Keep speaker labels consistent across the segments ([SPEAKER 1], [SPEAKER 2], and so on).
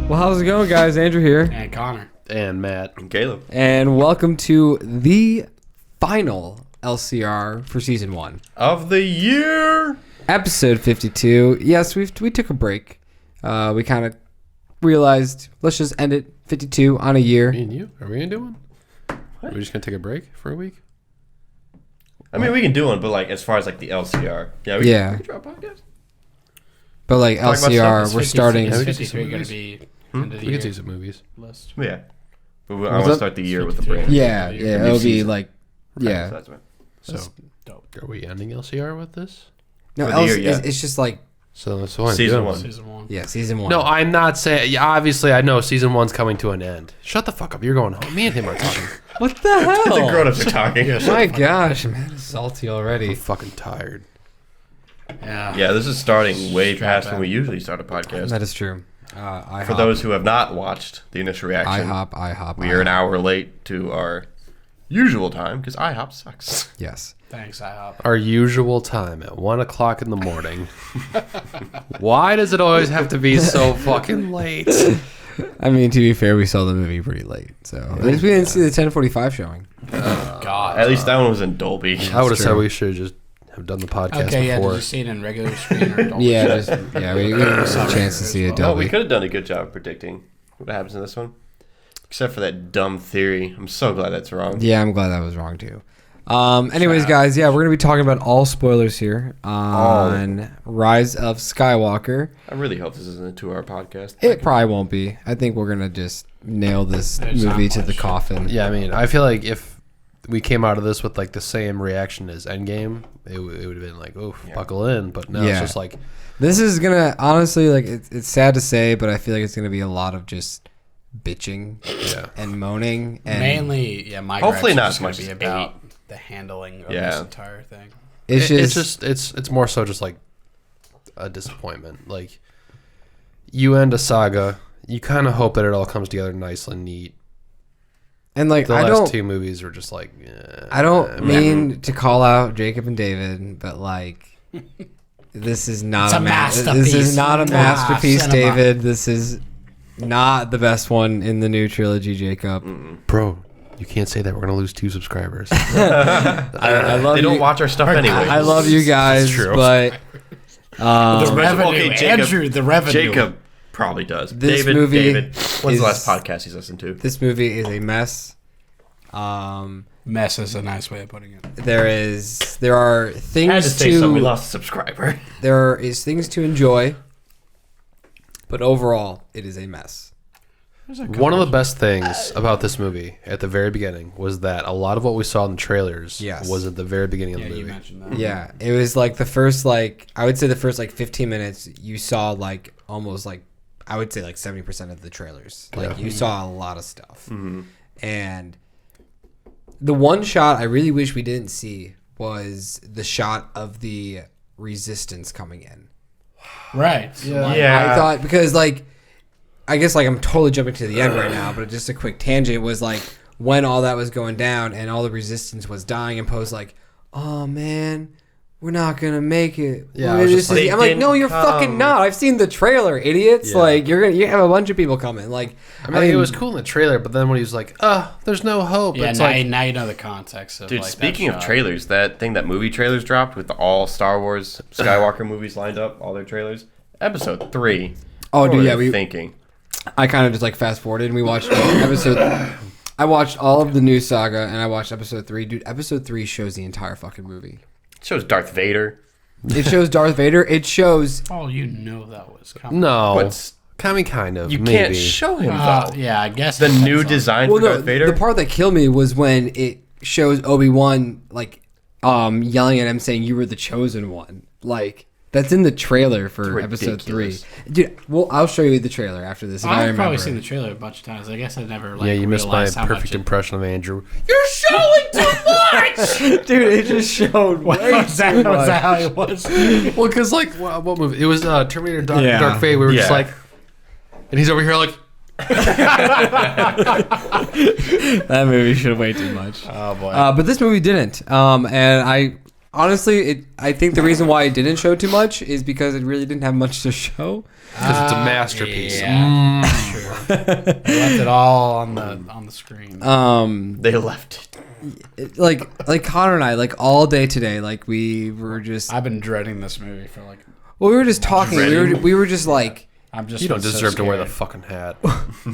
[SPEAKER 1] Well, how's it going, guys? Andrew here.
[SPEAKER 2] And Connor.
[SPEAKER 3] And Matt.
[SPEAKER 4] And Caleb.
[SPEAKER 1] And welcome to the final LCR for Season 1.
[SPEAKER 4] Of the year!
[SPEAKER 1] Episode 52. Yes, we took a break. We kind of realized, let's just end it 52 on a year.
[SPEAKER 3] Me and you? Are we going to do one? Are we just going to take a break for a week?
[SPEAKER 4] I mean, we can do one, but like as far as like the LCR. We can drop a podcast.
[SPEAKER 1] But like
[SPEAKER 4] Talk about
[SPEAKER 1] LCR,
[SPEAKER 4] stuff
[SPEAKER 1] we're starting...
[SPEAKER 3] Yeah, we can
[SPEAKER 2] 53 going to be end of the
[SPEAKER 3] We
[SPEAKER 2] year
[SPEAKER 3] can see some movies.
[SPEAKER 2] list.
[SPEAKER 4] Yeah. But I want to start the year with a brand.
[SPEAKER 1] Yeah,
[SPEAKER 4] new
[SPEAKER 1] it'll be
[SPEAKER 4] season.
[SPEAKER 1] like... Yeah.
[SPEAKER 4] So that's right.
[SPEAKER 3] So,
[SPEAKER 2] Dope.
[SPEAKER 3] are we ending LCR with this?
[SPEAKER 1] No,
[SPEAKER 4] For the year, yeah.
[SPEAKER 1] it's just like...
[SPEAKER 3] So that's one.
[SPEAKER 4] Season one.
[SPEAKER 2] Season 1.
[SPEAKER 1] Yeah, Season 1.
[SPEAKER 3] No, I'm not saying... Yeah, obviously, I know Season 1's coming to an end. Shut the fuck up. You're going home. Me and him are talking.
[SPEAKER 1] What the hell?
[SPEAKER 4] The grown-ups are talking.
[SPEAKER 1] My gosh, man, it's salty already.
[SPEAKER 3] I'm fucking tired.
[SPEAKER 2] Yeah.
[SPEAKER 4] Yeah, this is starting way
[SPEAKER 2] Strap
[SPEAKER 4] past when
[SPEAKER 2] in.
[SPEAKER 4] we usually start a podcast.
[SPEAKER 1] That is true.
[SPEAKER 4] For those who have not watched the initial reaction,
[SPEAKER 1] IHOP.
[SPEAKER 4] we are an hour late to our usual time because IHOP sucks.
[SPEAKER 1] Yes.
[SPEAKER 2] Thanks, IHOP.
[SPEAKER 3] Our usual time at 1 o'clock in the morning. Why does it always have to be so fucking late?
[SPEAKER 1] I mean, to be fair, we saw the movie pretty late, so at least we didn't see the 10:45 showing.
[SPEAKER 2] God.
[SPEAKER 4] At least that one was in Dolby.
[SPEAKER 3] I would have said
[SPEAKER 1] true.
[SPEAKER 3] we should just have done the podcast
[SPEAKER 2] Okay, yeah,
[SPEAKER 3] before.
[SPEAKER 2] did you see it in regular screen or Dolby?
[SPEAKER 1] Yeah, we didn't have a chance to see it.
[SPEAKER 4] Oh, we
[SPEAKER 1] Dolby.
[SPEAKER 4] could have done a good job predicting what happens in this one. Except for that dumb theory. I'm so glad that's wrong.
[SPEAKER 1] Yeah, I'm glad that was wrong too. Anyways, guys, yeah, we're gonna be talking about all spoilers here on Rise of Skywalker.
[SPEAKER 4] I really hope this isn't a 2-hour podcast.
[SPEAKER 1] It probably won't be. I think we're gonna just nail this
[SPEAKER 2] There's
[SPEAKER 1] movie
[SPEAKER 2] not
[SPEAKER 1] to the
[SPEAKER 2] much.
[SPEAKER 1] coffin.
[SPEAKER 3] Yeah, I mean, I feel like if we came out of this with like the same reaction as Endgame, it would have been like, oh, buckle in. But no,
[SPEAKER 1] Yeah.
[SPEAKER 3] it's just like,
[SPEAKER 1] This is gonna honestly like it's sad to say, but I feel like it's gonna be a lot of just bitching and moaning and
[SPEAKER 2] Mainly, yeah, my
[SPEAKER 4] Hopefully
[SPEAKER 2] gripes
[SPEAKER 4] not
[SPEAKER 2] are
[SPEAKER 4] as
[SPEAKER 2] just
[SPEAKER 4] much
[SPEAKER 2] gonna be
[SPEAKER 4] as
[SPEAKER 2] about the handling of
[SPEAKER 4] Yeah.
[SPEAKER 2] this entire thing.
[SPEAKER 1] it's
[SPEAKER 3] it's more so just like a disappointment. Like you end a saga, you kind of hope that it all comes together nice and neat.
[SPEAKER 1] and like
[SPEAKER 3] The
[SPEAKER 1] I
[SPEAKER 3] last
[SPEAKER 1] don't
[SPEAKER 3] two movies are just like,
[SPEAKER 1] I don't mean to call out Jacob and David, but like this is not
[SPEAKER 2] It's a
[SPEAKER 1] This
[SPEAKER 2] masterpiece.
[SPEAKER 1] is not a
[SPEAKER 2] Nah,
[SPEAKER 1] masterpiece,
[SPEAKER 2] cinema.
[SPEAKER 1] David. This is not the best one in the new trilogy, Jacob.
[SPEAKER 3] bro. You can't say that. We're gonna lose 2 subscribers.
[SPEAKER 1] I love
[SPEAKER 4] They
[SPEAKER 1] you.
[SPEAKER 4] don't watch our stuff anyway.
[SPEAKER 1] I love you guys,
[SPEAKER 3] true.
[SPEAKER 1] but
[SPEAKER 2] The revenue,
[SPEAKER 4] okay, Jacob.
[SPEAKER 2] Andrew, the revenue.
[SPEAKER 4] Jacob probably does.
[SPEAKER 1] This
[SPEAKER 4] David,
[SPEAKER 1] movie
[SPEAKER 4] David. When's
[SPEAKER 1] is-
[SPEAKER 4] the last podcast he's listened to?
[SPEAKER 1] this movie is a mess.
[SPEAKER 2] Mess is a nice way of putting it.
[SPEAKER 1] There are
[SPEAKER 4] I had to
[SPEAKER 1] things
[SPEAKER 4] say something. We
[SPEAKER 1] to
[SPEAKER 4] lost a subscriber.
[SPEAKER 1] there is things to enjoy, but overall, it is a mess.
[SPEAKER 3] One of the best things about this movie at the very beginning was that a lot of what we saw in the trailers
[SPEAKER 1] Yes.
[SPEAKER 3] was at the very beginning of
[SPEAKER 2] Yeah,
[SPEAKER 3] the
[SPEAKER 2] you
[SPEAKER 3] movie.
[SPEAKER 2] mentioned that.
[SPEAKER 1] Yeah, it was like the first I would say the first 15 minutes you saw like almost like I would say like 70% of the trailers. Like you saw a lot of stuff. And the one shot I really wish we didn't see was the shot of the resistance coming in.
[SPEAKER 2] Right.
[SPEAKER 4] Yeah.
[SPEAKER 1] I thought because I guess I'm totally jumping to the end right now, but just a quick tangent was when all that was going down and all the resistance was dying and Poe's like, oh man, we're not gonna make it.
[SPEAKER 3] Yeah,
[SPEAKER 1] We're
[SPEAKER 3] I was just
[SPEAKER 1] just-
[SPEAKER 4] like,
[SPEAKER 1] I'm
[SPEAKER 4] they
[SPEAKER 1] like, no,
[SPEAKER 4] didn't
[SPEAKER 1] you're
[SPEAKER 4] come.
[SPEAKER 1] fucking not. I've seen the trailer, idiots.
[SPEAKER 3] Yeah.
[SPEAKER 1] You have a bunch of people coming.
[SPEAKER 3] I mean, it was cool in the trailer, but then when he was like, there's no hope.
[SPEAKER 2] Yeah,
[SPEAKER 3] It's
[SPEAKER 2] now,
[SPEAKER 3] like,
[SPEAKER 2] now you know the context of
[SPEAKER 4] Dude,
[SPEAKER 2] that
[SPEAKER 4] speaking of
[SPEAKER 2] shot.
[SPEAKER 4] trailers, that movie trailers dropped with all Star Wars Skywalker movies lined up, all their trailers. Episode 3.
[SPEAKER 1] Oh,
[SPEAKER 4] What
[SPEAKER 1] dude,
[SPEAKER 4] were
[SPEAKER 1] yeah,
[SPEAKER 4] they thinking?
[SPEAKER 1] I kind of just fast forwarded and we watched episode. I watched all of the new saga and I watched episode 3. Dude, episode 3 shows the entire fucking movie.
[SPEAKER 4] It shows Darth Vader.
[SPEAKER 1] It shows Darth Vader. It shows.
[SPEAKER 2] Oh, you know that was coming.
[SPEAKER 3] no.
[SPEAKER 4] But
[SPEAKER 3] I mean, kind of.
[SPEAKER 4] you
[SPEAKER 3] maybe.
[SPEAKER 4] can't show him, though.
[SPEAKER 2] Yeah, I guess
[SPEAKER 4] The
[SPEAKER 2] it depends
[SPEAKER 4] new
[SPEAKER 2] on-
[SPEAKER 4] design
[SPEAKER 1] Well,
[SPEAKER 4] for
[SPEAKER 1] no,
[SPEAKER 4] Darth Vader?
[SPEAKER 1] the part that killed me was when it shows Obi-Wan yelling at him saying you were the chosen one. That's in the trailer for
[SPEAKER 4] It's
[SPEAKER 1] episode 3.
[SPEAKER 4] ridiculous.
[SPEAKER 1] Dude, well, I'll show you the trailer after this. If I
[SPEAKER 2] I've
[SPEAKER 1] remember.
[SPEAKER 2] probably seen the trailer a bunch of times. I guess I never
[SPEAKER 3] Yeah, you missed my
[SPEAKER 2] realized how
[SPEAKER 3] perfect
[SPEAKER 2] much
[SPEAKER 3] impression of Andrew.
[SPEAKER 2] You're showing too much.
[SPEAKER 1] Dude, it just showed way
[SPEAKER 2] was that how it was?
[SPEAKER 3] Well, because what movie? It was Terminator
[SPEAKER 1] Yeah.
[SPEAKER 3] Dark Fate. We were just
[SPEAKER 4] Yeah.
[SPEAKER 3] like, and he's over here like,
[SPEAKER 1] That movie showed way too much.
[SPEAKER 2] Oh boy.
[SPEAKER 1] But this movie didn't. And honestly, I think the reason why it didn't show too much is because it really didn't have much to show.
[SPEAKER 3] Because it's a masterpiece.
[SPEAKER 2] Yeah, sure. They left it all on the screen.
[SPEAKER 4] They left it.
[SPEAKER 1] Like Connor and I, like all day today, like we were just.
[SPEAKER 2] I've been dreading this movie for like.
[SPEAKER 1] Well, we were just talking. We were just like.
[SPEAKER 2] I'm just.
[SPEAKER 3] You don't deserve to wear the
[SPEAKER 2] scared.
[SPEAKER 3] fucking hat.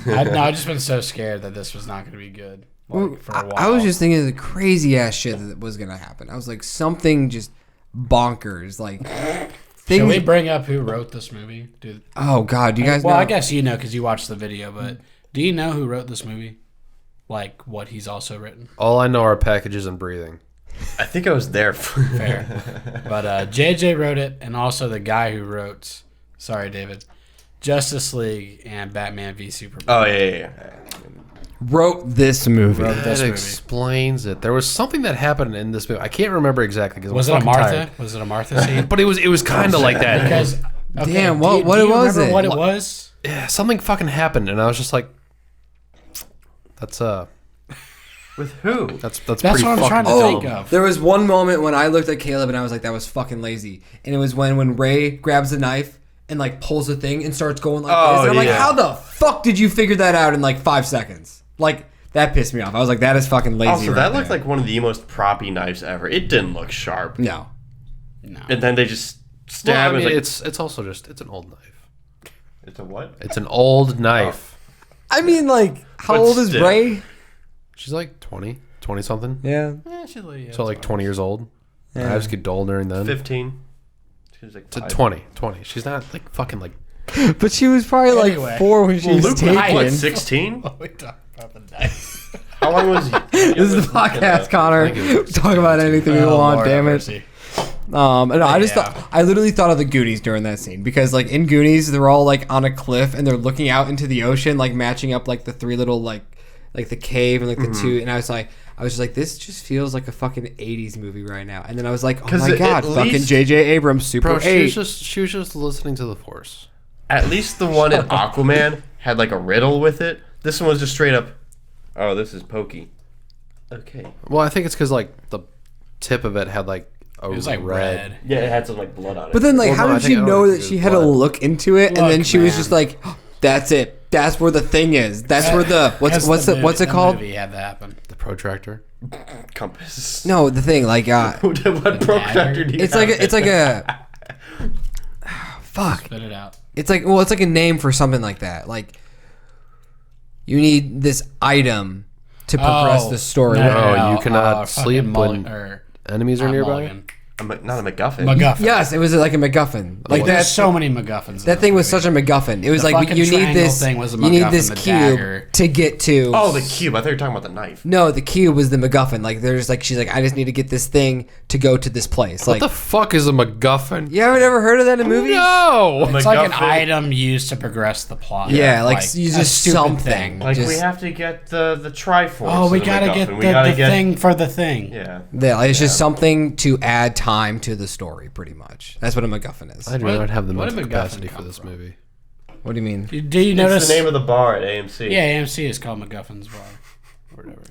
[SPEAKER 2] I've just been so scared that this was not going to be good. Like, for a while.
[SPEAKER 1] I was just thinking of the crazy ass shit that was gonna happen. I was like, something just bonkers. Like,
[SPEAKER 2] Should we bring up who wrote this movie?
[SPEAKER 1] Oh God, do you guys know?
[SPEAKER 2] Well, I guess you know because you watched the video. But do you know who wrote this movie? Like what he's also written.
[SPEAKER 3] All I know are packages and breathing.
[SPEAKER 4] I think I was there.
[SPEAKER 2] Fair. But JJ wrote it, and also the guy who wrote. Sorry, David. Justice League and Batman v Superman.
[SPEAKER 4] Oh yeah.
[SPEAKER 1] Wrote this movie.
[SPEAKER 3] That explains it. There was something that happened in this movie. I can't remember exactly because
[SPEAKER 2] Was it a Martha? Was it a Martha scene?
[SPEAKER 3] But it was kind of like that.
[SPEAKER 2] Because
[SPEAKER 1] Damn,
[SPEAKER 2] do
[SPEAKER 1] what
[SPEAKER 2] you
[SPEAKER 1] was
[SPEAKER 2] remember
[SPEAKER 1] it?
[SPEAKER 2] What it was?
[SPEAKER 3] Yeah, something fucking happened, and I was just like, "That's
[SPEAKER 4] With who?
[SPEAKER 3] that's
[SPEAKER 2] That's
[SPEAKER 3] pretty
[SPEAKER 2] what I'm
[SPEAKER 3] fucking
[SPEAKER 2] trying to
[SPEAKER 3] dumb."
[SPEAKER 2] think of.
[SPEAKER 1] There was one moment when I looked at Caleb and I was like, that was fucking lazy. And it was when Ray grabs the knife and like pulls the thing and starts going like this. And I'm like, how the fuck did you figure that out in like 5 seconds? Like, that pissed me off. I was like, that is fucking lazy.
[SPEAKER 4] Also,
[SPEAKER 1] right
[SPEAKER 4] that looked
[SPEAKER 1] there.
[SPEAKER 4] like one of the most proppy knives ever. It didn't look sharp.
[SPEAKER 1] No.
[SPEAKER 4] And then they just stab.
[SPEAKER 3] Well, I mean,
[SPEAKER 4] like,
[SPEAKER 3] it's also just it's an old knife.
[SPEAKER 4] it's a what?
[SPEAKER 3] It's an old knife.
[SPEAKER 1] I mean, like, how
[SPEAKER 4] But
[SPEAKER 1] old is
[SPEAKER 4] still.
[SPEAKER 1] Ray?
[SPEAKER 3] She's like 20 something.
[SPEAKER 1] Yeah.
[SPEAKER 3] So like 20 years old.
[SPEAKER 1] Yeah.
[SPEAKER 3] Knives get dull during then.
[SPEAKER 4] 15. She was like
[SPEAKER 3] To
[SPEAKER 4] 5.
[SPEAKER 3] 20. She's not like fucking like.
[SPEAKER 1] But she was probably
[SPEAKER 2] Anyway.
[SPEAKER 1] like 4 when she was
[SPEAKER 4] Luke was what,
[SPEAKER 1] taken.
[SPEAKER 4] 16?
[SPEAKER 2] We talked about the knife.
[SPEAKER 4] How long was he?
[SPEAKER 1] This is the podcast, Connor. Talk about anything we want, damn it. And I literally thought of the Goonies during that scene because like in Goonies they're all like on a cliff and they're looking out into the ocean like matching up like the 3 little like the cave and like the 2 and I was just like this just feels like a fucking 80s movie right now and then I was like oh my god fucking JJ Abrams Super
[SPEAKER 3] Bro,
[SPEAKER 1] 8.
[SPEAKER 3] she was just listening to the Force.
[SPEAKER 4] At least the one in Aquaman had like a riddle with it. This one was just straight up, oh, this is Pokey. Okay.
[SPEAKER 3] Well, I think it's because like the tip of it had like a
[SPEAKER 2] It was like red.
[SPEAKER 4] Yeah, it had some like blood on it.
[SPEAKER 1] But then like
[SPEAKER 3] Well,
[SPEAKER 1] how
[SPEAKER 3] no, I
[SPEAKER 1] did
[SPEAKER 3] think
[SPEAKER 1] she
[SPEAKER 3] I
[SPEAKER 1] know
[SPEAKER 3] don't
[SPEAKER 1] that
[SPEAKER 3] think
[SPEAKER 1] she
[SPEAKER 3] it
[SPEAKER 1] had
[SPEAKER 3] was
[SPEAKER 1] to
[SPEAKER 3] blood.
[SPEAKER 1] look into it and then
[SPEAKER 2] Look,
[SPEAKER 1] she was
[SPEAKER 2] man.
[SPEAKER 1] just like oh, that's it. That's where the thing is. That's where the what's it called?
[SPEAKER 2] Movie had to happen.
[SPEAKER 3] The protractor.
[SPEAKER 4] Compass.
[SPEAKER 1] No, the thing like
[SPEAKER 4] What protractor do you
[SPEAKER 1] it's
[SPEAKER 4] have?
[SPEAKER 1] like a fuck.
[SPEAKER 2] Spit it out.
[SPEAKER 1] It's like a name for something like that. Like you need this item to progress the story.
[SPEAKER 3] No, you cannot sleep when
[SPEAKER 2] or
[SPEAKER 3] enemies are nearby.
[SPEAKER 2] Mulligan.
[SPEAKER 4] Not a MacGuffin.
[SPEAKER 2] MacGuffin.
[SPEAKER 1] Yes, it was like a MacGuffin. Like
[SPEAKER 2] There's
[SPEAKER 1] that.
[SPEAKER 2] so many MacGuffins.
[SPEAKER 1] That thing was such a MacGuffin. It was
[SPEAKER 2] The
[SPEAKER 1] like
[SPEAKER 2] fucking
[SPEAKER 1] you need
[SPEAKER 2] triangle
[SPEAKER 1] this.
[SPEAKER 2] thing was a
[SPEAKER 1] You need
[SPEAKER 2] MacGuffin,
[SPEAKER 1] this
[SPEAKER 2] the
[SPEAKER 1] cube
[SPEAKER 2] dagger.
[SPEAKER 1] to get to.
[SPEAKER 4] Oh, the cube. I thought you were talking about the knife.
[SPEAKER 1] No, the cube was the MacGuffin. Like there's like she's like I just need to get this thing to go to this place.
[SPEAKER 3] What
[SPEAKER 1] Like
[SPEAKER 3] the fuck is a MacGuffin?
[SPEAKER 1] you haven't ever heard of that in movies?
[SPEAKER 3] No.
[SPEAKER 2] It's like an
[SPEAKER 4] MacGuffin.
[SPEAKER 2] item used to progress the plot.
[SPEAKER 1] Yeah, like you
[SPEAKER 2] a
[SPEAKER 1] just
[SPEAKER 2] stupid
[SPEAKER 1] something.
[SPEAKER 2] thing.
[SPEAKER 4] Like
[SPEAKER 1] Just-
[SPEAKER 4] we have to get the Triforce.
[SPEAKER 2] Oh, we
[SPEAKER 4] of the
[SPEAKER 2] gotta get
[SPEAKER 4] MacGuffin.
[SPEAKER 2] the thing for the thing.
[SPEAKER 4] Yeah.
[SPEAKER 1] Yeah, it's just something to add time to the story, pretty much. That's what a MacGuffin is.
[SPEAKER 3] I do not have the
[SPEAKER 2] What
[SPEAKER 3] mental
[SPEAKER 2] did MacGuffin
[SPEAKER 3] capacity for
[SPEAKER 2] come
[SPEAKER 3] this
[SPEAKER 2] from?
[SPEAKER 3] movie.
[SPEAKER 1] What do you mean?
[SPEAKER 2] Do you
[SPEAKER 4] It's
[SPEAKER 2] notice?
[SPEAKER 4] the name of the bar at AMC.
[SPEAKER 2] Yeah, AMC is called MacGuffin's Bar. Or whatever.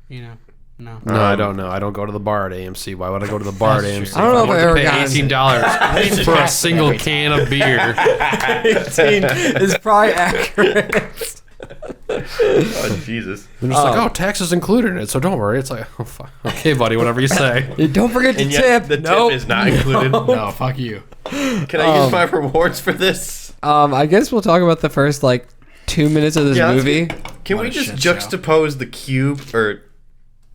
[SPEAKER 2] You know? No.
[SPEAKER 3] No, I don't know. I don't go to the bar at AMC. Why would I go to the bar at
[SPEAKER 2] That's
[SPEAKER 3] AMC?
[SPEAKER 2] true.
[SPEAKER 1] I don't know if I ever
[SPEAKER 3] pay
[SPEAKER 1] got
[SPEAKER 3] $18 for a single can of beer.
[SPEAKER 1] It's probably accurate.
[SPEAKER 4] Oh, Jesus.
[SPEAKER 3] They're just like, oh, taxes included in it, so don't worry. It's like, oh, fuck. Okay, buddy, whatever you say.
[SPEAKER 1] Don't forget to
[SPEAKER 4] And yet
[SPEAKER 1] tip.
[SPEAKER 4] the tip is not included.
[SPEAKER 2] No, fuck you.
[SPEAKER 4] Can I use my rewards for this?
[SPEAKER 1] I guess we'll talk about the first like 2 minutes of this
[SPEAKER 4] Yeah, let's
[SPEAKER 1] movie.
[SPEAKER 4] Can
[SPEAKER 2] What
[SPEAKER 4] we
[SPEAKER 2] a
[SPEAKER 4] just
[SPEAKER 2] shit show.
[SPEAKER 4] juxtapose the cube or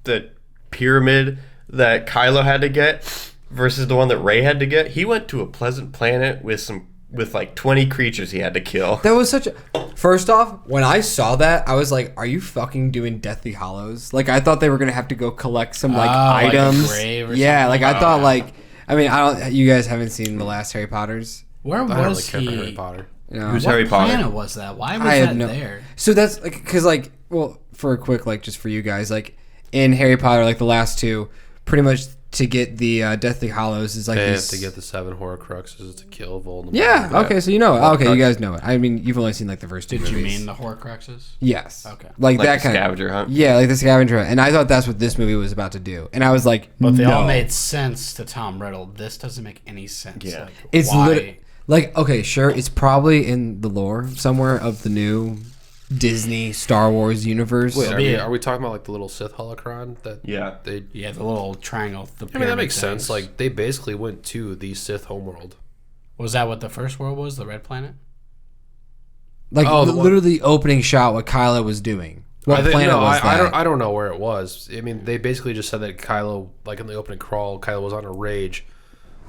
[SPEAKER 4] the pyramid that Kylo had to get versus the one that Rey had to get? He went to a pleasant planet with like 20 creatures he had to kill.
[SPEAKER 1] That was such a. First off, when I saw that, I was like, "Are you fucking doing Deathly Hollows?" Like I thought they were gonna have to go collect some like
[SPEAKER 2] like a
[SPEAKER 1] items.
[SPEAKER 2] grave or
[SPEAKER 1] Yeah,
[SPEAKER 2] something?
[SPEAKER 1] like I thought like. I mean, I don't. You guys haven't seen the last Harry Potters.
[SPEAKER 2] Where
[SPEAKER 3] I don't really
[SPEAKER 2] was
[SPEAKER 3] care for
[SPEAKER 2] he?
[SPEAKER 3] Harry Potter.
[SPEAKER 1] You know?
[SPEAKER 4] Who's
[SPEAKER 2] What
[SPEAKER 4] Harry Potter?
[SPEAKER 2] planet was that? Why was
[SPEAKER 1] I have
[SPEAKER 2] that
[SPEAKER 1] no.
[SPEAKER 2] there?
[SPEAKER 1] So that's like because like well for a quick like just for you guys like in Harry Potter like the last two pretty much to get the Deathly Hallows is like
[SPEAKER 3] They
[SPEAKER 1] these...
[SPEAKER 3] have to get the 7 Horcruxes to kill Voldemort.
[SPEAKER 1] Yeah. Okay. So you know. Okay, you guys know it. I mean, you've only seen like the first two
[SPEAKER 2] Did you
[SPEAKER 1] movies.
[SPEAKER 2] mean the Horcruxes?
[SPEAKER 1] Yes.
[SPEAKER 2] Okay.
[SPEAKER 1] Like that
[SPEAKER 4] the
[SPEAKER 1] kind
[SPEAKER 4] scavenger hunt.
[SPEAKER 1] Yeah, like the scavenger hunt. And I thought that's what this movie was about to do. And I was like,
[SPEAKER 2] But they
[SPEAKER 1] no.
[SPEAKER 2] all made sense to Tom Riddle. This doesn't make any sense.
[SPEAKER 4] Yeah.
[SPEAKER 2] Like,
[SPEAKER 1] It's
[SPEAKER 2] why?
[SPEAKER 1] like, okay, sure, it's probably in the lore somewhere of the new Disney Star Wars universe.
[SPEAKER 3] Wait,
[SPEAKER 2] Yeah.
[SPEAKER 3] are we talking about like the little Sith holocron that
[SPEAKER 4] Yeah.
[SPEAKER 3] they?
[SPEAKER 2] Yeah, the little triangle. The
[SPEAKER 3] I mean, that
[SPEAKER 2] pyramid
[SPEAKER 3] makes sense.
[SPEAKER 2] things.
[SPEAKER 3] Like they basically went to the Sith homeworld.
[SPEAKER 2] Was that what the first world was? The red planet?
[SPEAKER 1] Like,
[SPEAKER 3] Oh, the one-
[SPEAKER 1] literally opening shot what Kylo was doing. What planet was that?
[SPEAKER 3] I don't know where it was. I mean, they basically just said that Kylo, like in the opening crawl, Kylo was on a rage,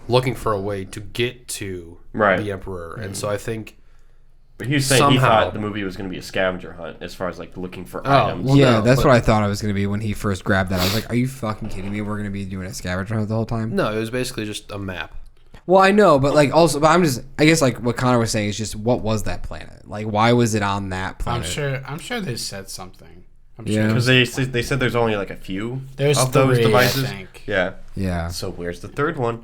[SPEAKER 3] looking for a way to get to
[SPEAKER 4] Right.
[SPEAKER 3] the Emperor, and so I think.
[SPEAKER 4] But he was saying he
[SPEAKER 3] Somehow.
[SPEAKER 4] thought the movie was going to be a scavenger hunt as far as like looking for
[SPEAKER 3] Oh,
[SPEAKER 4] items.
[SPEAKER 3] well,
[SPEAKER 1] Yeah,
[SPEAKER 3] no,
[SPEAKER 1] that's
[SPEAKER 3] but-
[SPEAKER 1] what I thought it was going to be when he first grabbed that. I was like, are you fucking kidding me? We're going to be doing a scavenger hunt the whole time?
[SPEAKER 3] No, it was basically just a map.
[SPEAKER 1] Well, I know, but like also, but I'm just, I guess like what Connor was saying is just what was that planet? Like, why was it on that planet?
[SPEAKER 2] I'm sure they said something. I'm
[SPEAKER 1] Yeah.
[SPEAKER 2] sure.
[SPEAKER 4] Because they said there's only like a few
[SPEAKER 2] There's
[SPEAKER 4] of those
[SPEAKER 2] 3,
[SPEAKER 4] devices.
[SPEAKER 2] I think.
[SPEAKER 4] Yeah.
[SPEAKER 1] Yeah.
[SPEAKER 4] So where's the third one?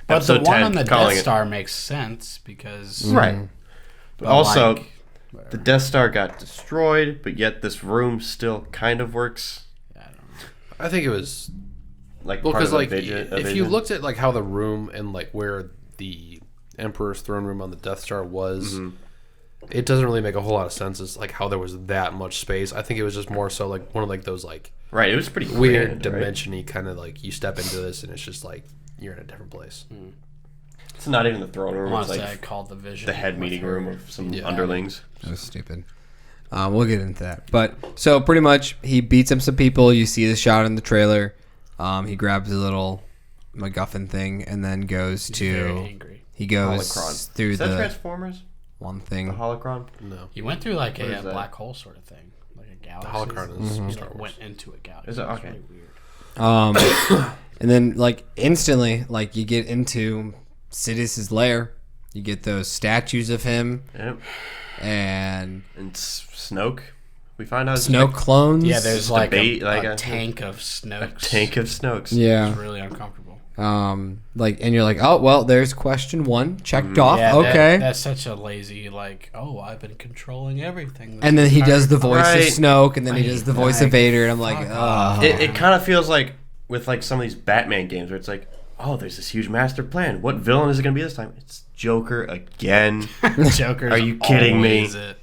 [SPEAKER 2] But the
[SPEAKER 4] Episode
[SPEAKER 2] one
[SPEAKER 4] 10,
[SPEAKER 2] on the
[SPEAKER 4] calling
[SPEAKER 2] Death
[SPEAKER 4] it.
[SPEAKER 2] Star makes sense because
[SPEAKER 4] Right. But also,
[SPEAKER 2] like,
[SPEAKER 4] the Death Star got destroyed, but yet this room still kind of works.
[SPEAKER 2] I don't know.
[SPEAKER 3] I think it was
[SPEAKER 4] Like
[SPEAKER 3] well
[SPEAKER 4] part of
[SPEAKER 3] because
[SPEAKER 4] the
[SPEAKER 3] like
[SPEAKER 4] vision.
[SPEAKER 3] if you looked at like how the room and like where the Emperor's throne room on the Death Star was, it doesn't really make a whole lot of sense. As like how there was that much space. I think it was just more so like one of like those like
[SPEAKER 4] Right, it was pretty
[SPEAKER 3] weird
[SPEAKER 4] grand, right?
[SPEAKER 3] dimension-y kind of like you step into this and it's just like you're in a different place.
[SPEAKER 4] It's not even the throne room. It's
[SPEAKER 2] Honestly, I
[SPEAKER 4] like
[SPEAKER 2] called the vision
[SPEAKER 4] the head
[SPEAKER 2] with
[SPEAKER 4] meeting
[SPEAKER 2] her.
[SPEAKER 4] room of some
[SPEAKER 3] Yeah.
[SPEAKER 4] underlings.
[SPEAKER 1] That was stupid. We'll get into that. But so pretty much he beats up some people. You see the shot in the trailer. He grabs a little MacGuffin thing and then goes
[SPEAKER 2] He's
[SPEAKER 1] to.
[SPEAKER 2] very angry.
[SPEAKER 1] He goes
[SPEAKER 4] Holocron.
[SPEAKER 1] through
[SPEAKER 4] Is that
[SPEAKER 1] the
[SPEAKER 4] Transformers?
[SPEAKER 1] one
[SPEAKER 4] The
[SPEAKER 1] thing.
[SPEAKER 4] holocron?
[SPEAKER 3] No,
[SPEAKER 2] He went through like
[SPEAKER 4] What
[SPEAKER 2] a
[SPEAKER 4] is that?
[SPEAKER 2] black hole sort of thing, like a galaxy.
[SPEAKER 3] holocron is
[SPEAKER 2] He
[SPEAKER 3] Star
[SPEAKER 2] like,
[SPEAKER 3] Wars.
[SPEAKER 2] went into a galaxy.
[SPEAKER 4] Is it?
[SPEAKER 2] It's
[SPEAKER 4] Okay.
[SPEAKER 2] really weird.
[SPEAKER 1] And then like instantly, like you get into Sidis's lair. You get those statues of him
[SPEAKER 4] Yep.
[SPEAKER 1] and
[SPEAKER 4] And Snoke. We find out it's
[SPEAKER 1] Snoke clones.
[SPEAKER 2] Yeah, there's
[SPEAKER 4] just
[SPEAKER 2] like
[SPEAKER 4] bait,
[SPEAKER 2] a,
[SPEAKER 4] like
[SPEAKER 2] a
[SPEAKER 4] a-
[SPEAKER 2] tank of
[SPEAKER 4] a
[SPEAKER 2] Snokes.
[SPEAKER 4] tank of Snokes.
[SPEAKER 1] Yeah.
[SPEAKER 2] It's really uncomfortable.
[SPEAKER 1] Like, and you're like, oh well, there's question 1 checked off.
[SPEAKER 2] Yeah,
[SPEAKER 1] Okay.
[SPEAKER 2] that's such a lazy like. Oh, I've been controlling everything. this
[SPEAKER 1] And then he
[SPEAKER 2] entire
[SPEAKER 1] does the voice
[SPEAKER 4] Right.
[SPEAKER 1] of Snoke, and then he does the voice of
[SPEAKER 2] Like,
[SPEAKER 1] Vader, and I'm like,
[SPEAKER 2] fuck
[SPEAKER 1] oh.
[SPEAKER 4] It kind of feels like with like some of these Batman games where it's like, oh, there's this huge master plan. What villain is it going to be this time? It's Joker again.
[SPEAKER 2] Joker's
[SPEAKER 4] Are you kidding me?
[SPEAKER 2] always it.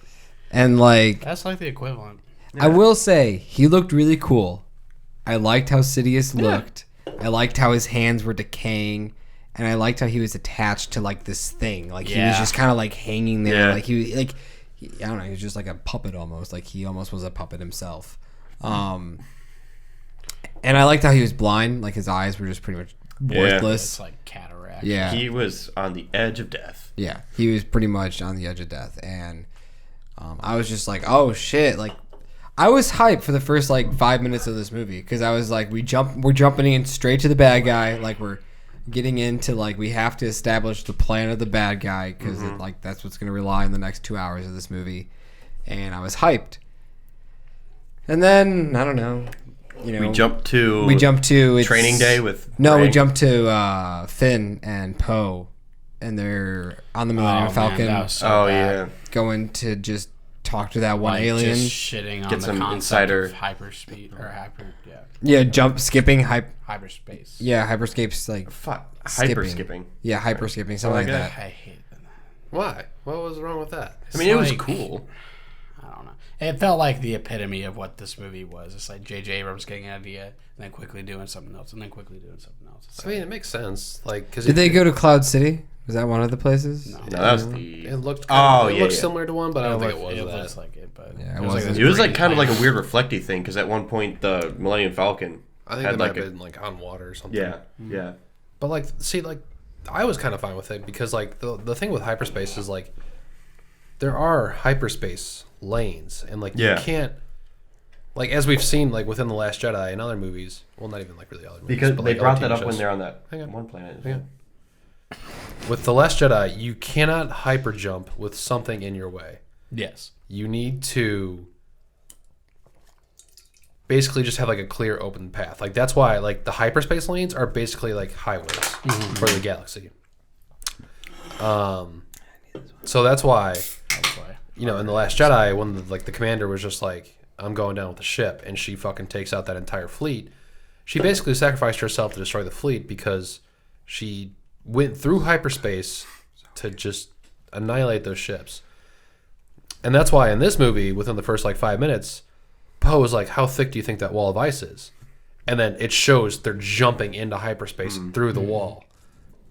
[SPEAKER 1] And like,
[SPEAKER 2] That's like the equivalent.
[SPEAKER 1] I will say, he looked really cool. I liked how Sidious looked. I liked how his hands were decaying, and I liked how he was attached to like this thing. Like he was
[SPEAKER 2] Yeah.
[SPEAKER 1] just kind of like hanging there.
[SPEAKER 4] Yeah.
[SPEAKER 1] Like I don't know. He was just like a puppet almost. Like he almost was a puppet himself. And I liked how he was blind. Like his eyes were just pretty much worthless.
[SPEAKER 2] It's like cataract.
[SPEAKER 1] Yeah.
[SPEAKER 4] He was on the edge of death.
[SPEAKER 1] Yeah, he was pretty much on the edge of death, and I was just like, "Oh shit!" Like, I was hyped for the first like 5 minutes of this movie because I was like, we're jumping in straight to the bad guy. Like, we're getting into like we have to establish the plan of the bad guy because like that's what's gonna rely on the next 2 hours of this movie, and I was hyped. And then I don't know, you know,
[SPEAKER 4] We jumped to
[SPEAKER 1] it's,
[SPEAKER 4] training day with
[SPEAKER 1] no, we
[SPEAKER 4] Rey.
[SPEAKER 1] jumped to Finn and Poe, and they're on the Millennium
[SPEAKER 2] Man,
[SPEAKER 1] Falcon
[SPEAKER 2] that was so
[SPEAKER 4] Oh
[SPEAKER 2] bad.
[SPEAKER 4] yeah.
[SPEAKER 1] going to just talk to that one
[SPEAKER 2] Like,
[SPEAKER 1] alien.
[SPEAKER 2] just shitting on
[SPEAKER 4] Get
[SPEAKER 2] the
[SPEAKER 4] some
[SPEAKER 2] concept
[SPEAKER 4] insider-
[SPEAKER 2] of hyperspeed or hyperspace.
[SPEAKER 1] Yeah, hyperscapes like
[SPEAKER 4] Fuck.
[SPEAKER 1] Skipping.
[SPEAKER 4] Hyper skipping.
[SPEAKER 1] yeah, hyper skipping something like
[SPEAKER 4] like
[SPEAKER 1] that.
[SPEAKER 2] I hate that.
[SPEAKER 3] Why? What was wrong with that?
[SPEAKER 4] I mean, it was
[SPEAKER 2] like-
[SPEAKER 4] cool.
[SPEAKER 2] I don't know. It felt like the epitome of what this movie was. It's like J.J. Abrams getting an idea and then quickly doing something else and then quickly doing something else. It's
[SPEAKER 3] I mean, it makes sense. Like, because
[SPEAKER 1] Did they go to Cloud City? Was that one of the places?
[SPEAKER 2] No.
[SPEAKER 4] No, that was the.
[SPEAKER 3] It looked.
[SPEAKER 4] Oh,
[SPEAKER 3] It
[SPEAKER 4] yeah,
[SPEAKER 3] looked
[SPEAKER 4] yeah.
[SPEAKER 3] similar to one, but I don't think it was
[SPEAKER 2] It
[SPEAKER 3] that.
[SPEAKER 2] looks like it, but
[SPEAKER 1] Yeah, it
[SPEAKER 2] it was
[SPEAKER 1] wasn't.
[SPEAKER 2] this
[SPEAKER 4] It was like
[SPEAKER 2] green
[SPEAKER 4] kind of like a
[SPEAKER 2] planet.
[SPEAKER 4] weird reflecty thing because at one point the Millennium Falcon
[SPEAKER 3] I think
[SPEAKER 4] had
[SPEAKER 3] they might
[SPEAKER 4] like
[SPEAKER 3] have
[SPEAKER 4] a
[SPEAKER 3] been like on water or something.
[SPEAKER 4] yeah yeah.
[SPEAKER 3] But like, see, like, I was kind of fine with it because like the thing with hyperspace is like there are hyperspace lanes and like
[SPEAKER 4] Yeah.
[SPEAKER 3] you can't like as we've seen like within the Last Jedi and other movies. Well, not even like really other movies.
[SPEAKER 4] Because
[SPEAKER 3] but,
[SPEAKER 4] they
[SPEAKER 3] like,
[SPEAKER 4] brought
[SPEAKER 3] other
[SPEAKER 4] that up
[SPEAKER 3] TV
[SPEAKER 4] when
[SPEAKER 3] shows.
[SPEAKER 4] they're on that
[SPEAKER 3] Hang on.
[SPEAKER 4] one planet.
[SPEAKER 3] Hang on. With the Last Jedi, you cannot hyper jump with something in your way.
[SPEAKER 2] Yes.
[SPEAKER 3] You need to basically just have like a clear open path. Like that's why like the hyperspace lanes are basically like highways for the galaxy. So that's why, you know, in The Last Jedi, when the commander was just like, I'm going down with the ship, and she fucking takes out that entire fleet, she basically sacrificed herself to destroy the fleet because she went through hyperspace to just annihilate those ships. And that's why in this movie, within the first like 5 minutes, Poe was like, how thick do you think that wall of ice is? And then it shows they're jumping into hyperspace through the wall.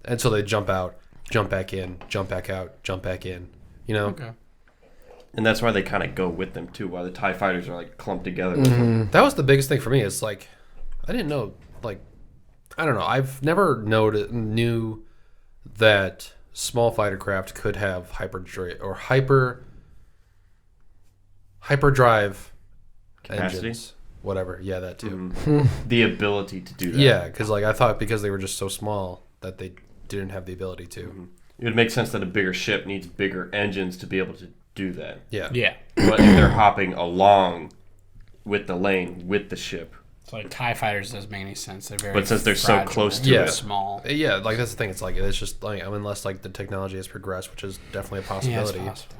[SPEAKER 3] And so they jump out, jump back in, jump back out, jump back in, you know?
[SPEAKER 2] Okay.
[SPEAKER 4] And that's why they kind of go with them, too, while the TIE fighters are, like, clumped together with them.
[SPEAKER 3] That was the biggest thing for me. It's like, I didn't know, like, I don't know. I've never knew that small fighter craft could have hyperdrive
[SPEAKER 4] Capacity?
[SPEAKER 3] engines. Whatever. Yeah, that too.
[SPEAKER 4] The ability to do that.
[SPEAKER 3] Yeah, because like I thought because they were just so small that they didn't have the ability to.
[SPEAKER 4] It would make sense that a bigger ship needs bigger engines to be able to do that.
[SPEAKER 3] Yeah.
[SPEAKER 2] Yeah.
[SPEAKER 4] But if they're hopping along with the lane, with the ship.
[SPEAKER 2] So like TIE fighters doesn't make any sense. They're very
[SPEAKER 4] But since they're so
[SPEAKER 2] fragile
[SPEAKER 4] close
[SPEAKER 2] and
[SPEAKER 4] to
[SPEAKER 3] it.
[SPEAKER 2] small.
[SPEAKER 3] Yeah, like that's the thing. It's like it's just like unless like the technology has progressed, which is definitely a possibility.
[SPEAKER 2] Yeah, it's possible.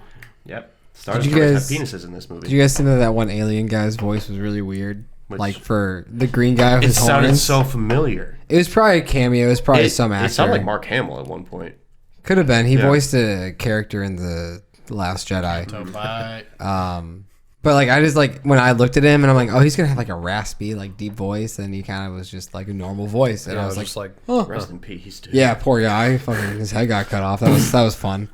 [SPEAKER 4] Yep. Star
[SPEAKER 1] Did you
[SPEAKER 4] Destroyers have
[SPEAKER 1] guys-
[SPEAKER 4] penises in this movie.
[SPEAKER 1] Did you guys think that one alien guy's voice was really weird?
[SPEAKER 4] Which-
[SPEAKER 1] Like for the green guy with
[SPEAKER 4] It
[SPEAKER 1] his
[SPEAKER 4] sounded
[SPEAKER 1] horns.
[SPEAKER 4] so familiar.
[SPEAKER 1] It was probably a cameo. It was probably some actor.
[SPEAKER 4] It sounded like Mark Hamill at one point.
[SPEAKER 1] Could have been. He
[SPEAKER 4] Yeah.
[SPEAKER 1] voiced a character in the Last Jedi.
[SPEAKER 2] So bye.
[SPEAKER 1] But like I just like when I looked at him and I'm like, oh, he's gonna have like a raspy, like deep voice, and he kind of was just like a normal voice, and
[SPEAKER 3] Yeah,
[SPEAKER 1] I was like,
[SPEAKER 3] just like
[SPEAKER 1] oh,
[SPEAKER 4] Rest in peace, dude.
[SPEAKER 1] yeah, poor guy, fucking his head got cut off. That was fun.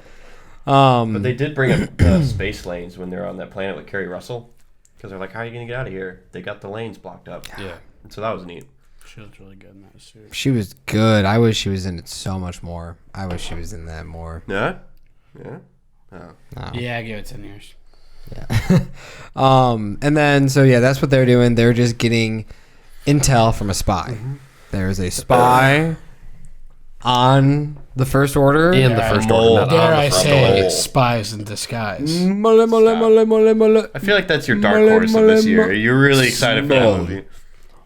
[SPEAKER 4] But they did bring up the space lanes when they're on that planet with Kerry Russell. Because they're like, how are you going to get out of here? They got the lanes blocked up.
[SPEAKER 3] yeah.
[SPEAKER 4] And so that was neat.
[SPEAKER 2] She was really good in that suit.
[SPEAKER 1] She was good. I wish she was in it so much more. I wish she was in that more.
[SPEAKER 4] Yeah? Yeah? Oh.
[SPEAKER 1] No.
[SPEAKER 2] Yeah, I give it 10 years.
[SPEAKER 1] Yeah. And then so yeah, that's what they're doing. They're just getting intel from a spy. There's a spy on the First Order.
[SPEAKER 3] In the First Order, not
[SPEAKER 2] Dare
[SPEAKER 3] on
[SPEAKER 2] I
[SPEAKER 3] the First
[SPEAKER 2] say,
[SPEAKER 3] Order.
[SPEAKER 2] spies in disguise.
[SPEAKER 1] Mole, mole, mole, mole, mole.
[SPEAKER 4] I feel like that's your dark
[SPEAKER 1] Mole,
[SPEAKER 4] horse of this
[SPEAKER 1] mole,
[SPEAKER 4] year.
[SPEAKER 1] mole.
[SPEAKER 4] You're really excited for that
[SPEAKER 1] Small.
[SPEAKER 4] movie.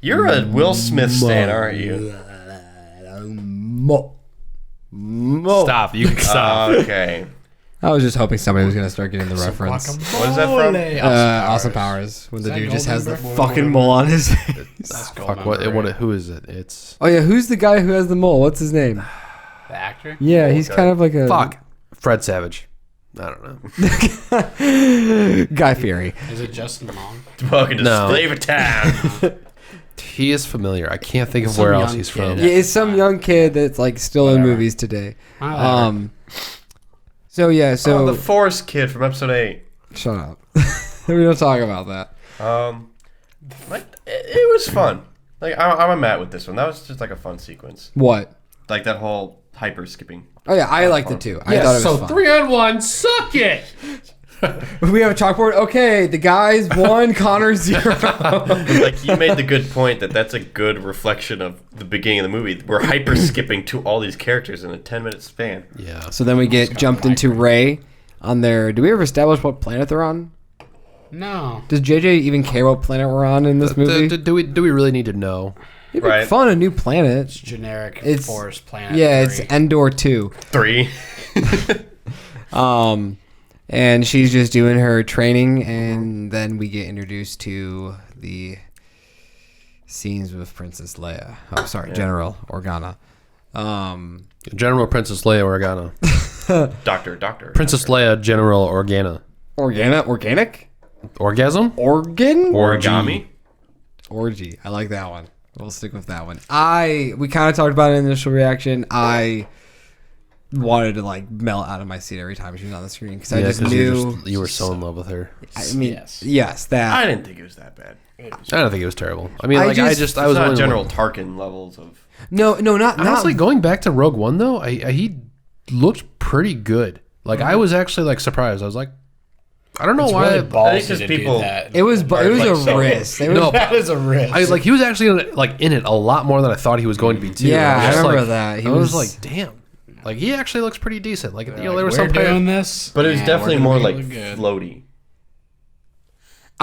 [SPEAKER 4] You're a Will Smith stan, aren't you?
[SPEAKER 3] Stop. You can stop.
[SPEAKER 4] Okay.
[SPEAKER 1] I was just hoping somebody was gonna start getting the reference.
[SPEAKER 4] What is that from?
[SPEAKER 1] Awesome Powers. When the
[SPEAKER 2] that
[SPEAKER 1] dude just has the
[SPEAKER 2] Goldmember?
[SPEAKER 1] fucking mole on his face.
[SPEAKER 2] That's
[SPEAKER 3] Fuck. What? Who is it? It's
[SPEAKER 1] Oh yeah, who's the guy who has the mole? What's his name?
[SPEAKER 2] The actor?
[SPEAKER 1] Yeah, he's
[SPEAKER 4] guy.
[SPEAKER 1] kind of like a
[SPEAKER 3] fuck. Fred Savage. I don't know.
[SPEAKER 1] Guy Fieri.
[SPEAKER 2] Is it Justin Long?
[SPEAKER 4] Welcome to
[SPEAKER 3] No.
[SPEAKER 4] Flavor Town.
[SPEAKER 3] He is familiar. I can't think of
[SPEAKER 2] Some
[SPEAKER 3] where else
[SPEAKER 2] young
[SPEAKER 3] he's
[SPEAKER 2] kid.
[SPEAKER 3] from.
[SPEAKER 1] Yeah, it's some young kid that's like still in
[SPEAKER 2] Whatever.
[SPEAKER 1] movies today.
[SPEAKER 2] Whatever.
[SPEAKER 1] So yeah, so
[SPEAKER 4] Oh, the Forest Kid from episode 8.
[SPEAKER 1] shut up. We don't talk about that.
[SPEAKER 4] It was fun. Like I'm a Matt with this one. That was just like a fun sequence.
[SPEAKER 1] What?
[SPEAKER 4] Like that whole hyper skipping.
[SPEAKER 1] Oh yeah, I liked it too. I thought it was fun.
[SPEAKER 3] 3-on-1, suck it.
[SPEAKER 1] We have a chalkboard. Okay, the guys 1, Connor 0.
[SPEAKER 4] Like you made the good point that that's a good reflection of the beginning of the movie. We're hyper skipping to all these characters in a 10-minute span.
[SPEAKER 3] Yeah.
[SPEAKER 1] So then we get jumped into Rey on their. Do we ever establish what planet they're on?
[SPEAKER 2] No.
[SPEAKER 1] Does JJ even care what planet we're on in this movie?
[SPEAKER 3] Do we really need to know?
[SPEAKER 1] It'd be
[SPEAKER 4] Right.
[SPEAKER 1] fun, a new planet.
[SPEAKER 2] Generic
[SPEAKER 1] It's-
[SPEAKER 2] forest planet.
[SPEAKER 1] Yeah, it's
[SPEAKER 2] 3.
[SPEAKER 1] Endor 2.
[SPEAKER 4] 3.
[SPEAKER 1] And she's just doing her training, and then we get introduced to the scenes with Princess Leia. Oh, sorry, General Organa.
[SPEAKER 3] General Princess Leia Organa.
[SPEAKER 4] Doctor.
[SPEAKER 3] Princess Leia General Organa.
[SPEAKER 1] Organic?
[SPEAKER 3] Orgasm?
[SPEAKER 1] Organ?
[SPEAKER 4] Origami.
[SPEAKER 1] Orgy. I like that one. We'll stick with that one. We kind of talked about it in the initial reaction. I wanted to like melt out of my seat every time she was on the screen because I just
[SPEAKER 3] 'cause
[SPEAKER 1] knew.
[SPEAKER 3] you were so in love with her.
[SPEAKER 1] I mean,
[SPEAKER 2] Yes.
[SPEAKER 1] yes, that.
[SPEAKER 4] I didn't think it was that bad.
[SPEAKER 3] I don't think it was terrible. I mean,
[SPEAKER 1] I
[SPEAKER 3] like
[SPEAKER 1] just-
[SPEAKER 3] I
[SPEAKER 4] It's
[SPEAKER 3] was
[SPEAKER 4] not
[SPEAKER 3] willing to-
[SPEAKER 4] General Tarkin levels of.
[SPEAKER 1] No, not
[SPEAKER 3] Honestly, going back to Rogue One though, he looked pretty good. Like I was actually like surprised. I was like, I don't know
[SPEAKER 2] It's
[SPEAKER 3] why.
[SPEAKER 2] really
[SPEAKER 4] I think
[SPEAKER 2] ballsy
[SPEAKER 4] just
[SPEAKER 2] to
[SPEAKER 4] people-
[SPEAKER 2] do that.
[SPEAKER 1] It was
[SPEAKER 4] Like
[SPEAKER 1] a
[SPEAKER 4] so-
[SPEAKER 1] risk.
[SPEAKER 3] No,
[SPEAKER 2] That is a risk.
[SPEAKER 3] I like he was actually like in it a lot more than I thought he was going to be too.
[SPEAKER 1] Yeah,
[SPEAKER 3] was
[SPEAKER 1] I
[SPEAKER 3] just
[SPEAKER 1] remember
[SPEAKER 3] like-
[SPEAKER 1] that. He
[SPEAKER 3] I was
[SPEAKER 1] was-
[SPEAKER 3] like, damn. Like he actually looks pretty decent. Like you know, there
[SPEAKER 2] we're
[SPEAKER 3] was some
[SPEAKER 2] doing this,
[SPEAKER 4] But it was
[SPEAKER 2] and
[SPEAKER 4] definitely
[SPEAKER 2] we're
[SPEAKER 4] more
[SPEAKER 2] gonna
[SPEAKER 4] like
[SPEAKER 2] be really good.
[SPEAKER 4] floaty.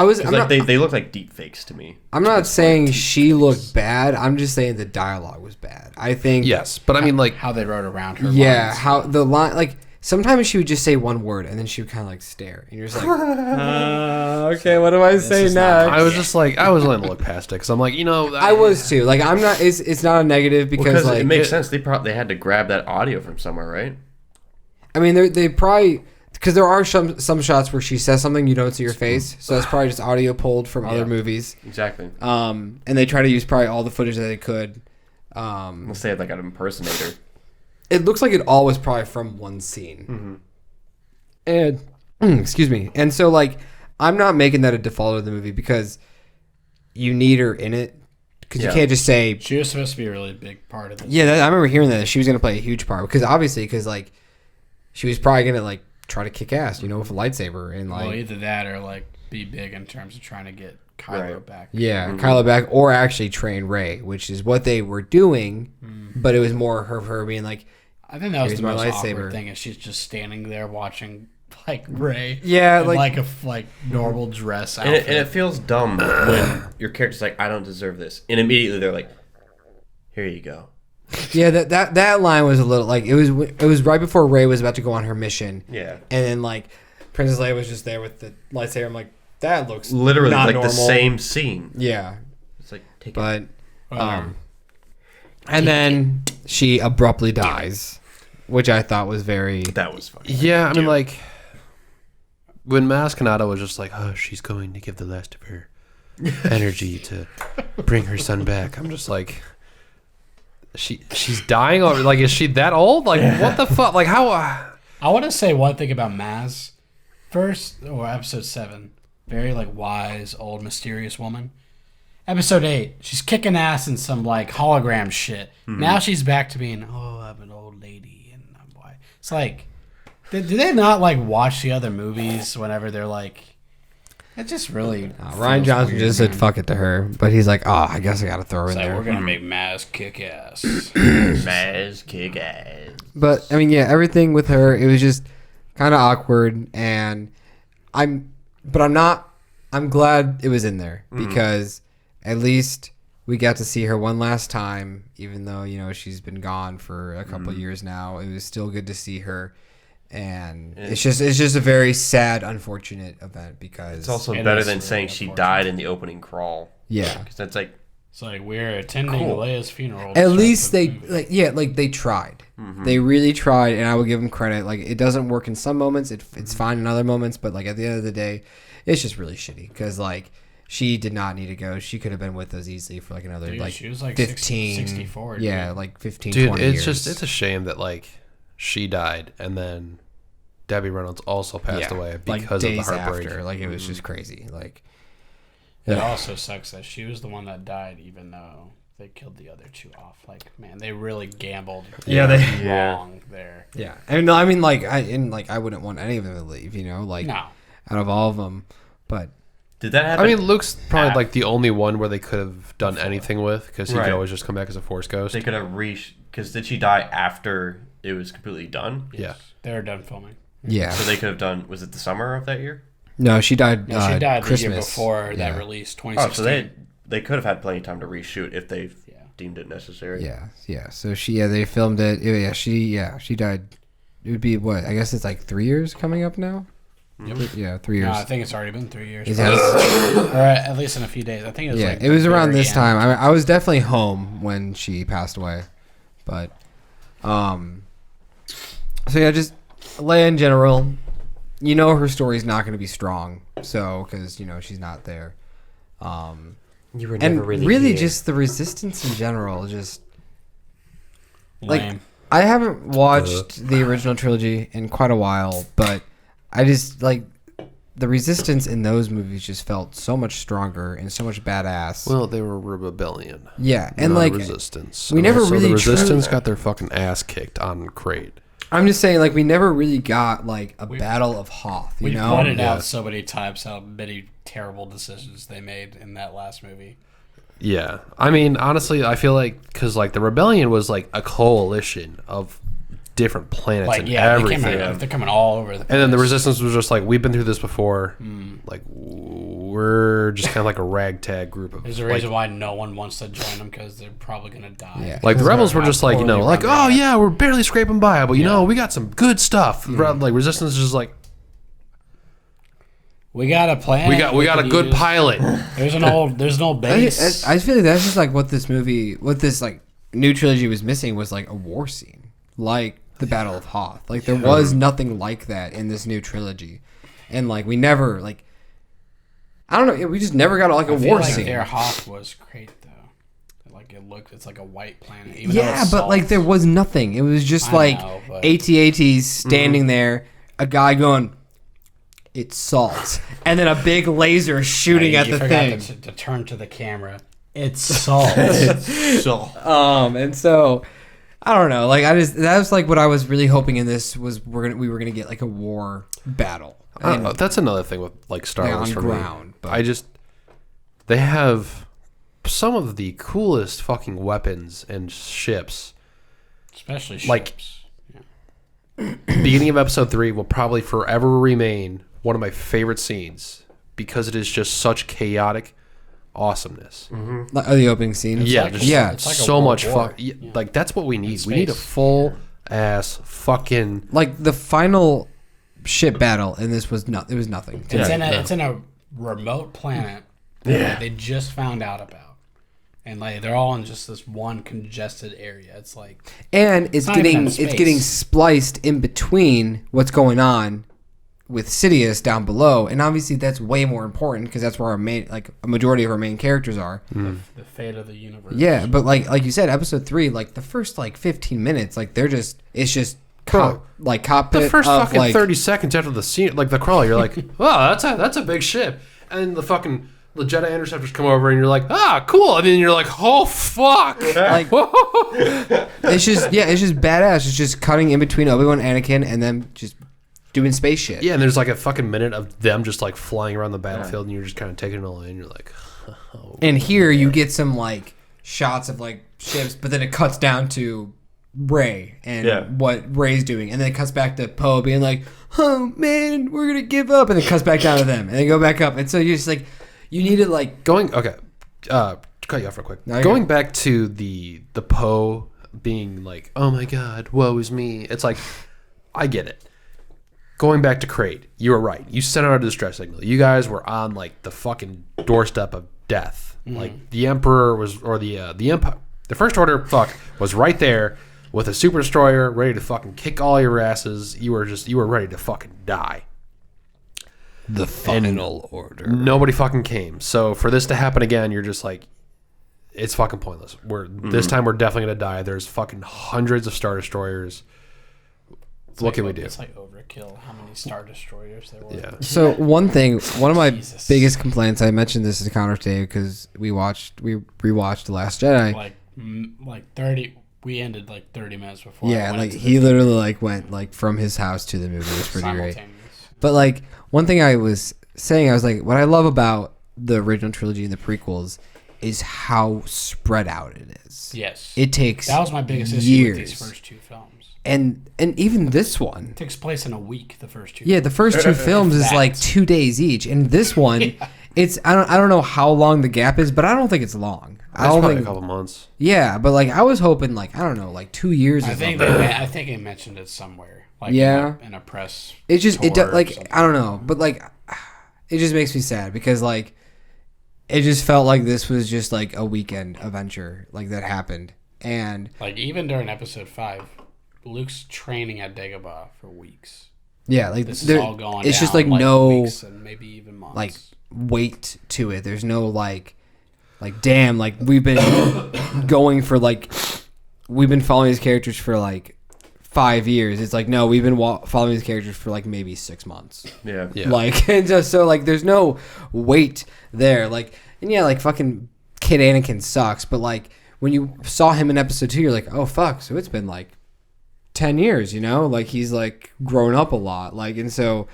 [SPEAKER 4] They look like deep fakes to me.
[SPEAKER 1] I'm not saying she looked bad. I'm just saying the dialogue was bad. I think
[SPEAKER 3] Yes, but I mean, like,
[SPEAKER 2] how they wrote around her.
[SPEAKER 1] yeah,
[SPEAKER 2] lines.
[SPEAKER 1] how the line like sometimes she would just say one word and then she would kind of like stare and you're just like, okay, what do I say
[SPEAKER 2] is
[SPEAKER 1] next?
[SPEAKER 3] I was just like, I was willing to look past it because I'm like,
[SPEAKER 1] I was too. Like I'm not. It's not a negative because like
[SPEAKER 4] it makes sense. They had to grab that audio from somewhere, right?
[SPEAKER 1] I mean, they probably because there are some shots where she says something you don't see her face, so that's probably just audio pulled from other movies.
[SPEAKER 4] Exactly.
[SPEAKER 1] And they try to use probably all the footage that they could.
[SPEAKER 4] Let's say like an impersonator.
[SPEAKER 1] It looks like it all was probably from one scene. And excuse me. And so like I'm not making that a default of the movie because you need her in it because you can't just say
[SPEAKER 2] She was supposed to be a really big part of this.
[SPEAKER 1] yeah. I remember hearing that she was going to play a huge part because like she was probably going to like try to kick ass, with a lightsaber and like
[SPEAKER 2] Well, either that or like be big in terms of trying to get Kylo back.
[SPEAKER 1] yeah, Kylo back or actually train Rey, which is what they were doing, but it was more her being like,
[SPEAKER 2] I think that was
[SPEAKER 1] Here's
[SPEAKER 2] the
[SPEAKER 1] my
[SPEAKER 2] most
[SPEAKER 1] lightsaber.
[SPEAKER 2] awkward thing is she's just standing there watching like Rey.
[SPEAKER 1] Yeah,
[SPEAKER 2] in,
[SPEAKER 1] like-
[SPEAKER 2] like a normal dress
[SPEAKER 4] And
[SPEAKER 2] outfit.
[SPEAKER 4] it feels dumb when your character's like, I don't deserve this. And immediately they're like, here you go.
[SPEAKER 1] yeah, that line was a little like it was right before Rey was about to go on her mission.
[SPEAKER 4] Yeah.
[SPEAKER 1] And then like Princess Leia was just there with the lightsaber. I'm like, that looks
[SPEAKER 4] Literally
[SPEAKER 1] not
[SPEAKER 4] like
[SPEAKER 1] normal.
[SPEAKER 4] the same scene.
[SPEAKER 1] Yeah,
[SPEAKER 4] It's like, take it.
[SPEAKER 1] but and then she abruptly dies, which I thought was very
[SPEAKER 4] That was fucking
[SPEAKER 3] Yeah, I mean, like, when Maz Kanata was just like, oh, she's going to give the last of her energy to bring her son back. I'm just like, she's dying already. Like, is she that old? Like, what the fuck? Like, how?
[SPEAKER 2] I want to say one thing about Maz. First, or episode 7, very like wise, old, mysterious woman. Episode 8, she's kicking ass in some like hologram shit. Now she's back to being, I'm an old lady and I'm white. It's like, do they not like watch the other movies whenever they're like? It just really.
[SPEAKER 1] Ryan
[SPEAKER 2] feels
[SPEAKER 1] Johnson
[SPEAKER 2] weird,
[SPEAKER 1] just said
[SPEAKER 2] man.
[SPEAKER 1] fuck it to her, but he's like, I guess I gotta throw her
[SPEAKER 2] It's
[SPEAKER 1] in
[SPEAKER 2] like,
[SPEAKER 1] there.
[SPEAKER 2] we're gonna make Maz kick ass.
[SPEAKER 4] Maz kick ass.
[SPEAKER 1] But I mean, yeah, everything with her, it was just kind of awkward, and I'm glad it was in there because at least we got to see her one last time, even though she's been gone for a couple years now. It was still good to see her, and it's just a very sad, unfortunate event because
[SPEAKER 4] It's also
[SPEAKER 2] It
[SPEAKER 4] better
[SPEAKER 2] is
[SPEAKER 4] than
[SPEAKER 2] really
[SPEAKER 4] saying she
[SPEAKER 2] unfortunate.
[SPEAKER 4] died in the opening crawl.
[SPEAKER 1] yeah.
[SPEAKER 4] Because that's like,
[SPEAKER 2] It's like we're attending
[SPEAKER 4] Cool.
[SPEAKER 2] Leia's funeral.
[SPEAKER 1] At least they they tried. They really tried, and I will give them credit. Like it doesn't work in some moments, it's fine in other moments, but like at the end of the day, it's just really shitty because like she did not need to go. She could have been with us easily for like another
[SPEAKER 2] Dude,
[SPEAKER 1] like
[SPEAKER 2] she was like
[SPEAKER 1] 15,
[SPEAKER 2] 64.
[SPEAKER 1] yeah,
[SPEAKER 2] dude.
[SPEAKER 1] like 15,
[SPEAKER 3] Dude,
[SPEAKER 1] 20
[SPEAKER 3] it's
[SPEAKER 1] years.
[SPEAKER 3] it's a shame that like she died and then Debbie Reynolds also passed away
[SPEAKER 1] like
[SPEAKER 3] because of the
[SPEAKER 1] days
[SPEAKER 3] heartbreak.
[SPEAKER 1] after. Like it was just crazy. Like
[SPEAKER 2] It also sucks that she was the one that died, even though they killed the other two off. Like, man, they really gambled. Long there.
[SPEAKER 1] yeah, and I mean like I wouldn't want any of them to leave. Like
[SPEAKER 2] No.
[SPEAKER 1] out of all of them, but.
[SPEAKER 4] did that happen?
[SPEAKER 3] I mean, Luke's probably like the only one where they could have done anything with because he
[SPEAKER 4] Right.
[SPEAKER 3] could always just come back as a Force ghost.
[SPEAKER 4] they could have because did she die after it was completely done?
[SPEAKER 3] Yeah.
[SPEAKER 2] They were done filming.
[SPEAKER 1] Yeah.
[SPEAKER 4] So they could have done, was it the summer of that year?
[SPEAKER 1] No, she died.
[SPEAKER 2] No, she died
[SPEAKER 1] Christmas.
[SPEAKER 2] the year before
[SPEAKER 1] Yeah.
[SPEAKER 2] that release,
[SPEAKER 4] Oh,
[SPEAKER 2] 2016.
[SPEAKER 4] so they could have had plenty of time to reshoot if they
[SPEAKER 2] Yeah.
[SPEAKER 4] deemed it necessary.
[SPEAKER 1] Yeah. So they filmed it. She died. It would be what? I guess it's like 3 years coming up now. Yeah, 3 years.
[SPEAKER 2] No, I think it's already been 3 years.
[SPEAKER 1] Is
[SPEAKER 2] or
[SPEAKER 1] that-
[SPEAKER 2] at least in a few days. I think it was like
[SPEAKER 1] it was around
[SPEAKER 2] very
[SPEAKER 1] this
[SPEAKER 2] end.
[SPEAKER 1] time. I was definitely home when she passed away, but so yeah, just Leia in general. Her story's not going to be strong, so because she's not there.
[SPEAKER 4] You were
[SPEAKER 1] And really, just the Resistance in general, just like
[SPEAKER 2] Lame.
[SPEAKER 1] I haven't watched the original trilogy in quite a while, but I just like the Resistance in those movies just felt so much stronger and so much badass.
[SPEAKER 3] Well, they were a rebellion.
[SPEAKER 1] Yeah, and
[SPEAKER 3] not
[SPEAKER 1] like
[SPEAKER 3] a resistance.
[SPEAKER 1] we never
[SPEAKER 3] Also,
[SPEAKER 1] really
[SPEAKER 3] the resistance
[SPEAKER 1] truly-
[SPEAKER 3] got their fucking ass kicked on Crate.
[SPEAKER 1] I'm just saying, like we never really got like a battle of Hoth.
[SPEAKER 2] We
[SPEAKER 1] You know,
[SPEAKER 2] pointed
[SPEAKER 3] Yeah.
[SPEAKER 2] out so many times how many terrible decisions they made in that last movie.
[SPEAKER 3] Yeah, I mean, honestly, I feel like because like the rebellion was like a coalition of different planets
[SPEAKER 2] Like
[SPEAKER 3] and
[SPEAKER 2] yeah,
[SPEAKER 3] everything.
[SPEAKER 2] they're coming all over the place.
[SPEAKER 3] And then the Resistance was just like, we've been through this before. Like, we're just kind of like a ragtag group of.
[SPEAKER 2] There's a
[SPEAKER 3] like,
[SPEAKER 2] reason why no one wants to join them because they're probably gonna die.
[SPEAKER 1] Yeah.
[SPEAKER 3] Like the Rebels were just like, like, oh
[SPEAKER 2] run.
[SPEAKER 3] yeah, we're barely scraping by, but you know, we got some good stuff. Like Resistance is just like,
[SPEAKER 2] We got a plan.
[SPEAKER 3] we got a good pilot.
[SPEAKER 2] There's an old base.
[SPEAKER 1] I feel like that's just like what this like new trilogy was missing was like a war scene, like the Battle of Hoth. Like there was nothing like that in this new trilogy, and like we never like. I don't know. We just never got like a war scene.
[SPEAKER 2] Their Hoth was great though. Like it's like a white planet. Even
[SPEAKER 1] Yeah, but like there was nothing. It was just like AT-ATs standing there, a guy going, "It's salt," and then a big laser shooting at the thing.
[SPEAKER 2] To turn to the camera. It's salt.
[SPEAKER 1] And so I don't know. Like that was like what I was really hoping in this was we were gonna get like a war battle.
[SPEAKER 3] I don't know. That's another thing with like Star Wars for
[SPEAKER 1] ground,
[SPEAKER 3] me.
[SPEAKER 1] but
[SPEAKER 3] They have some of the coolest fucking weapons and ships.
[SPEAKER 2] Especially ships.
[SPEAKER 3] Like, beginning of episode 3 will probably forever remain one of my favorite scenes because it is just such chaotic awesomeness.
[SPEAKER 1] like, the opening scene.
[SPEAKER 2] It's like
[SPEAKER 3] so
[SPEAKER 2] a
[SPEAKER 3] much
[SPEAKER 2] war.
[SPEAKER 3] fun. Yeah, like that's what we need. We need a full ass fucking
[SPEAKER 1] Like the final ship battle, and this was not. It was nothing.
[SPEAKER 2] It's in a remote planet that they just found out about, and like they're all in just this one congested area. It's like,
[SPEAKER 1] And it's
[SPEAKER 2] not even in
[SPEAKER 1] getting
[SPEAKER 2] space.
[SPEAKER 1] spliced in between what's going on with Sidious down below, and obviously that's way more important because that's where our main, like a majority of our main characters are.
[SPEAKER 2] the fate of the universe.
[SPEAKER 1] Yeah, but like you said, episode 3, like the first like 15 minutes, like it's just cockpit.
[SPEAKER 3] the first
[SPEAKER 1] of,
[SPEAKER 3] fucking
[SPEAKER 1] like,
[SPEAKER 3] 30 seconds after the scene, like the crawl, you're like, wow, that's a big ship. And the Jedi interceptors come over, and you're like, ah, cool. And then you're like, oh fuck,
[SPEAKER 1] like it's just badass. It's just cutting in between Obi-Wan, Anakin, and then just doing space shit.
[SPEAKER 3] yeah. And there's like a fucking minute of them just like flying around the battlefield, and you're just kind of taking it all in. You're like, oh.
[SPEAKER 1] And here you get some like shots of like ships, but then it cuts down to Rey and what Rey's doing, and then it cuts back to Poe being like, "Oh man, we're gonna give up," and then cuts back down to them, and then go back up, and so you're just like, you need to like
[SPEAKER 3] Cut you off real quick.
[SPEAKER 1] No,
[SPEAKER 3] Going back to the Poe being like, oh my god, woe is me. It's like, I get it. Going back to Crate, you were right. You sent out a distress signal. You guys were on like the fucking doorstep of death. Like the Emperor was, or the Empire, the First Order, was right there with a super destroyer ready to fucking kick all your asses. You were ready to fucking die.
[SPEAKER 1] the final order.
[SPEAKER 3] Nobody fucking came. So for this to happen again, you're just like, it's fucking pointless. This time we're definitely gonna die. There's fucking hundreds of Star Destroyers. What can we do?
[SPEAKER 2] It's like overkill. How many Star Destroyers there were?
[SPEAKER 3] Yeah.
[SPEAKER 1] So one of my
[SPEAKER 2] Jesus.
[SPEAKER 1] biggest complaints, I mentioned this to Connor today because we rewatched The Last Jedi.
[SPEAKER 2] Like 30. We ended like 30 minutes before.
[SPEAKER 1] Yeah, like he literally like went like from his house to the movie. It was pretty great. But like one thing I was saying, I was like, what I love about the original trilogy and the prequels is how spread out it is.
[SPEAKER 2] Yes.
[SPEAKER 1] It takes
[SPEAKER 2] That was my biggest issue
[SPEAKER 1] years.
[SPEAKER 2] with these first two films.
[SPEAKER 1] And even this one
[SPEAKER 2] It takes place in a week, the first two.
[SPEAKER 1] Yeah, the first two films is like 2 days each, and this one, it's I don't know how long the gap is, but I don't think it's long. I
[SPEAKER 3] That's
[SPEAKER 1] don't
[SPEAKER 3] probably
[SPEAKER 1] think
[SPEAKER 3] a couple months.
[SPEAKER 1] Yeah, but like I was hoping like I don't know like 2 years.
[SPEAKER 2] I
[SPEAKER 1] or
[SPEAKER 2] think
[SPEAKER 1] something.
[SPEAKER 2] I think they mentioned it somewhere. Like
[SPEAKER 1] Yeah.
[SPEAKER 2] in a press.
[SPEAKER 1] It just
[SPEAKER 2] tour or
[SPEAKER 1] like
[SPEAKER 2] something.
[SPEAKER 1] I don't know, but like it just makes me sad because like it just felt like this was just like a weekend adventure like that happened, and
[SPEAKER 2] Like even during episode 5, Luke's training at Dagobah for weeks.
[SPEAKER 1] yeah, like
[SPEAKER 2] This is all going.
[SPEAKER 1] it's just
[SPEAKER 2] down,
[SPEAKER 1] like no
[SPEAKER 2] weeks and maybe even months.
[SPEAKER 1] like weight to it. There's no like damn, like we've been going for like we've been following these characters for like 5 years. It's like no, we've been following these characters for like maybe 6 months.
[SPEAKER 4] Yeah.
[SPEAKER 1] Like and just so like there's no weight there. Like and yeah, like fucking Kid Anakin sucks, but like when you saw him in episode 2, you're like, oh fuck, so it's been like 10 years, you know? Like he's like grown up a lot. Like and so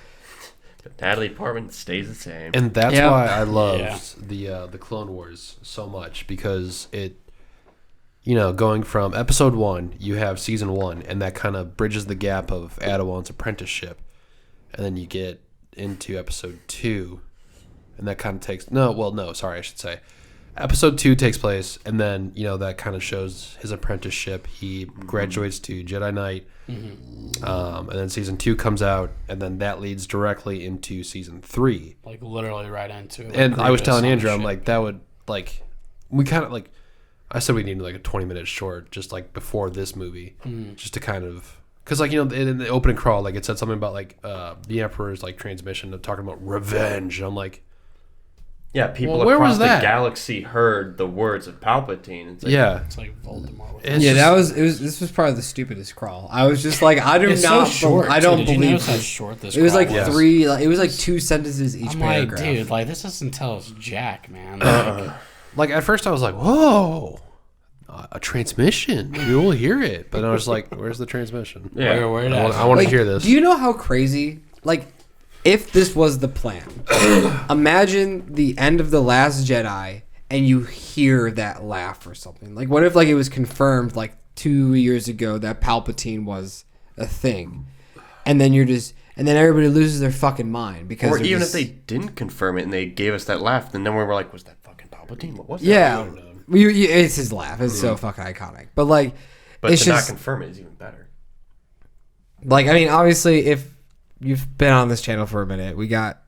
[SPEAKER 4] Natalie Portman stays the same.
[SPEAKER 3] And that's
[SPEAKER 1] Yeah.
[SPEAKER 3] why I loved the Clone Wars so much, because going from episode 1, you have season 1, and that kind of bridges the gap of Adawan's apprenticeship, and then you get into episode 2, and that kind of takes I should say episode 2 takes place, and then that kind of shows his apprenticeship. He graduates to Jedi Knight, and then season 2 comes out, and then that leads directly into season 3,
[SPEAKER 2] like literally right into it.
[SPEAKER 3] And I was telling Andrew, I'm like, that would we kind of I said we needed like a 20-minute short just like before this movie, just to kind of, because in the opening crawl, it said something about the Emperor's transmission of talking about revenge, and I'm like,
[SPEAKER 4] yeah, people
[SPEAKER 3] where
[SPEAKER 4] across
[SPEAKER 3] was
[SPEAKER 4] the
[SPEAKER 3] that?
[SPEAKER 4] galaxy heard the words of Palpatine. It's
[SPEAKER 2] it's like Voldemort.
[SPEAKER 1] This was probably the stupidest crawl. I was just like, I do
[SPEAKER 2] it's
[SPEAKER 1] not,
[SPEAKER 2] so short,
[SPEAKER 1] I don't
[SPEAKER 2] Did you
[SPEAKER 1] believe
[SPEAKER 2] notice how short this
[SPEAKER 1] it was.
[SPEAKER 2] crawl
[SPEAKER 1] Like three, it was like 2 sentences each
[SPEAKER 2] I'm
[SPEAKER 1] paragraph.
[SPEAKER 2] like, dude, this doesn't tell us jack, man.
[SPEAKER 3] At first I was like, whoa, a transmission. Maybe we'll hear it. But I was like, where's the transmission?
[SPEAKER 4] Yeah.
[SPEAKER 2] Where
[SPEAKER 3] I want to hear this.
[SPEAKER 1] Do you know how crazy? If this was the plan, imagine the end of The Last Jedi and you hear that laugh or something. What if it was confirmed 2 years ago that Palpatine was a thing, and then everybody loses their fucking mind because.
[SPEAKER 4] Or even if they didn't confirm it and they gave us that laugh, then we were like, was that fucking Palpatine? What was that?
[SPEAKER 1] Yeah, it's his laugh. It's so fucking iconic. But
[SPEAKER 4] But
[SPEAKER 1] it's
[SPEAKER 4] to
[SPEAKER 1] just
[SPEAKER 4] not confirm it is even better.
[SPEAKER 1] Obviously, if you've been on this channel for a minute, we got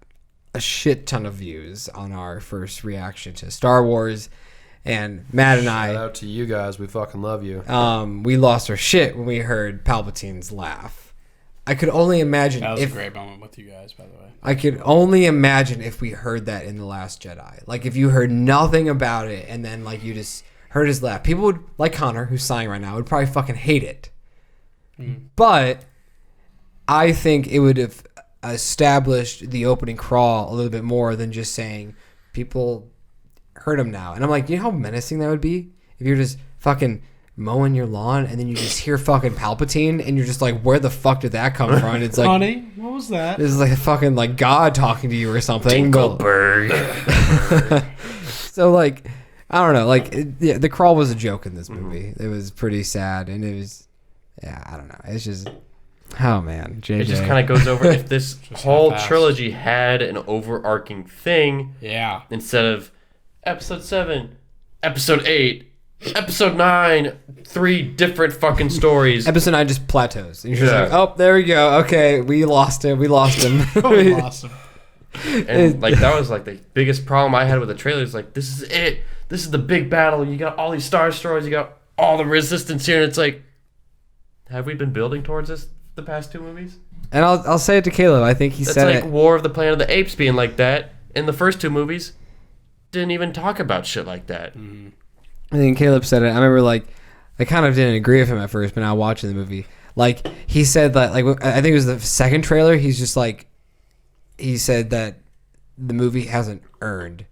[SPEAKER 1] a shit ton of views on our first reaction to Star Wars, and Matt and
[SPEAKER 3] Shout out to you guys. We fucking love you.
[SPEAKER 1] we lost our shit when we heard Palpatine's laugh. I could only imagine
[SPEAKER 2] that was a great moment with you guys, by the way.
[SPEAKER 1] I could only imagine if we heard that in The Last Jedi. If you heard nothing about it and then you just heard his laugh. People would, like Connor, who's sighing right now, would probably fucking hate it. But I think it would have established the opening crawl a little bit more than just saying people heard him now. And I'm like, you know how menacing that would be if you're just fucking mowing your lawn and then you just hear fucking Palpatine and you're just like, where the fuck did that come from? And it's like,
[SPEAKER 2] honey, what was that?
[SPEAKER 1] this is a fucking God talking to you or something.
[SPEAKER 4] Dinkelberg.
[SPEAKER 1] So I don't know. The crawl was a joke in this movie. It was pretty sad, and it was, I don't know. It's just. Oh man, JJ.
[SPEAKER 4] It just kind of goes over if this whole trilogy had an overarching thing.
[SPEAKER 2] Yeah.
[SPEAKER 4] Instead of episode 7, episode 8, episode 9, 3 different fucking stories.
[SPEAKER 1] Episode 9 just plateaus. And you're just like, oh, there we go. Okay, we lost him. We lost him.
[SPEAKER 2] We lost him.
[SPEAKER 4] And that was the biggest problem I had with the trailers. This is it. This is the big battle. You got all these Star Destroyers. You got all the resistance here. And it's have we been building towards this the past 2 movies?
[SPEAKER 1] And I'll say it to Caleb. I think he said it.
[SPEAKER 4] War of the Planet of the Apes being like that. In the first 2 movies, didn't even talk about shit like that.
[SPEAKER 1] I think Caleb said it. I remember I kind of didn't agree with him at first, but now watching the movie, he said that I think it was the second trailer. He's just he said that the movie hasn't earned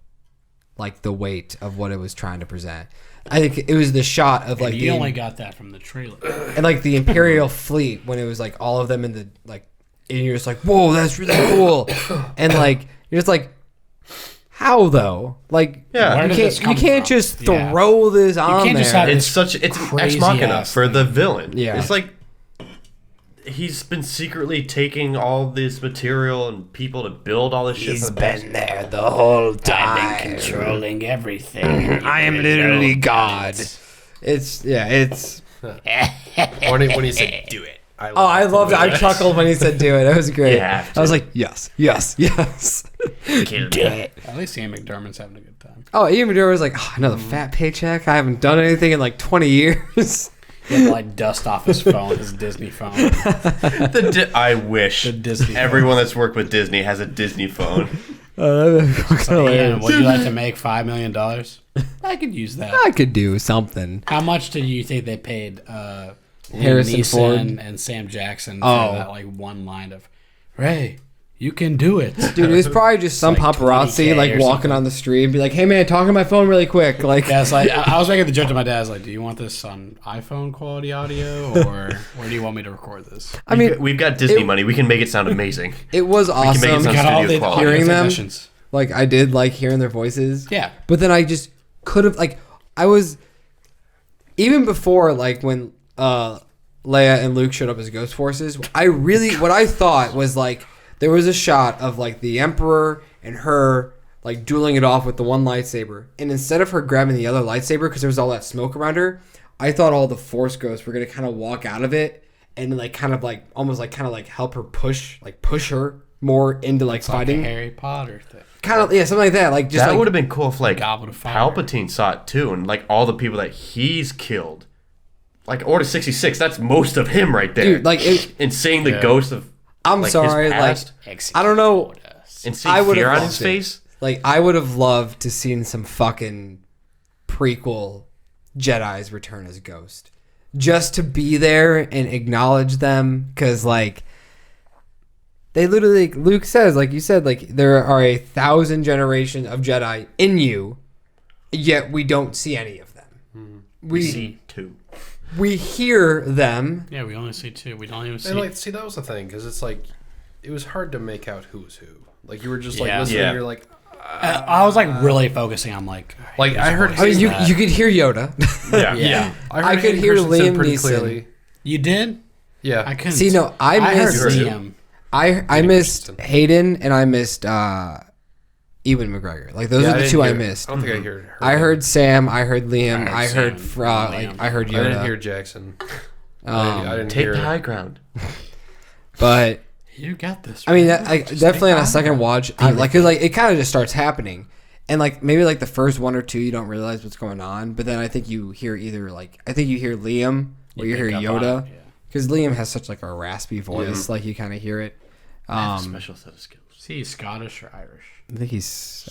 [SPEAKER 1] the weight of what it was trying to present. I think it was the shot of
[SPEAKER 2] you only got that from the trailer,
[SPEAKER 1] and the Imperial fleet when it was all of them in the and you're just whoa, that's really cool, and you're just how though?
[SPEAKER 4] Yeah,
[SPEAKER 1] you can't just throw this on
[SPEAKER 2] can't
[SPEAKER 1] there.
[SPEAKER 2] just have
[SPEAKER 4] it's an ex machina for the villain.
[SPEAKER 1] Yeah,
[SPEAKER 4] it's he's been secretly taking all this material and people to build all this shit.
[SPEAKER 1] He's been there the whole time.
[SPEAKER 2] I've been controlling everything.
[SPEAKER 1] I am literally God. It's
[SPEAKER 3] when he said, do it.
[SPEAKER 1] I loved it. I chuckled when he said do it. It was great.
[SPEAKER 4] I
[SPEAKER 1] was like, yes.
[SPEAKER 2] Do it. At least Ian McDermott's having a good time.
[SPEAKER 1] Oh, Ian McDermott was like, another fat paycheck. I haven't done anything in 20 years.
[SPEAKER 2] He had to dust off his phone, his Disney phone.
[SPEAKER 4] I wish everyone that's worked with Disney has a Disney phone.
[SPEAKER 2] Ian, would you like to make $5 million? I could use that.
[SPEAKER 1] I could do something.
[SPEAKER 2] How much do you think they paid
[SPEAKER 1] Harrison Ford
[SPEAKER 2] and Sam Jackson for that one line of, Ray, you can do it.
[SPEAKER 1] Dude, it was probably just some paparazzi walking on the street and be like, hey man, talk on my phone really quick.
[SPEAKER 2] Yeah, it's I was making the joke to my dad. I was like, do you want this on iPhone quality audio or where do you want me to record this?
[SPEAKER 1] I mean,
[SPEAKER 4] we've got Disney money. We can make it sound amazing.
[SPEAKER 1] It was awesome.
[SPEAKER 4] We can make it sound studio quality.
[SPEAKER 1] Hearing them. I did hearing their voices.
[SPEAKER 2] Yeah.
[SPEAKER 1] But then I just could have I was even before like when Leia and Luke showed up as Ghost Forces, what I thought was like there was a shot of like the Emperor and her like dueling it off with the one lightsaber, and instead of her grabbing the other lightsaber because there was all that smoke around her, I thought all the Force ghosts were gonna kind of walk out of it and like kind of like almost like kind of like help her push her more into like fighting.
[SPEAKER 2] Like a Harry Potter thing.
[SPEAKER 1] Kind of, yeah, something like that. Like just
[SPEAKER 4] that
[SPEAKER 1] like,
[SPEAKER 4] would have been cool if like
[SPEAKER 2] Goblet of Fire.
[SPEAKER 4] Palpatine saw it too, and like all the people that he's killed, like Order 66. That's most of him right there.
[SPEAKER 1] dude, like
[SPEAKER 4] and seeing the ghost of.
[SPEAKER 1] I'm
[SPEAKER 4] like,
[SPEAKER 1] sorry,
[SPEAKER 4] his past,
[SPEAKER 1] like I don't know.
[SPEAKER 4] and
[SPEAKER 1] I
[SPEAKER 4] seeing
[SPEAKER 1] would
[SPEAKER 4] fear
[SPEAKER 1] have
[SPEAKER 4] on
[SPEAKER 1] loved
[SPEAKER 4] his
[SPEAKER 1] it.
[SPEAKER 4] face.
[SPEAKER 1] Like I would have loved to seen some fucking prequel Jedi's return as Ghost, just to be there and acknowledge them, because like they literally, Luke says, like you said, like there are 1,000 generations of Jedi in you, yet we don't see any of them.
[SPEAKER 4] We see 2.
[SPEAKER 1] We hear them.
[SPEAKER 2] Yeah, we only see 2. We don't even see.
[SPEAKER 3] And like, see, that was the thing, because it's like it was hard to make out who was who. Like you were just like
[SPEAKER 2] Yeah.
[SPEAKER 3] listening,
[SPEAKER 4] Yeah.
[SPEAKER 3] you're like,
[SPEAKER 2] I was like really focusing on like
[SPEAKER 3] I heard.
[SPEAKER 1] I mean, you could hear Yoda.
[SPEAKER 2] yeah.
[SPEAKER 1] I could
[SPEAKER 3] Hayden
[SPEAKER 1] hear
[SPEAKER 3] Christensen
[SPEAKER 1] Liam
[SPEAKER 3] pretty
[SPEAKER 1] Neeson.
[SPEAKER 3] clearly.
[SPEAKER 2] You did?
[SPEAKER 3] Yeah,
[SPEAKER 2] I couldn't
[SPEAKER 1] See, no, I
[SPEAKER 2] heard
[SPEAKER 1] missed.
[SPEAKER 2] Liam.
[SPEAKER 1] I missed Hayden and I missed Ewan McGregor. Like those are the two I missed.
[SPEAKER 3] I don't think I heard.
[SPEAKER 1] I heard Sam. I heard Liam. I heard
[SPEAKER 2] Sam, Liam.
[SPEAKER 1] I heard
[SPEAKER 3] I didn't
[SPEAKER 1] Yoda.
[SPEAKER 3] hear Jackson. I didn't
[SPEAKER 4] Take
[SPEAKER 3] hear.
[SPEAKER 4] the high ground.
[SPEAKER 1] But
[SPEAKER 2] You got this.
[SPEAKER 1] I mean,
[SPEAKER 2] right?
[SPEAKER 1] that, definitely on a second watch, it kind of just starts happening, and like maybe like the first one or two, you don't realize what's going on, but then I think you hear either like I think you hear Liam or you hear
[SPEAKER 2] pick up on
[SPEAKER 1] Yoda,
[SPEAKER 2] it, yeah.
[SPEAKER 1] because Liam has such like a raspy voice, like you kind of hear it.
[SPEAKER 4] Special set of skills.
[SPEAKER 2] Is he Scottish or Irish?
[SPEAKER 1] I think he's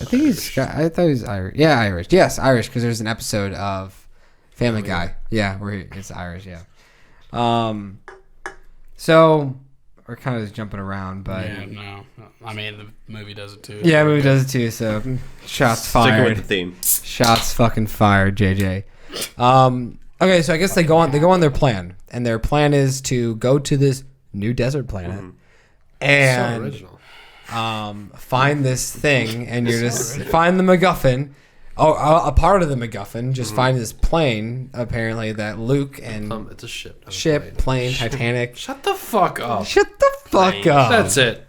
[SPEAKER 1] I thought he was Irish. Yeah, Irish. Yes, Irish, because there's an episode of Family Guy. Yeah, where it's Irish. Yeah. So we're kind of just jumping around, but
[SPEAKER 2] Yeah, no. I mean, the movie does it too.
[SPEAKER 1] yeah, movie does it too. So shots
[SPEAKER 4] Sticking
[SPEAKER 1] fired.
[SPEAKER 4] with the theme.
[SPEAKER 1] Shots fucking fired, JJ. Okay, so I guess they go on their plan, and their plan is to go to this new desert planet
[SPEAKER 3] So
[SPEAKER 1] and
[SPEAKER 3] original.
[SPEAKER 1] find this thing, and you're just find the MacGuffin. Oh, a part of the MacGuffin. Just find this plane, apparently, that Luke and
[SPEAKER 3] It's a ship. not a
[SPEAKER 1] plane, Titanic.
[SPEAKER 3] Shut the fuck up.
[SPEAKER 1] Shut the fuck up.
[SPEAKER 3] That's it.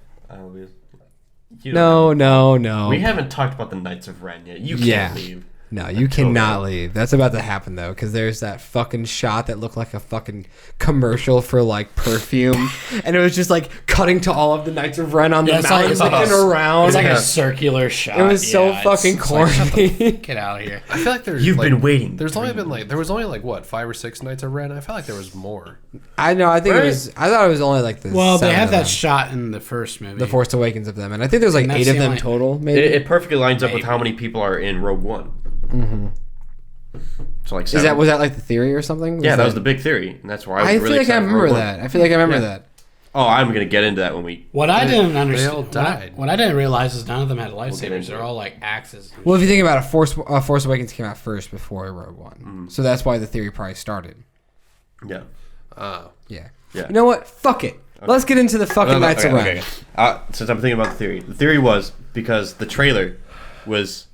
[SPEAKER 1] No.
[SPEAKER 4] We haven't talked about the Knights of Ren yet. You can't
[SPEAKER 1] Yeah.
[SPEAKER 4] leave.
[SPEAKER 1] No, you cannot leave. That's about to happen though, because there's that fucking shot that looked like a fucking commercial for like perfume, and it was just like cutting to all of the Knights of Ren on the
[SPEAKER 2] it's like-
[SPEAKER 1] mountains
[SPEAKER 2] it's like
[SPEAKER 1] looking
[SPEAKER 2] a-
[SPEAKER 1] around.
[SPEAKER 2] It's like a circular shot.
[SPEAKER 1] It was so
[SPEAKER 2] Yeah,
[SPEAKER 1] fucking
[SPEAKER 2] it's like, shut
[SPEAKER 1] corny.
[SPEAKER 2] the- get out of here.
[SPEAKER 3] I feel like there's.
[SPEAKER 4] You've
[SPEAKER 3] like,
[SPEAKER 4] been waiting.
[SPEAKER 3] There was only like what 5 or 6 Knights of Ren. I felt like there was more.
[SPEAKER 1] I know. I think it was. I thought it was only like the.
[SPEAKER 2] Well, they
[SPEAKER 1] 7
[SPEAKER 2] had
[SPEAKER 1] of
[SPEAKER 2] that
[SPEAKER 1] them.
[SPEAKER 2] shot in the first movie.
[SPEAKER 1] The Force Awakens of them, and I think there's like
[SPEAKER 2] And that's
[SPEAKER 1] 8 of
[SPEAKER 2] the
[SPEAKER 1] them
[SPEAKER 2] only-
[SPEAKER 1] total. Maybe.
[SPEAKER 4] It perfectly lines up with how many people are in Rogue One. Mm-hmm. So like 7.
[SPEAKER 1] Was that like the theory or something?
[SPEAKER 4] Yeah, that was the big theory, and that's why I was
[SPEAKER 1] I
[SPEAKER 4] really
[SPEAKER 1] feel like I
[SPEAKER 4] excited for
[SPEAKER 1] remember
[SPEAKER 4] Rogue One.
[SPEAKER 1] that. I feel like I remember that.
[SPEAKER 4] Oh, I'm gonna get into that when we.
[SPEAKER 2] What I didn't
[SPEAKER 3] They all
[SPEAKER 2] understand,
[SPEAKER 3] died.
[SPEAKER 2] what I didn't realize is none of them had lightsabers.
[SPEAKER 4] into
[SPEAKER 2] They're
[SPEAKER 4] it.
[SPEAKER 2] all like axes. and
[SPEAKER 1] Well, if you think about it, Force Awakens came out first before Rogue One, so that's why the theory probably started.
[SPEAKER 4] Yeah.
[SPEAKER 1] Yeah.
[SPEAKER 4] Yeah.
[SPEAKER 1] You know what? Fuck it. Let's get into the fucking Knights of Ren.
[SPEAKER 4] Since I'm thinking about the theory was because the trailer was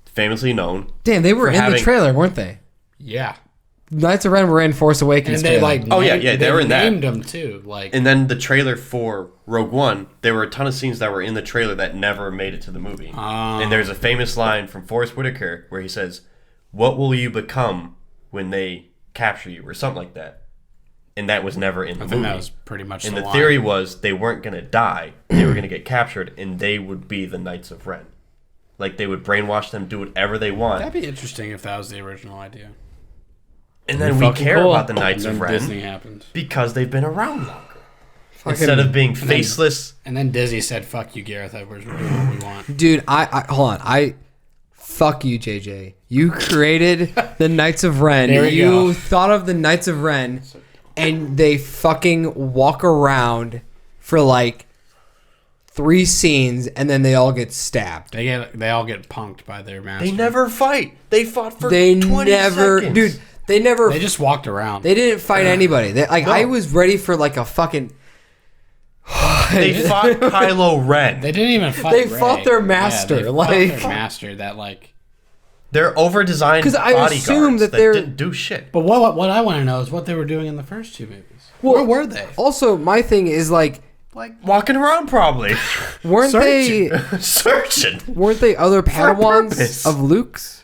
[SPEAKER 4] famously known.
[SPEAKER 1] Damn, they were
[SPEAKER 4] For
[SPEAKER 1] in the
[SPEAKER 4] having-
[SPEAKER 1] trailer, weren't they?
[SPEAKER 2] Yeah,
[SPEAKER 1] Knights of Ren were in Force Awakens.
[SPEAKER 2] and they
[SPEAKER 1] trailer.
[SPEAKER 2] like
[SPEAKER 4] Oh, yeah, they were in that.
[SPEAKER 2] named them too. Like
[SPEAKER 4] And then the trailer for Rogue One, there were a ton of scenes that were in the trailer that never made it to the movie. And there's a famous line from Forrest Whitaker where he says, "What will you become when they capture you?" or something like that. And that was never in the
[SPEAKER 2] I think
[SPEAKER 4] movie.
[SPEAKER 2] that was pretty much
[SPEAKER 4] And
[SPEAKER 2] the
[SPEAKER 4] the
[SPEAKER 2] line.
[SPEAKER 4] theory was they weren't going to die. They were going to get captured, and they would be the Knights of Ren. Like, they would brainwash them, do whatever they want.
[SPEAKER 2] That'd be interesting if that was the original idea.
[SPEAKER 4] And then we
[SPEAKER 1] fucking
[SPEAKER 4] care
[SPEAKER 1] cool.
[SPEAKER 4] about the Knights
[SPEAKER 2] And
[SPEAKER 4] of
[SPEAKER 2] then
[SPEAKER 4] Ren
[SPEAKER 2] Disney happened,
[SPEAKER 4] because they've been around longer. Instead of being faceless.
[SPEAKER 2] and then Disney said, "Fuck you, Gareth Edwards. We're doing what we want."
[SPEAKER 1] Dude, I hold on. Fuck you, JJ. You created the Knights of Ren.
[SPEAKER 2] There we
[SPEAKER 1] You
[SPEAKER 2] go.
[SPEAKER 1] thought of the Knights of Ren, and they fucking walk around for like 3 scenes, and then they all get stabbed.
[SPEAKER 2] They all get punked by their master.
[SPEAKER 4] They never fight. They fought for
[SPEAKER 1] They
[SPEAKER 4] 20
[SPEAKER 1] never,
[SPEAKER 4] seconds.
[SPEAKER 1] dude. They never.
[SPEAKER 2] They just walked around.
[SPEAKER 1] They didn't fight anybody.
[SPEAKER 4] No.
[SPEAKER 1] I was ready for like a fucking.
[SPEAKER 4] They fought Kylo Ren.
[SPEAKER 2] They didn't even fight.
[SPEAKER 1] They
[SPEAKER 2] Rey.
[SPEAKER 1] fought their master,
[SPEAKER 2] Yeah, they
[SPEAKER 1] like-
[SPEAKER 2] fought their master. That like
[SPEAKER 4] They're over-designed
[SPEAKER 1] 'Cause I assume
[SPEAKER 4] bodyguards
[SPEAKER 1] that
[SPEAKER 4] that
[SPEAKER 1] they're-
[SPEAKER 4] didn't do shit.
[SPEAKER 2] But what I want to know is what they were doing in the first two movies. Where were they?
[SPEAKER 1] Also, my thing is like,
[SPEAKER 4] Walking around, probably.
[SPEAKER 1] weren't they
[SPEAKER 4] Searching.
[SPEAKER 1] other Padawans
[SPEAKER 4] purpose.
[SPEAKER 1] of Luke's?